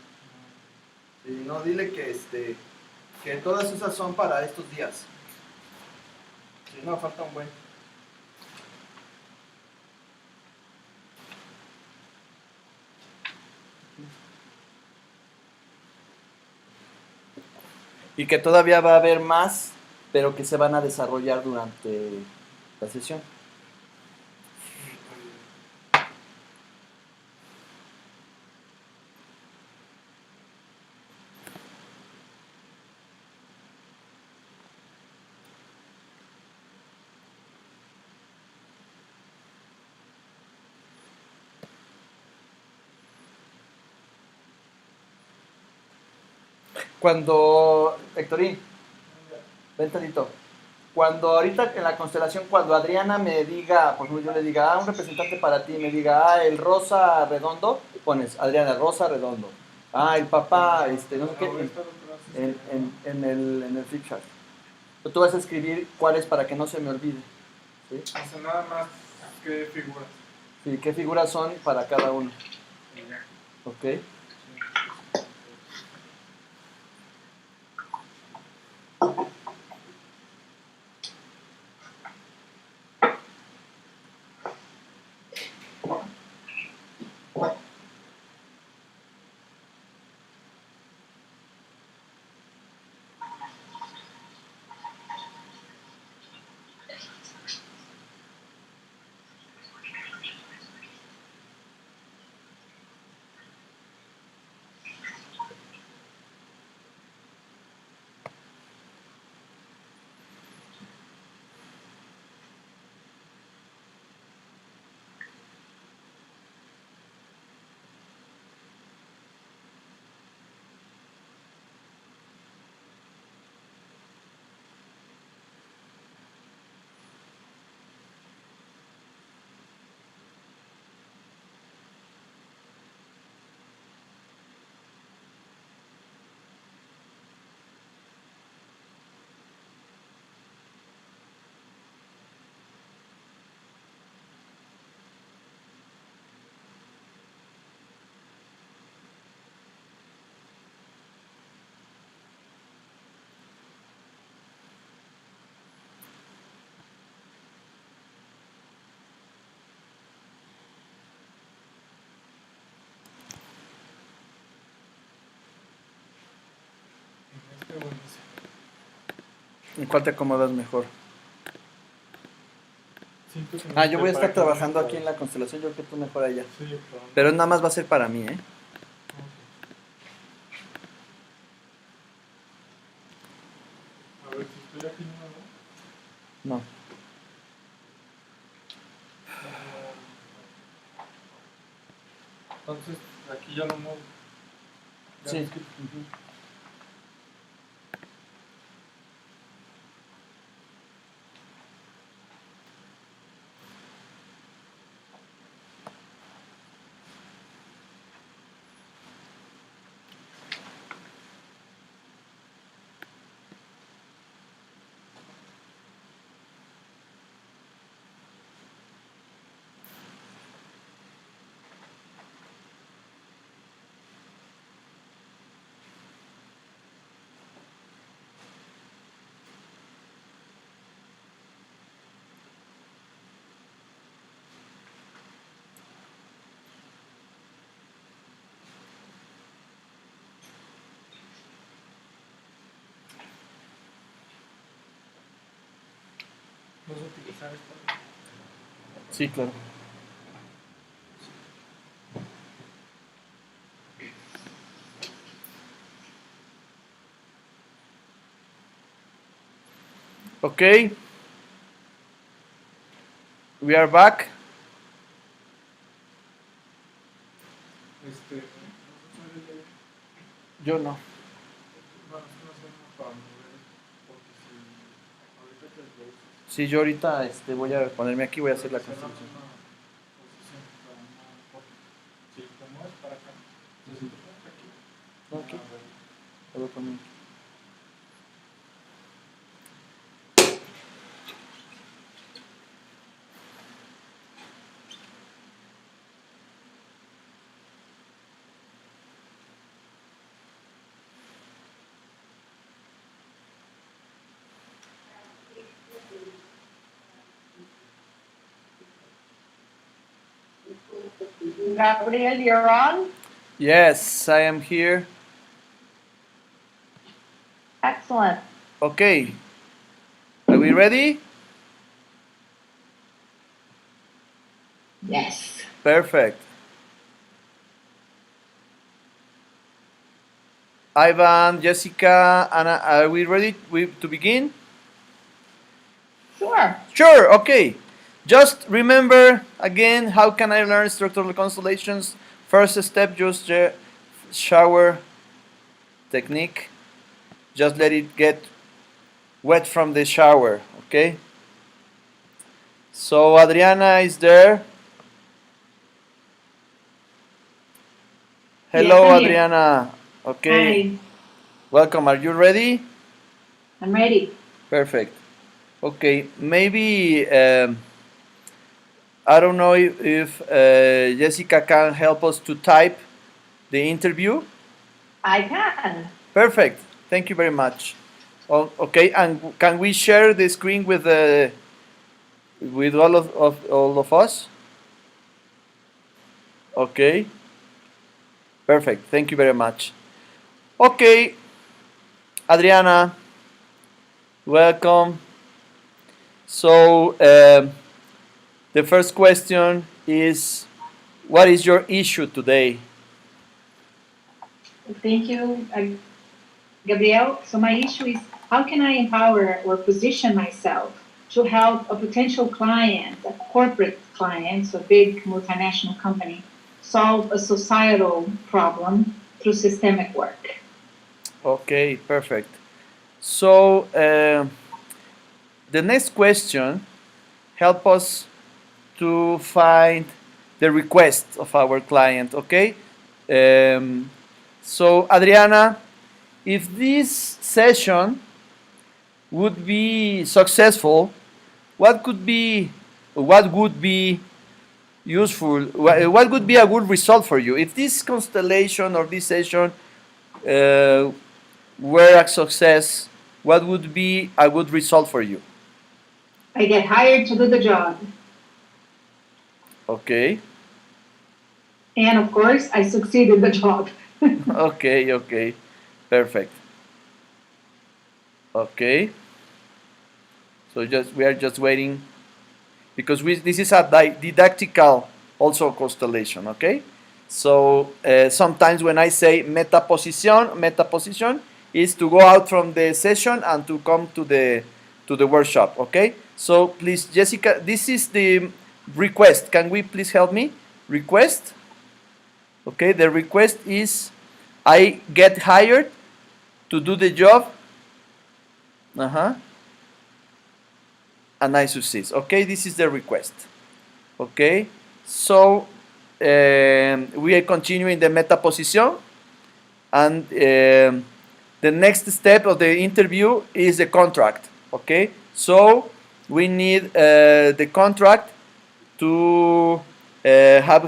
Sí, no, dile que que todas esas son para estos días. Sí, no, falta un buen. Y que todavía va a haber más, pero que se van a desarrollar durante la sesión. Cuando, Héctorín, ven tantito. Cuando ahorita en la constelación, cuando Adriana me diga, por ejemplo, yo le diga, un representante para ti, me diga, el rosa redondo, pones Adriana, rosa redondo. El papá, no sé qué, en el flip chart. Tú vas a escribir cuáles para que no se me olvide. ¿Sí? O sea, nada más, ¿qué figuras? Sí, qué figuras son para cada uno. Ok. ¿En cuál te acomodas mejor? Yo voy a estar trabajando aquí en la constelación, yo creo que tú mejor allá. Pero nada más va a ser para mí, ¿eh? A ver, si estoy aquí nuevo. No. Entonces, aquí ya lo muevo. Ya Sí. ves que- ¿Vas a utilizar esto? Sí, claro. Okay. We are back. Yo no. Bueno, es que no sé para mover, porque si ahorita que lo uses, Sí, yo ahorita voy a ponerme aquí, voy a hacer la cerramos constelación. una posición para no, porque si te mueves para acá, si te pones aquí, No, aquí. a ver, Lo voy a poner aquí. Gabriel, you're on? Yes, I am here. Excellent. Okay. Are we ready? Yes. Perfect. Ivan, Jessica, Anna, are we ready to begin? Sure. Sure, okay. Just remember again, how can I learn structural constellations? First step, just shower technique. Just let it get wet from the shower, okay? So Adriana is there. Hello, Yes, I'm here. Adriana. Okay, Hi, welcome. Are you ready? I'm ready. Perfect. Okay, maybe I don't know if Jessica can help us to type the interview. I can. Perfect. Thank you very much. Oh, okay, and can we share the screen with all of us? Okay. Perfect. Thank you very much. Okay, Adriana, welcome. So the first question is, what is your issue today? Thank you, Gabriel. So my issue is how can I empower or position myself to help a potential client, a corporate client, so a big multinational company, solve a societal problem through systemic work? Okay, perfect. So the next question help us to find the request of our client. Okay. Um, so Adriana, if this session would be successful, what would be useful? What would be a good result for you if this constellation or this session were a success? What would be a good result for you? I get hired to do the job. Okay. And of course, I succeed in the job. Okay. Okay. Perfect. Okay. So we are just waiting because this is a didactical also constellation. Okay. So sometimes when I say metaposition is to go out from the session and to come to the workshop. Okay. So please, Jessica, this is the request. Can we please help me? Request. Okay. The request is I get hired to do the job. And I succeed. Okay, this is the request. Okay, so we are continuing the meta position, and the next step of the interview is the contract. Okay, so we need the contract to have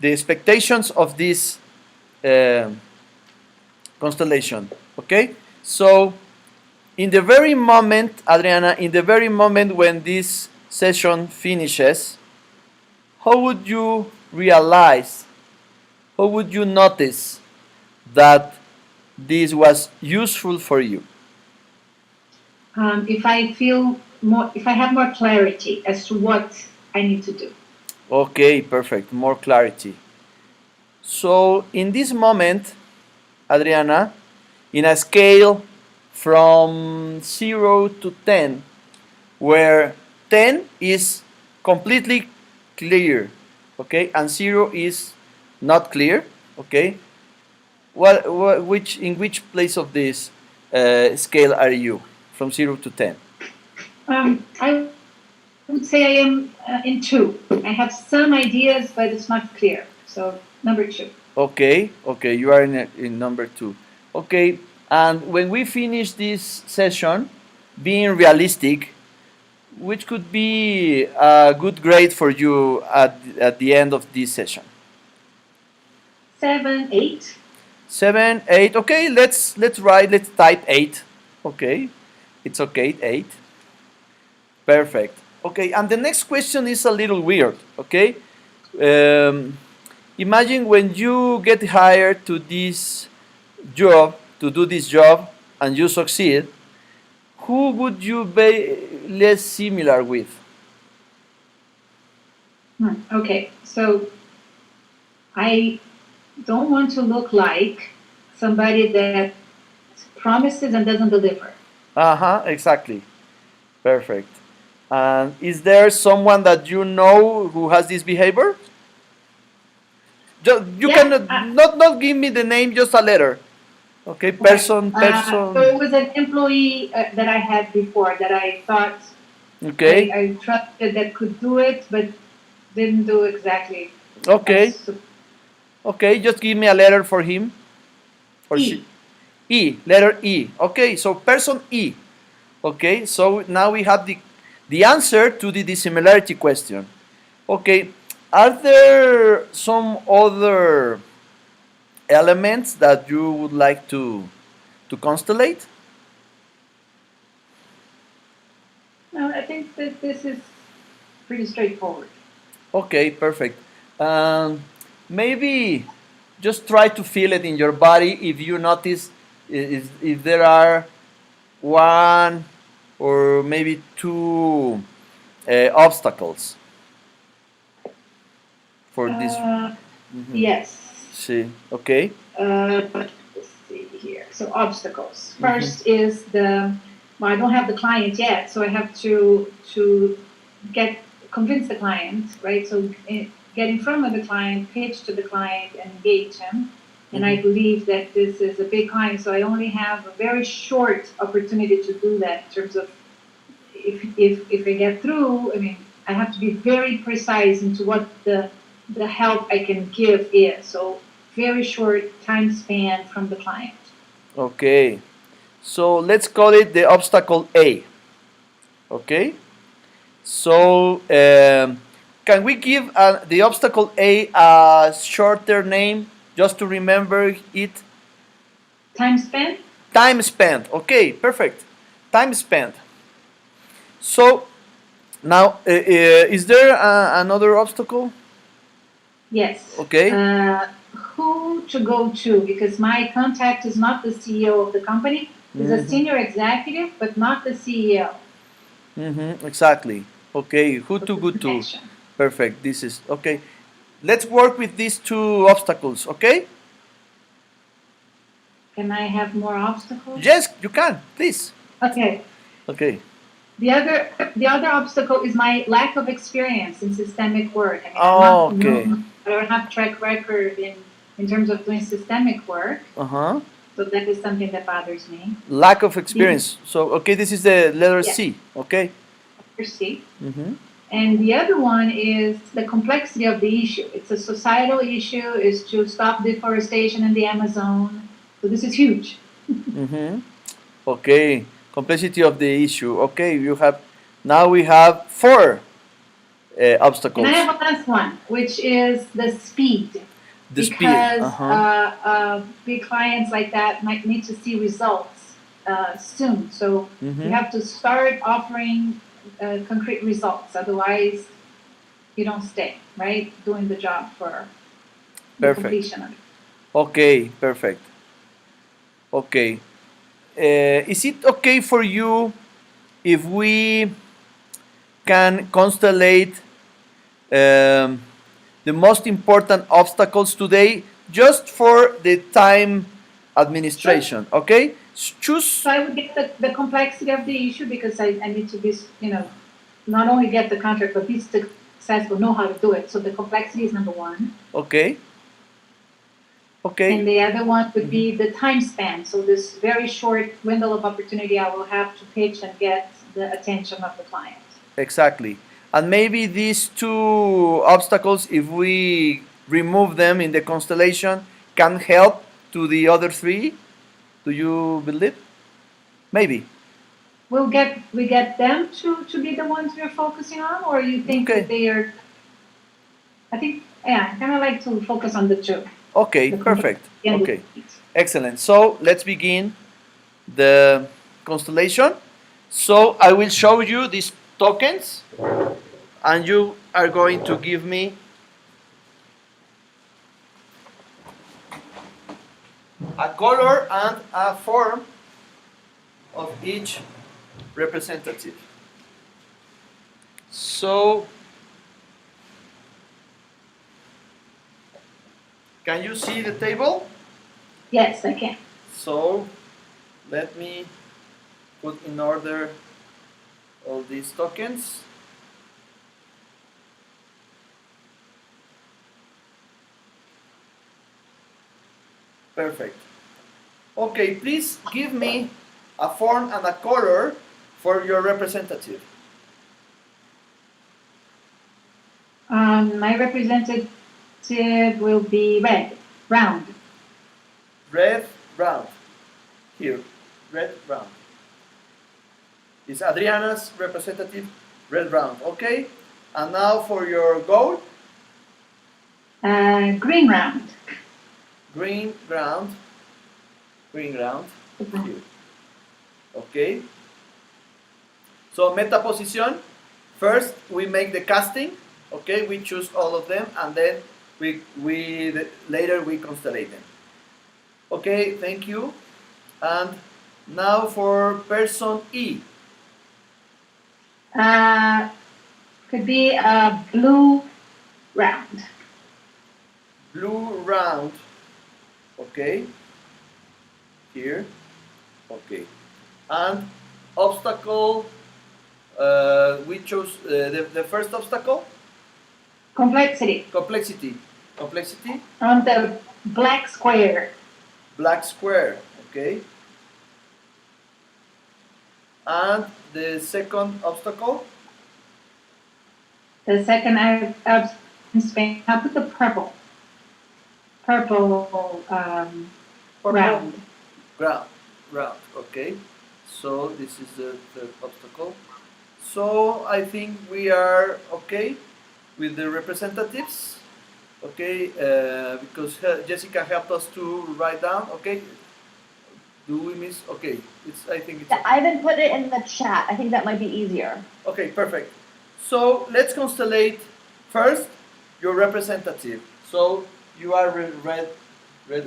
the expectations of this constellation. Okay, so in the very moment, Adriana, in the very moment when this session finishes, how would you realize, how would you notice that this was useful for you? If I feel more, if I have more clarity as to what I need to do. Okay, perfect, more clarity. So in this moment, Adriana, in a scale from 0 to 10, where 10 is completely clear, okay, and 0 is not clear, okay, in which place of this scale are you from 0 to 10? I would say I am in 2. I have some ideas, but it's not clear. So number 2. Okay, you are in number 2. Okay, and when we finish this session, being realistic, which could be a good grade for you at the end of this session? 7, 8. 7, 8. Okay, let's type 8. Okay, it's okay, 8. Perfect. Okay, and the next question is a little weird. Okay, imagine when you get hired to this job, to do this job, and you succeed. Who would you be less similar with? Okay, so I don't want to look like somebody that promises and doesn't deliver. Exactly. Perfect. And is there someone that you know who has this behavior? You Yeah, cannot not give me the name, just a letter. Okay, person. So it was an employee that I had before that I thought Okay. I trusted that could do it, but didn't do exactly. Okay. Okay, just give me a letter for him or she. E. E, letter E. Okay, so person E. Okay, so now we have the answer to the dissimilarity question. Okay, are there some other elements that you would like to constellate? No, I think that this is pretty straightforward. Okay, perfect. Maybe just try to feel it in your body if you notice if there are one or maybe two obstacles for this. Yes. See, okay. Let's see here. So obstacles. First is well, I don't have the client yet, so I have to convince the client, right? So get in front of the client, pitch to the client, and engage him. And I believe that this is a big client, so I only have a very short opportunity to do that in terms of if I get through. I mean, I have to be very precise into what the help I can give is. So very short time span from the client. Okay. So let's call it the obstacle A. Okay. So can we give the obstacle a shorter name just to remember it? Time spent? Time spent. Okay, perfect. Time spent. So now, is there another obstacle? Yes. Okay. Who to go to? Because my contact is not the CEO of the company. He's a senior executive, but not the CEO. Exactly. Okay. Who to go to? Perfect. This is okay. Let's work with these two obstacles. Okay. Can I have more obstacles? Yes, you can. Please. Okay. Okay. The other obstacle is my lack of experience in systemic work. I mean, I don't have track record in terms of doing systemic work. So that is something that bothers me. Lack of experience. So okay, this is the letter C. Okay. Letter C. And the other one is the complexity of the issue. It's a societal issue, is to stop deforestation in the Amazon. So this is huge. Okay, complexity of the issue. Okay, now we have four obstacles. And I have a last one, which is the speed. Because big clients like that might need to see results soon. So you have to start offering concrete results. Otherwise, you don't stay, right? Doing the job for the completion of it. Okay, perfect. Okay. Is it okay for you if we can constellate the most important obstacles today just for the time administration? Sure. Okay? Choose. So I would get the complexity of the issue because I need to be, not only get the contract, but be successful, know how to do it. So the complexity is number one. Okay. Okay. And the other one would be the time span. So this very short window of opportunity I will have to pitch and get the attention of the client. Exactly. And maybe these two obstacles, if we remove them in the constellation, can help to the other three. Do you believe? Maybe. We get them to be the ones we're focusing on, or you think that they are? I think I kind of like to focus on the two. Okay, perfect. Okay, excellent. So let's begin the constellation. So I will show you these tokens, and you are going to give me a color and a form of each representative. So, can you see the table? Yes, I can. So, let me put in order all these tokens. Perfect. Okay, please give me a form and a color for your representative. My representative will be red, round. Red, round. Here, red, round. Is Adriana's representative red, round? Okay. And now for your goal. Green round. Green ground. Green ground. Here. Okay. So meta position. First we make the casting. Okay, we choose all of them and then later we constellate them. Okay, thank you. And now for person E. Could be a blue round. Blue round. Okay. Here. Okay. And obstacle. We chose the first obstacle. Complexity. Complexity. Complexity. On the black square. Black square. Okay. And the second obstacle. The second I'll put the purple. Purple round. Round. Okay. So this is the obstacle. So I think we are okay with the representatives. Okay, because Jessica helped us to write down. Okay. Do we miss? Okay. I think it's. Yeah, I even put it in the chat. I think that might be easier. Okay, perfect. So let's constellate first your representative. So you are red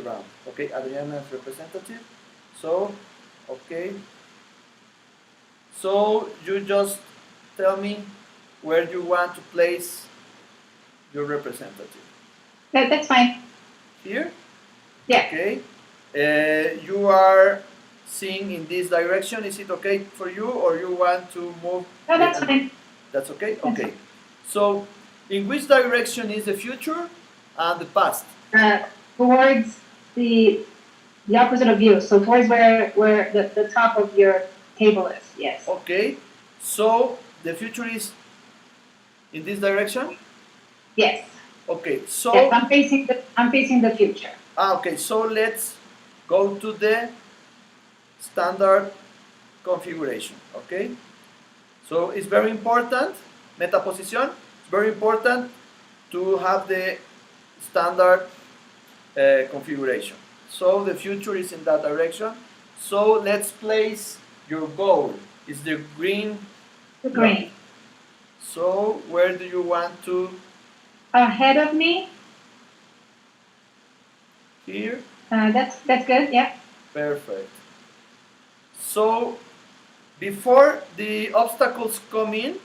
round. Okay, Adriana's representative. So, okay. So you just tell me where you want to place your representative. That's fine. Here? Yeah. Okay. You are seeing in this direction. Is it okay for you, or you want to move? No, that's fine. That's okay? Okay. So, in which direction is the future and the past? Towards the opposite of you. So towards where the top of your table is. Yes. Okay. So the future is in this direction? Yes. Okay. So yes, I'm facing the future. Okay. So let's go to the standard configuration. Okay. So it's very important, meta position. It's very important to have the standard configuration. So the future is in that direction. So let's place your goal. Is the green? The green. So where do you want to? Ahead of me. Here. That's good. Yeah. Perfect. So before the obstacles come in,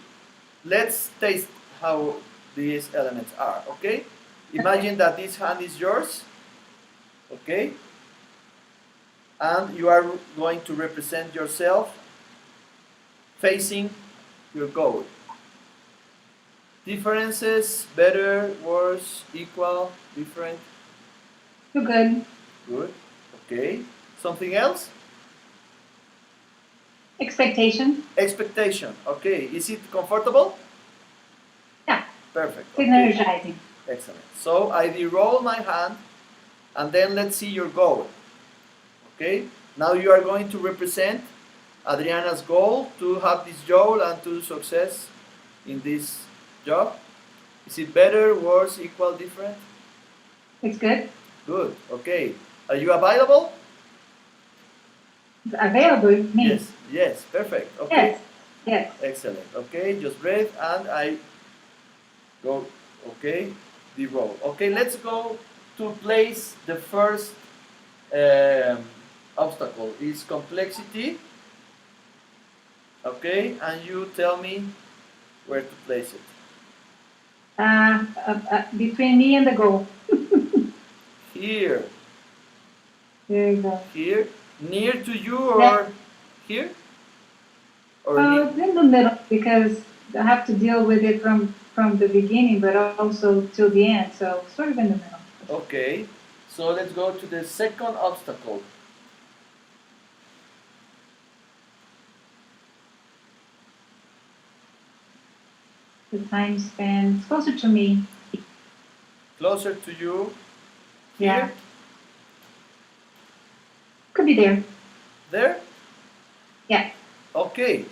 let's taste how these elements are. Okay. Imagine that this hand is yours. Okay. And you are going to represent yourself facing your goal. Differences, better, worse, equal, different? You're good. Good. Okay. Something else? Expectation. Expectation. Okay. Is it comfortable? Yeah. Perfect. It's energizing. Excellent. So I roll my hand and then let's see your goal. Okay. Now you are going to represent Adriana's goal to have this goal and to success in this job. Is it better, worse, equal, different? It's good. Good. Okay. Are you available? Available? Me. Yes. Yes. Perfect. Okay. Yes. Yes. Excellent. Okay. Just breathe and I go. Okay. The roll. Okay. Let's go to place the first obstacle. Is complexity. Okay. And you tell me where to place it. Between me and the goal. Here. There you go. Here. Near to you or here? Or in the middle, because I have to deal with it from the beginning, but also till the end. So sort of in the middle. Okay. So let's go to the second obstacle. The time span. It's closer to me. Closer to you. Yeah. Here? Could be there. There? Yeah. Okay.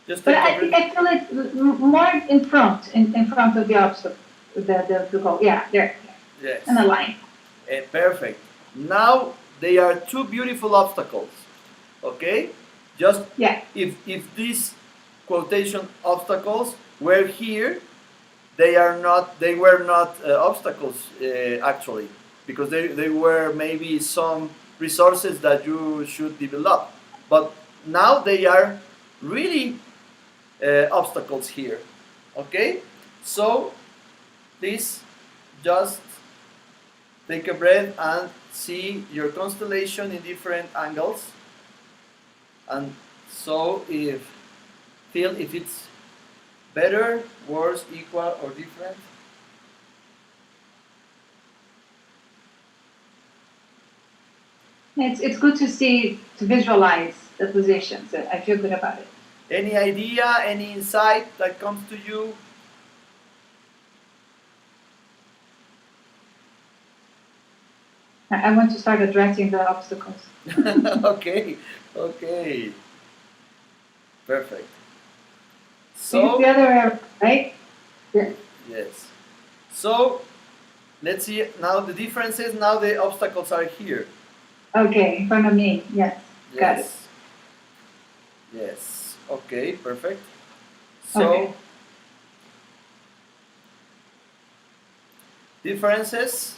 Just But take a I think breath. I feel it more in front, in front of the obstacle, the goal. Yeah, there. Yes. In a line. Perfect. Now they are two beautiful obstacles. Okay? Just Yeah. if these quotation obstacles were here, they were not obstacles actually, because they were maybe some resources that you should develop. But now they are really obstacles here. Okay? So please just take a breath and see your constellation in different angles. And so feel if it's better, worse, equal, or different. It's good to see, to visualize the positions. I feel good about it. Any idea, any insight that comes to you? I want to start addressing the obstacles. Okay, okay. Perfect. It's So, the other way, right? Yeah. yes. So, let's see now the differences. Now the obstacles are here. Okay, in front of me. Yes. Got it. Yes. Yes. Okay, perfect. So, Okay. differences.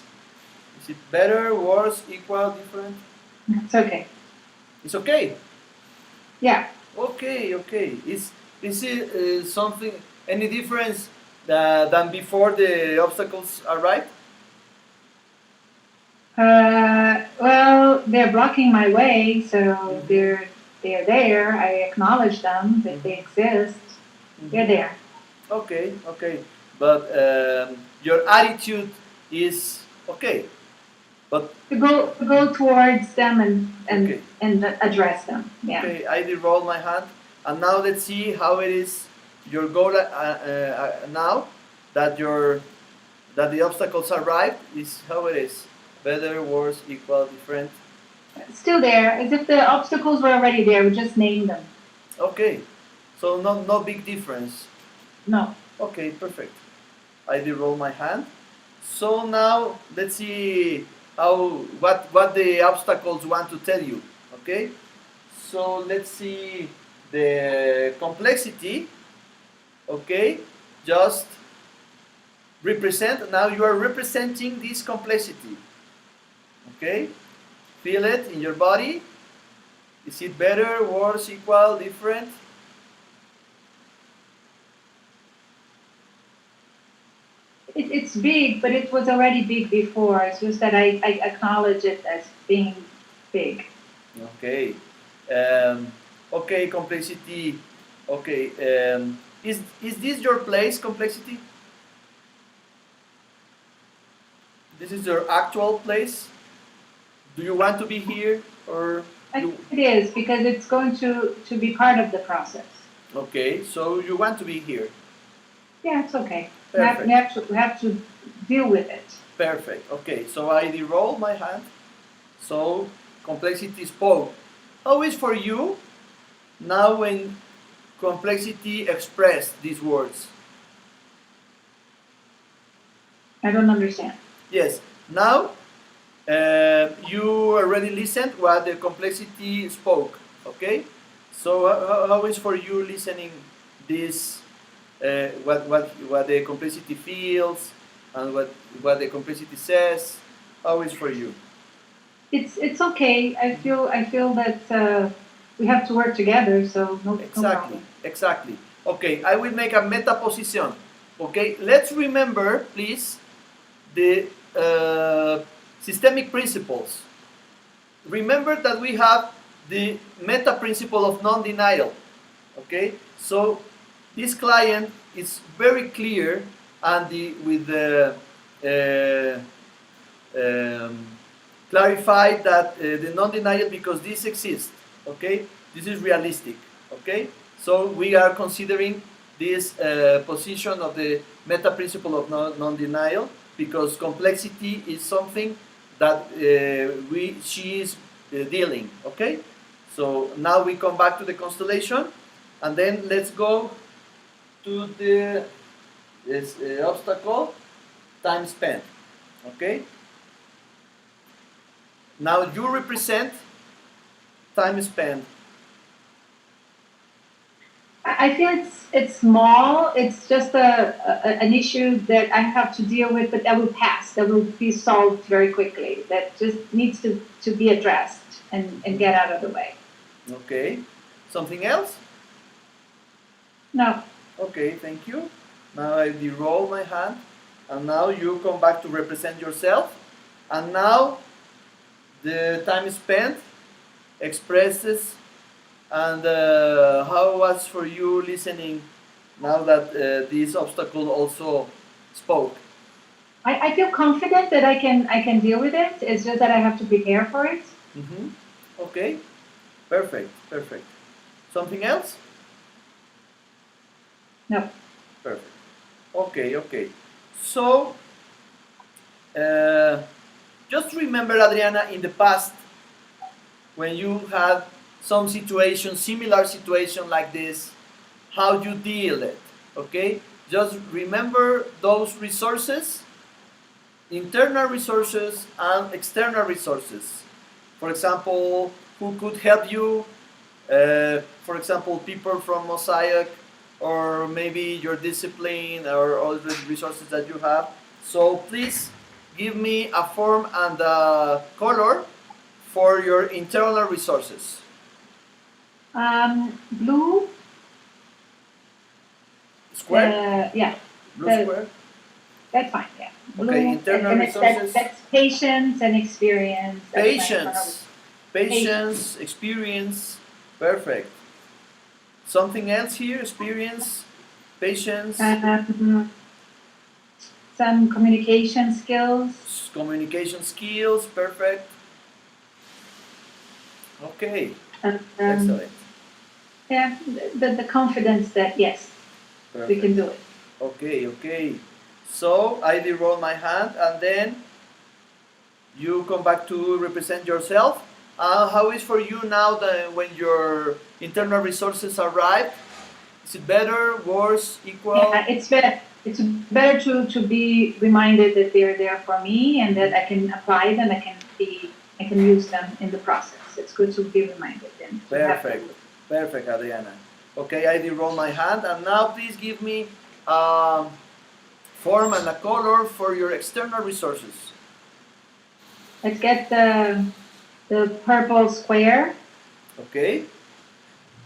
Is it better, worse, equal, different? It's okay. It's okay. Yeah. Okay, okay. Is it something, any difference than before the obstacles arrived? Well, they're blocking my way, so they're there. I acknowledge them that they exist. They're there. Okay, okay. But your attitude is okay. But To go towards them Okay. and address them. Yeah. okay, I did roll my hand, and now let's see how it is. Your goal now that the obstacles arrived is how it is. Better, worse, equal, different. Still there, as if the obstacles were already there. We just named them. Okay, so no big difference. No. Okay, perfect. I did roll my hand. So now let's see what the obstacles want to tell you. Okay, so let's see the complexity. Okay, just represent. Now you are representing this complexity. Okay, feel it in your body. Is it better, worse, equal, different? It's big, but it was already big before. It's just that I acknowledge it as being big. Okay. Okay, complexity. Okay. Is this your place, complexity? This is your actual place? Do you want to be here or I you? think it is because it's going to be part of the process. Okay, so you want to be here. Yeah, it's okay. Perfect. We have to deal with it. Perfect. Okay, so I roll my hand. So complexity spoke. How is for you now when complexity expressed these words? I don't understand. Yes. Now you already listened what the complexity spoke. Okay. So how is for you listening this? What the complexity feels and what the complexity says. How is for you? It's okay. I feel that we have to work together. So no Exactly, problem. exactly. Okay, I will make a meta position. Okay, let's remember, please, the systemic principles. Remember that we have the meta principle of non-denial. Okay, so this client is very clear and with the clarified that the non-denial because this exists. Okay, this is realistic. Okay, so we are considering this position of the meta principle of non-denial, because complexity is something that she is dealing. Okay, so now we come back to the constellation, and then let's go to the obstacle time spent. Okay, now you represent time spent. I feel it's small. It's just an issue that I have to deal with, but that will pass. That will be solved very quickly. That just needs to be addressed and get out of the way. Okay, something else? No. Okay, thank you. Now I de-roll my hand, and now you come back to represent yourself, and now the time spent expresses. And how was for you listening now that this obstacle also spoke? I feel confident that I can deal with it. It's just that I have to prepare for it. Mm-hmm. Okay, perfect, perfect. Something else? No. Perfect. Okay, okay. So, just remember, Adriana, in the past, when you had some situation, similar situation like this, how you deal it, okay? Just remember those resources, internal resources and external resources. For example, who could help you? For example, people from Mosaic, or maybe your discipline, or all the resources that you have. So please give me a form and a color for your internal resources. Blue. Square? Yeah. Blue square? That's fine, yeah. Blue, Okay, internal and resources. that's patience and experience. Patience, experience, perfect. Something else here? Experience, patience. Some communication skills. Communication skills, perfect. Okay, excellent. Yeah, the confidence that yes, Perfect. we can do it. Okay, okay. So I de-roll my hand, and then you come back to represent yourself. How is for you now that when your internal resources arrive? Is it better, worse, equal? Yeah, it's better. It's better to be reminded that they're there for me and that I can apply them. I can use them in the process. It's good to be reminded. And Perfect, perfect, Adriana. Okay, I de-roll my hand, and now please give me form and a color for your external resources. Let's get the purple square. Okay.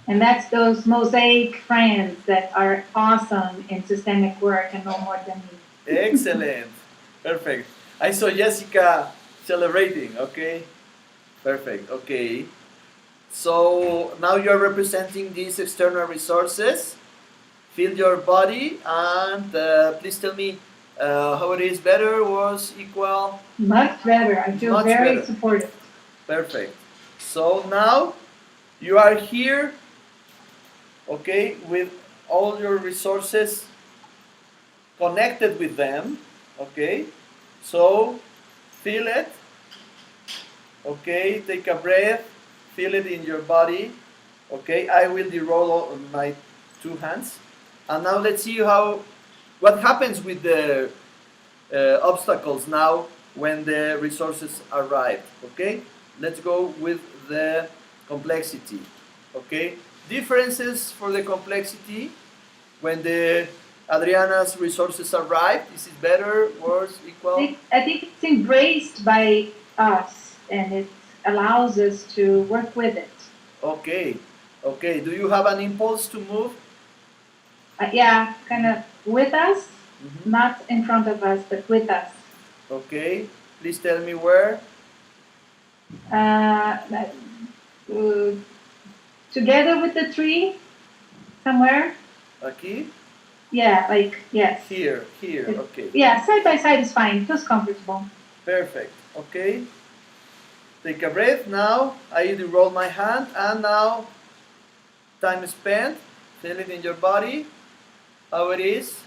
And that's those mosaic friends that are awesome in systemic work and know more than me. Excellent. Perfect. I saw Jessica celebrating. Okay. Perfect. Okay. So now you're representing these external resources. Feel your body, and please tell me how it is, better, worse, equal? Much better. I feel very supported. Perfect. So now you are here, okay, with all your resources connected with them, okay? So feel it, okay? Take a breath, feel it in your body, okay? I will de-roll my two hands, and now let's see what happens with the obstacles now when the resources arrive, okay? Let's go with the complexity, okay? Differences for the complexity when the Adriana's resources arrive. Is it better, worse, equal? I think it's embraced by us and it allows us to work with it. Okay, okay. Do you have an impulse to move? Yeah, kind of with us, not in front of us, but with us. Okay, please tell me where. Together with the tree, somewhere. Aquí? Yeah, like, yes. Here, okay. Yeah, side by side is fine, feels comfortable. Perfect, okay. Take a breath now. I roll my hand, and now time spent. Feel it in your body. how it is?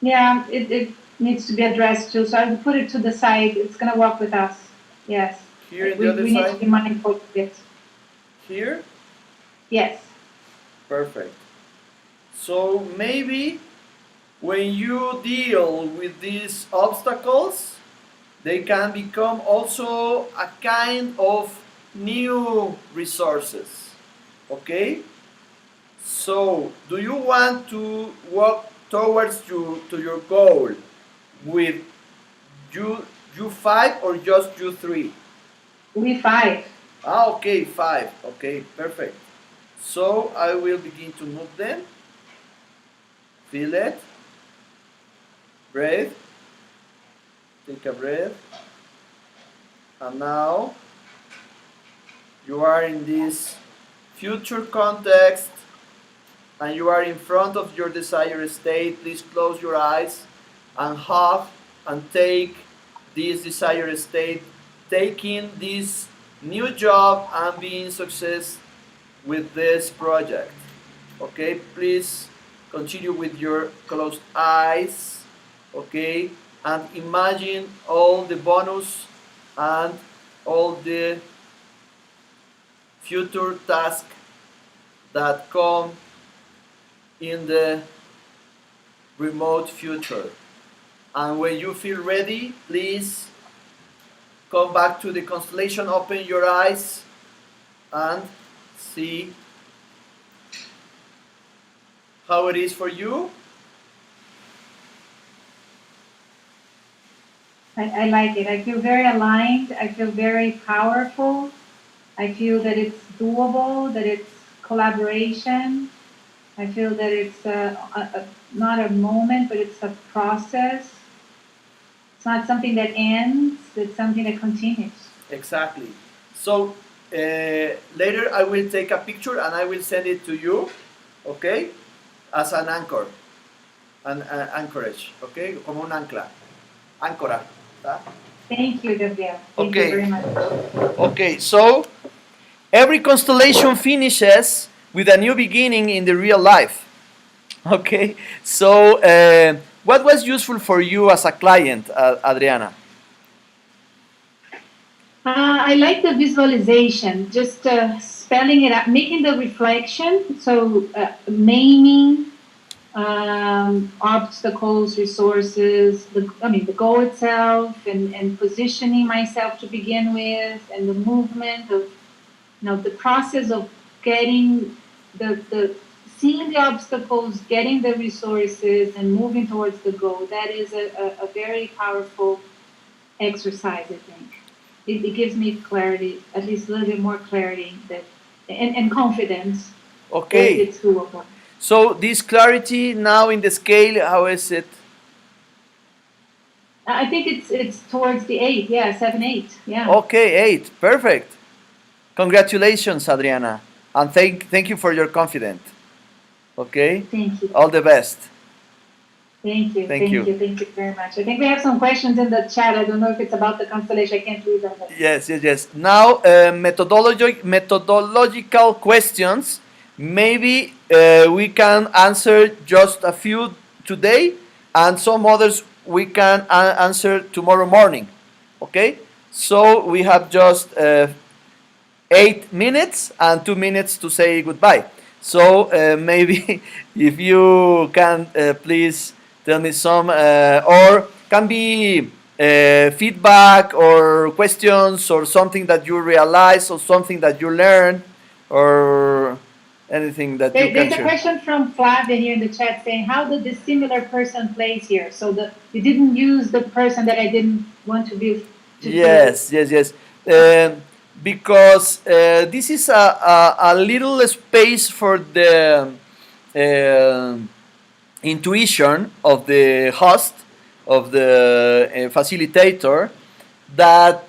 Yeah, it needs to be addressed too. So I will put it to the side. It's going to walk with us. Yes. Here in We, the other we need to side? be mindful of it. Here? Yes. Perfect. So maybe when you deal with these obstacles, they can become also a kind of new resources. Okay? So, do you want to walk towards to your goal with you five or just you three? We five. Ah, okay, five. Okay, perfect. So I will begin to move them. Feel it. Breathe. Take a breath. And now you are in this future context and you are in front of your desired state. Please close your eyes and have and take this desired state, taking this new job and being success with this project. Okay, please continue with your closed eyes. Okay, and imagine all the bonus and all the future tasks that come in the remote future. And when you feel ready, please come back to the constellation, open your eyes, and see how it is for you. I like it. I feel very aligned. I feel very powerful. I feel that it's doable, that it's collaboration. I feel that it's not a moment, but it's a process. It's not something that ends, it's something that continues. Exactly. So later I will take a picture and I will send it to you, okay, as an anchor, an anchorage, okay, como un ancla, áncora. ¿Tá? Thank you, Gabriel. Thank Okay. you very much. Okay, so every constellation finishes with a new beginning in the real life. Okay, so what was useful for you as a client, Adriana? I like the visualization, just spelling it out, making the reflection. So naming obstacles, resources, the goal itself, and positioning myself to begin with, and the movement of, the process of getting the seeing the obstacles, getting the resources, and moving towards the goal. That is a very powerful exercise, I think. It gives me clarity, at least a little bit more clarity and confidence. Okay. That it's doable. So this clarity now in the scale, how is it? I think it's towards the 8, 7, 8, yeah. Okay, 8, perfect. Congratulations, Adriana, and thank you for your confidence. Okay. Thank you. All the best. Thank you. Thank you. Thank you very much. I think we have some questions in the chat. I don't know if it's about the constellation. I can't read them. Yes. Now, methodological questions. Maybe we can answer just a few today, and some others we can answer tomorrow morning. Okay? So we have just 8 minutes and 2 minutes to say goodbye. So maybe if you can please tell me some, or can be feedback or questions or something that you realize or something that you learn or anything that you can There's a share. question from Flavia here in the chat saying, how did the similar person place here? So you didn't use the person that I didn't want to be. Yes. Because this is a little space for the intuition of the host, of the facilitator, that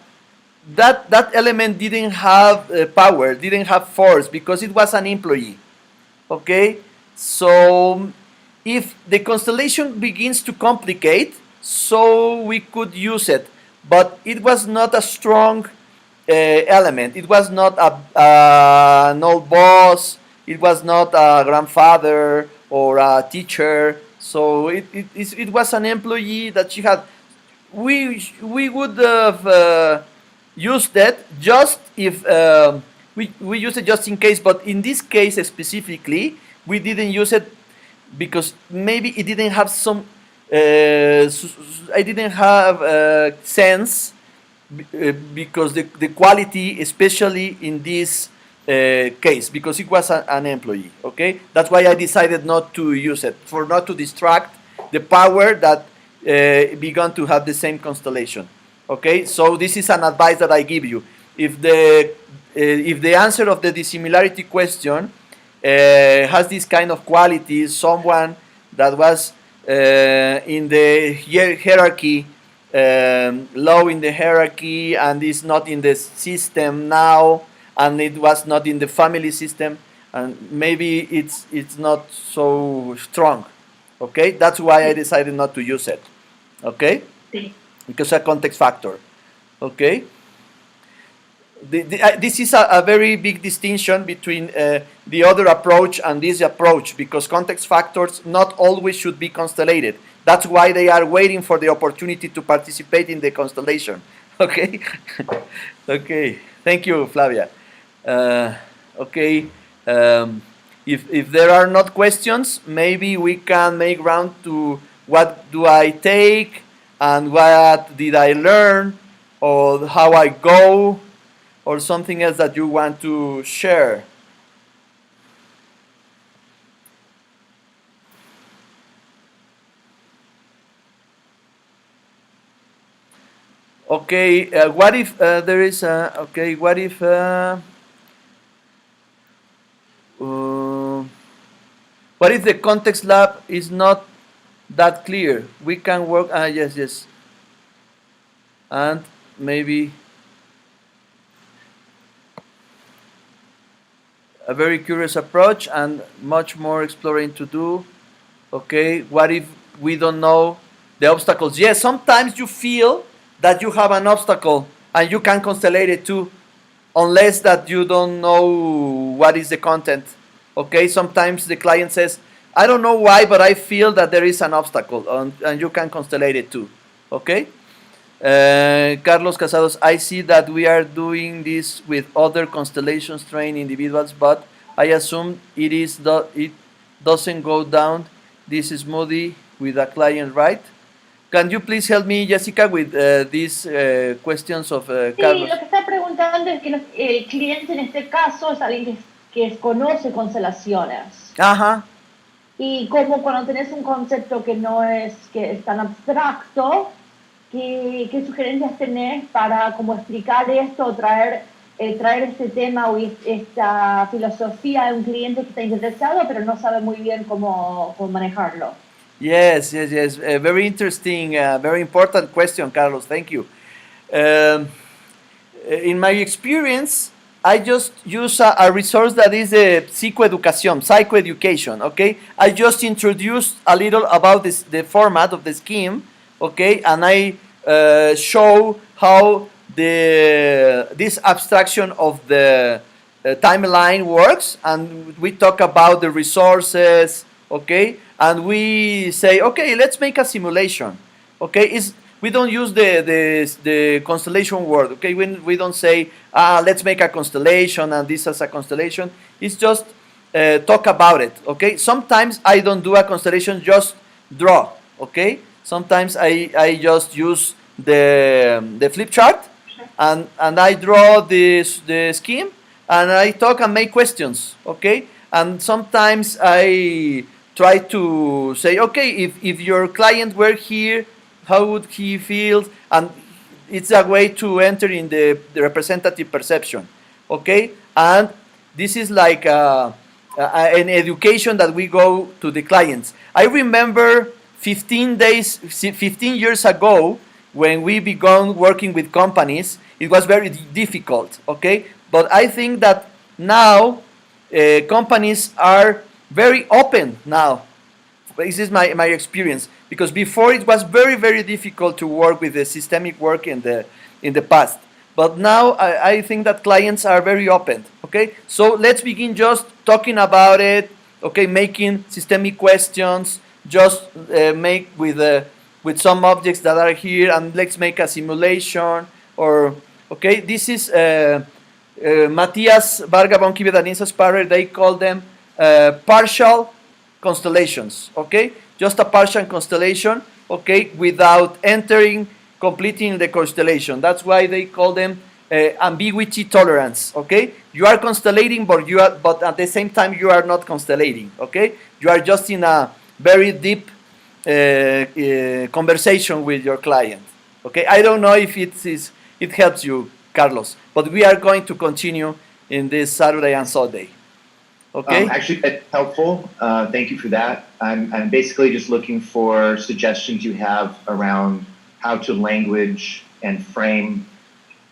element didn't have power, didn't have force, because it was an employee. Okay, so if the constellation begins to complicate, so we could use it, but it was not a strong element. It was not an old boss. It was not a grandfather or a teacher. So it was an employee that she had. We would have used that just if we use it just in case, but in this case specifically, we didn't use it because maybe it didn't have some. I didn't have sense because the quality, especially in this case, because it was an employee. Okay, that's why I decided not to use it, for not to distract the power that began to have the same constellation. Okay, so this is an advice that I give you. If the answer of the dissimilarity question has this kind of quality, someone that was in the hierarchy, low in the hierarchy, and is not in the system now, and it was not in the family system, and maybe it's not so strong. Okay, that's why I decided not to use it. Okay, because a context factor. Okay. This is a very big distinction between the other approach and this approach, because context factors not always should be constellated. That's why they are waiting for the opportunity to participate in the constellation. Okay. Okay, thank you, Flavia. Okay, if there are not questions, maybe we can make round to what do I take and what did I learn, or how I go, or something else that you want to share. Okay, what if there is a, okay, what if the context lab is not that clear? We can work, yes, and maybe a very curious approach and much more exploring to do. Okay, what if we don't know the obstacles? Yes, sometimes you feel that you have an obstacle and you can constellate it too, unless that you don't know what is the content. Okay, sometimes the client says, I don't know why, but I feel that there is an obstacle, and you can constellate it too. Okay. Carlos Casados, I see that we are doing this with other constellations trained individuals, but I assume it doesn't go down this smoothie with a client, right? Can you please help me, Jessica, with these questions of Sí, Carlos? lo que está preguntando es que el cliente en este caso es alguien que conoce constelaciones. Ajá. Y como cuando tenés un concepto que no es, que es tan abstracto, ¿qué sugerencias tenés para como explicar esto o traer este tema o esta filosofía a un cliente que está interesado pero no sabe muy bien cómo manejarlo? Yes. Very interesting, very important question, Carlos. Thank you. In my experience, I just use a resource that is psychoeducation, okay? I just introduced a little about the format of the scheme, okay? And I show how this abstraction of the timeline works, and we talk about the resources, okay? And we say, okay, let's make a simulation, okay? We don't use the constellation word, okay? We don't say, let's make a constellation and this as a constellation. It's just talk about it, okay? Sometimes I don't do a constellation, just draw, okay? Sometimes I just use the flip chart and I draw the scheme and I talk and make questions, okay? And sometimes I try to say, okay, if your client were here, how would he feel? And it's a way to enter in the representative perception, okay? And this is like an education that we go to the clients. I remember 15 years ago, when we began working with companies, it was very difficult, okay? But I think that now companies are very open now. This is my experience, because before it was very, very difficult to work with the systemic work in the past. But now I think that clients are very open, okay? So let's begin just talking about it, okay, making systemic questions, just make with some objects that are here, and let's make a simulation, or okay, this is Matthias Varga von Kivet and Insa Sparrer, they call them partial constellations, okay, just a partial constellation, okay, without entering completing the constellation. That's why they call them ambiguity tolerance, okay. You are constellating, but at the same time you are not constellating, okay. You are just in a very deep conversation with your client, okay. I don't know if it helps you, Carlos, but we are going to continue in this Saturday and Sunday. Okay. Actually, that's helpful. Thank you for that. I'm basically just looking for suggestions you have around how to language and frame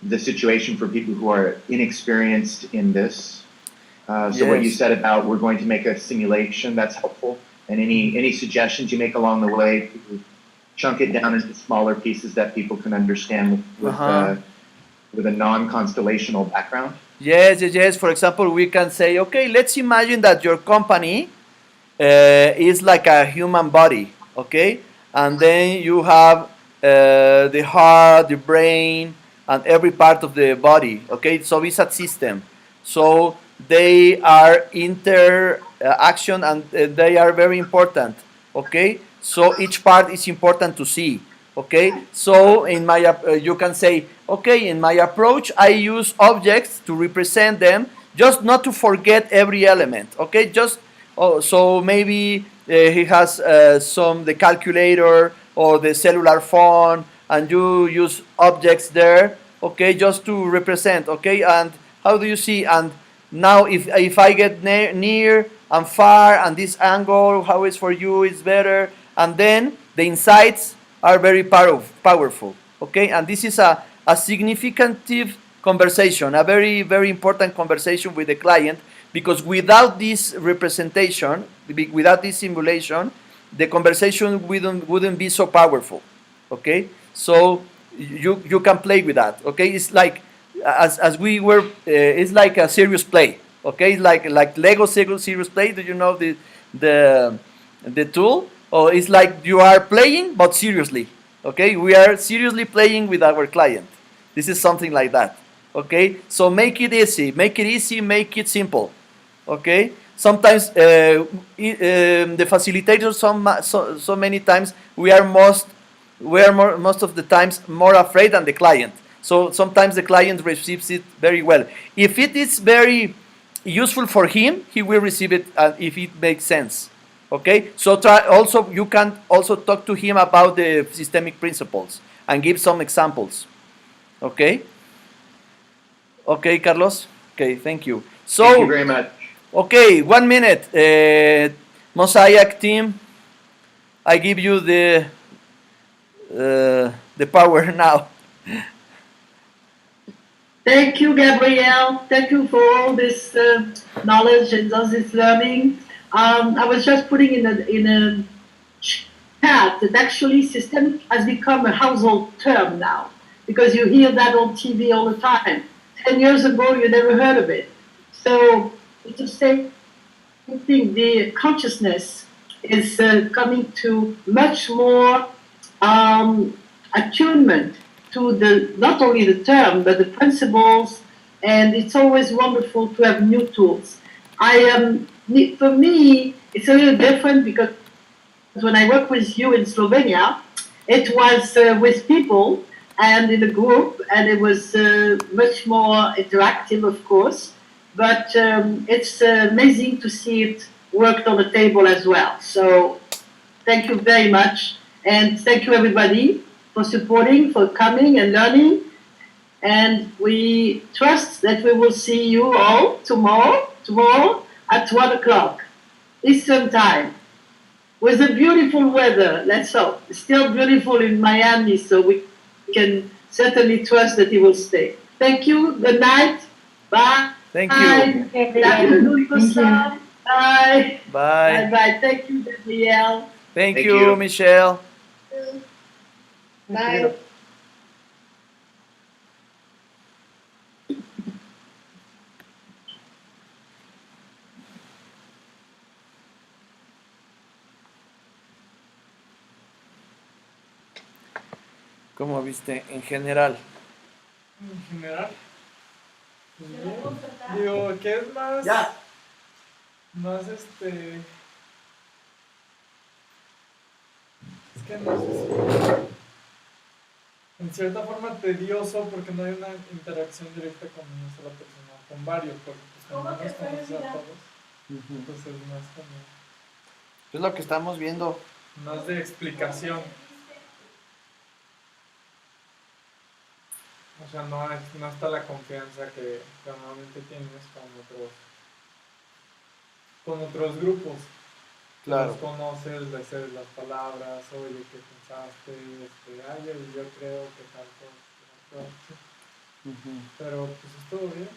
the situation for people who are inexperienced in this. So what you said about we're going to make a simulation, that's helpful. And any suggestions you make along the way, chunk it down into smaller pieces that people can understand with a non-constellational background. Yes. For example, we can say, okay, let's imagine that your company is like a human body, okay? And then you have the heart, the brain, and every part of the body, okay? So it's a system. So they are interaction and they are very important, okay? So each part is important to see, okay. So in my you can say, okay, in my approach I use objects to represent them, just not to forget every element, okay. Just so maybe he has the calculator or the cellular phone, and you use objects there, okay, just to represent, okay. And how do you see? And now if I get near and far, and this angle, how is for you is better, and then the insights are very powerful, okay. And this is a significant conversation, a very, very important conversation with the client, because without this representation, without this simulation, the conversation wouldn't be so powerful, okay. So you can play with that, okay. It's like as we were it's like a serious play, okay. It's like Lego serious play. Do you know the tool? Or it's like you are playing but seriously, okay. We are seriously playing with our client. This is something like that, okay. So make it easy, make it simple, okay. Sometimes the facilitators, so many times we are most of the times more afraid than the client. So sometimes the client receives it very well. If it is very useful for him, he will receive it if it makes sense, okay. So you can also talk to him about the systemic principles and give some examples, okay. Okay, Carlos. Okay, thank you. So thank you very much. Okay, 1 minute. Mosaic team, I give you the power now. Thank you, Gabrielle. Thank you for all this knowledge and all this learning. I was just putting in a chat that actually systemic has become a household term now, because you hear that on TV all the time. 10 years ago, you never heard of it. So it's the same thing. The consciousness is coming to much more attunement to not only the term but the principles, and it's always wonderful to have new tools. For me, it's a little different, because when I work with you in Slovenia, it was with people and in a group, and it was much more interactive, of course. But it's amazing to see it worked on the table as well. So thank you very much, and thank you everybody for supporting, for coming and learning. And we trust that we will see you all tomorrow at 1 o'clock Eastern Time, with the beautiful weather. Let's hope. It's still beautiful in Miami, so we can certainly trust that it will stay. Thank you. Good night. Bye. Thank you. Bye. Bye. Bye. Bye. Thank you, Gabrielle. Thank you, Michelle. Bye. ¿Cómo viste en general? En general. Pues bien. Digo, ¿qué es más? Ya. Más Es que no sé si. En cierta forma tedioso porque no hay una interacción directa con una sola persona, con varios, porque pues como no nos conoces a todos, entonces es más como. Es lo que estamos viendo. Más de explicación. O sea, no está la confianza que normalmente tienes con otros grupos. Claro. Los conoces, les cedes las palabras, oye, ¿qué pensaste? Ay, yo creo que tal cosa. Sí. Pero pues estuvo bien.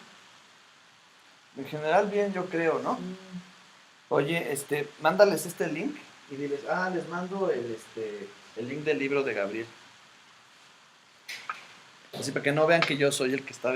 En general bien, yo creo, ¿no? Oye, mándales este link y diles, les mando el link del libro de Gabriel. Así para que no vean que yo soy el que está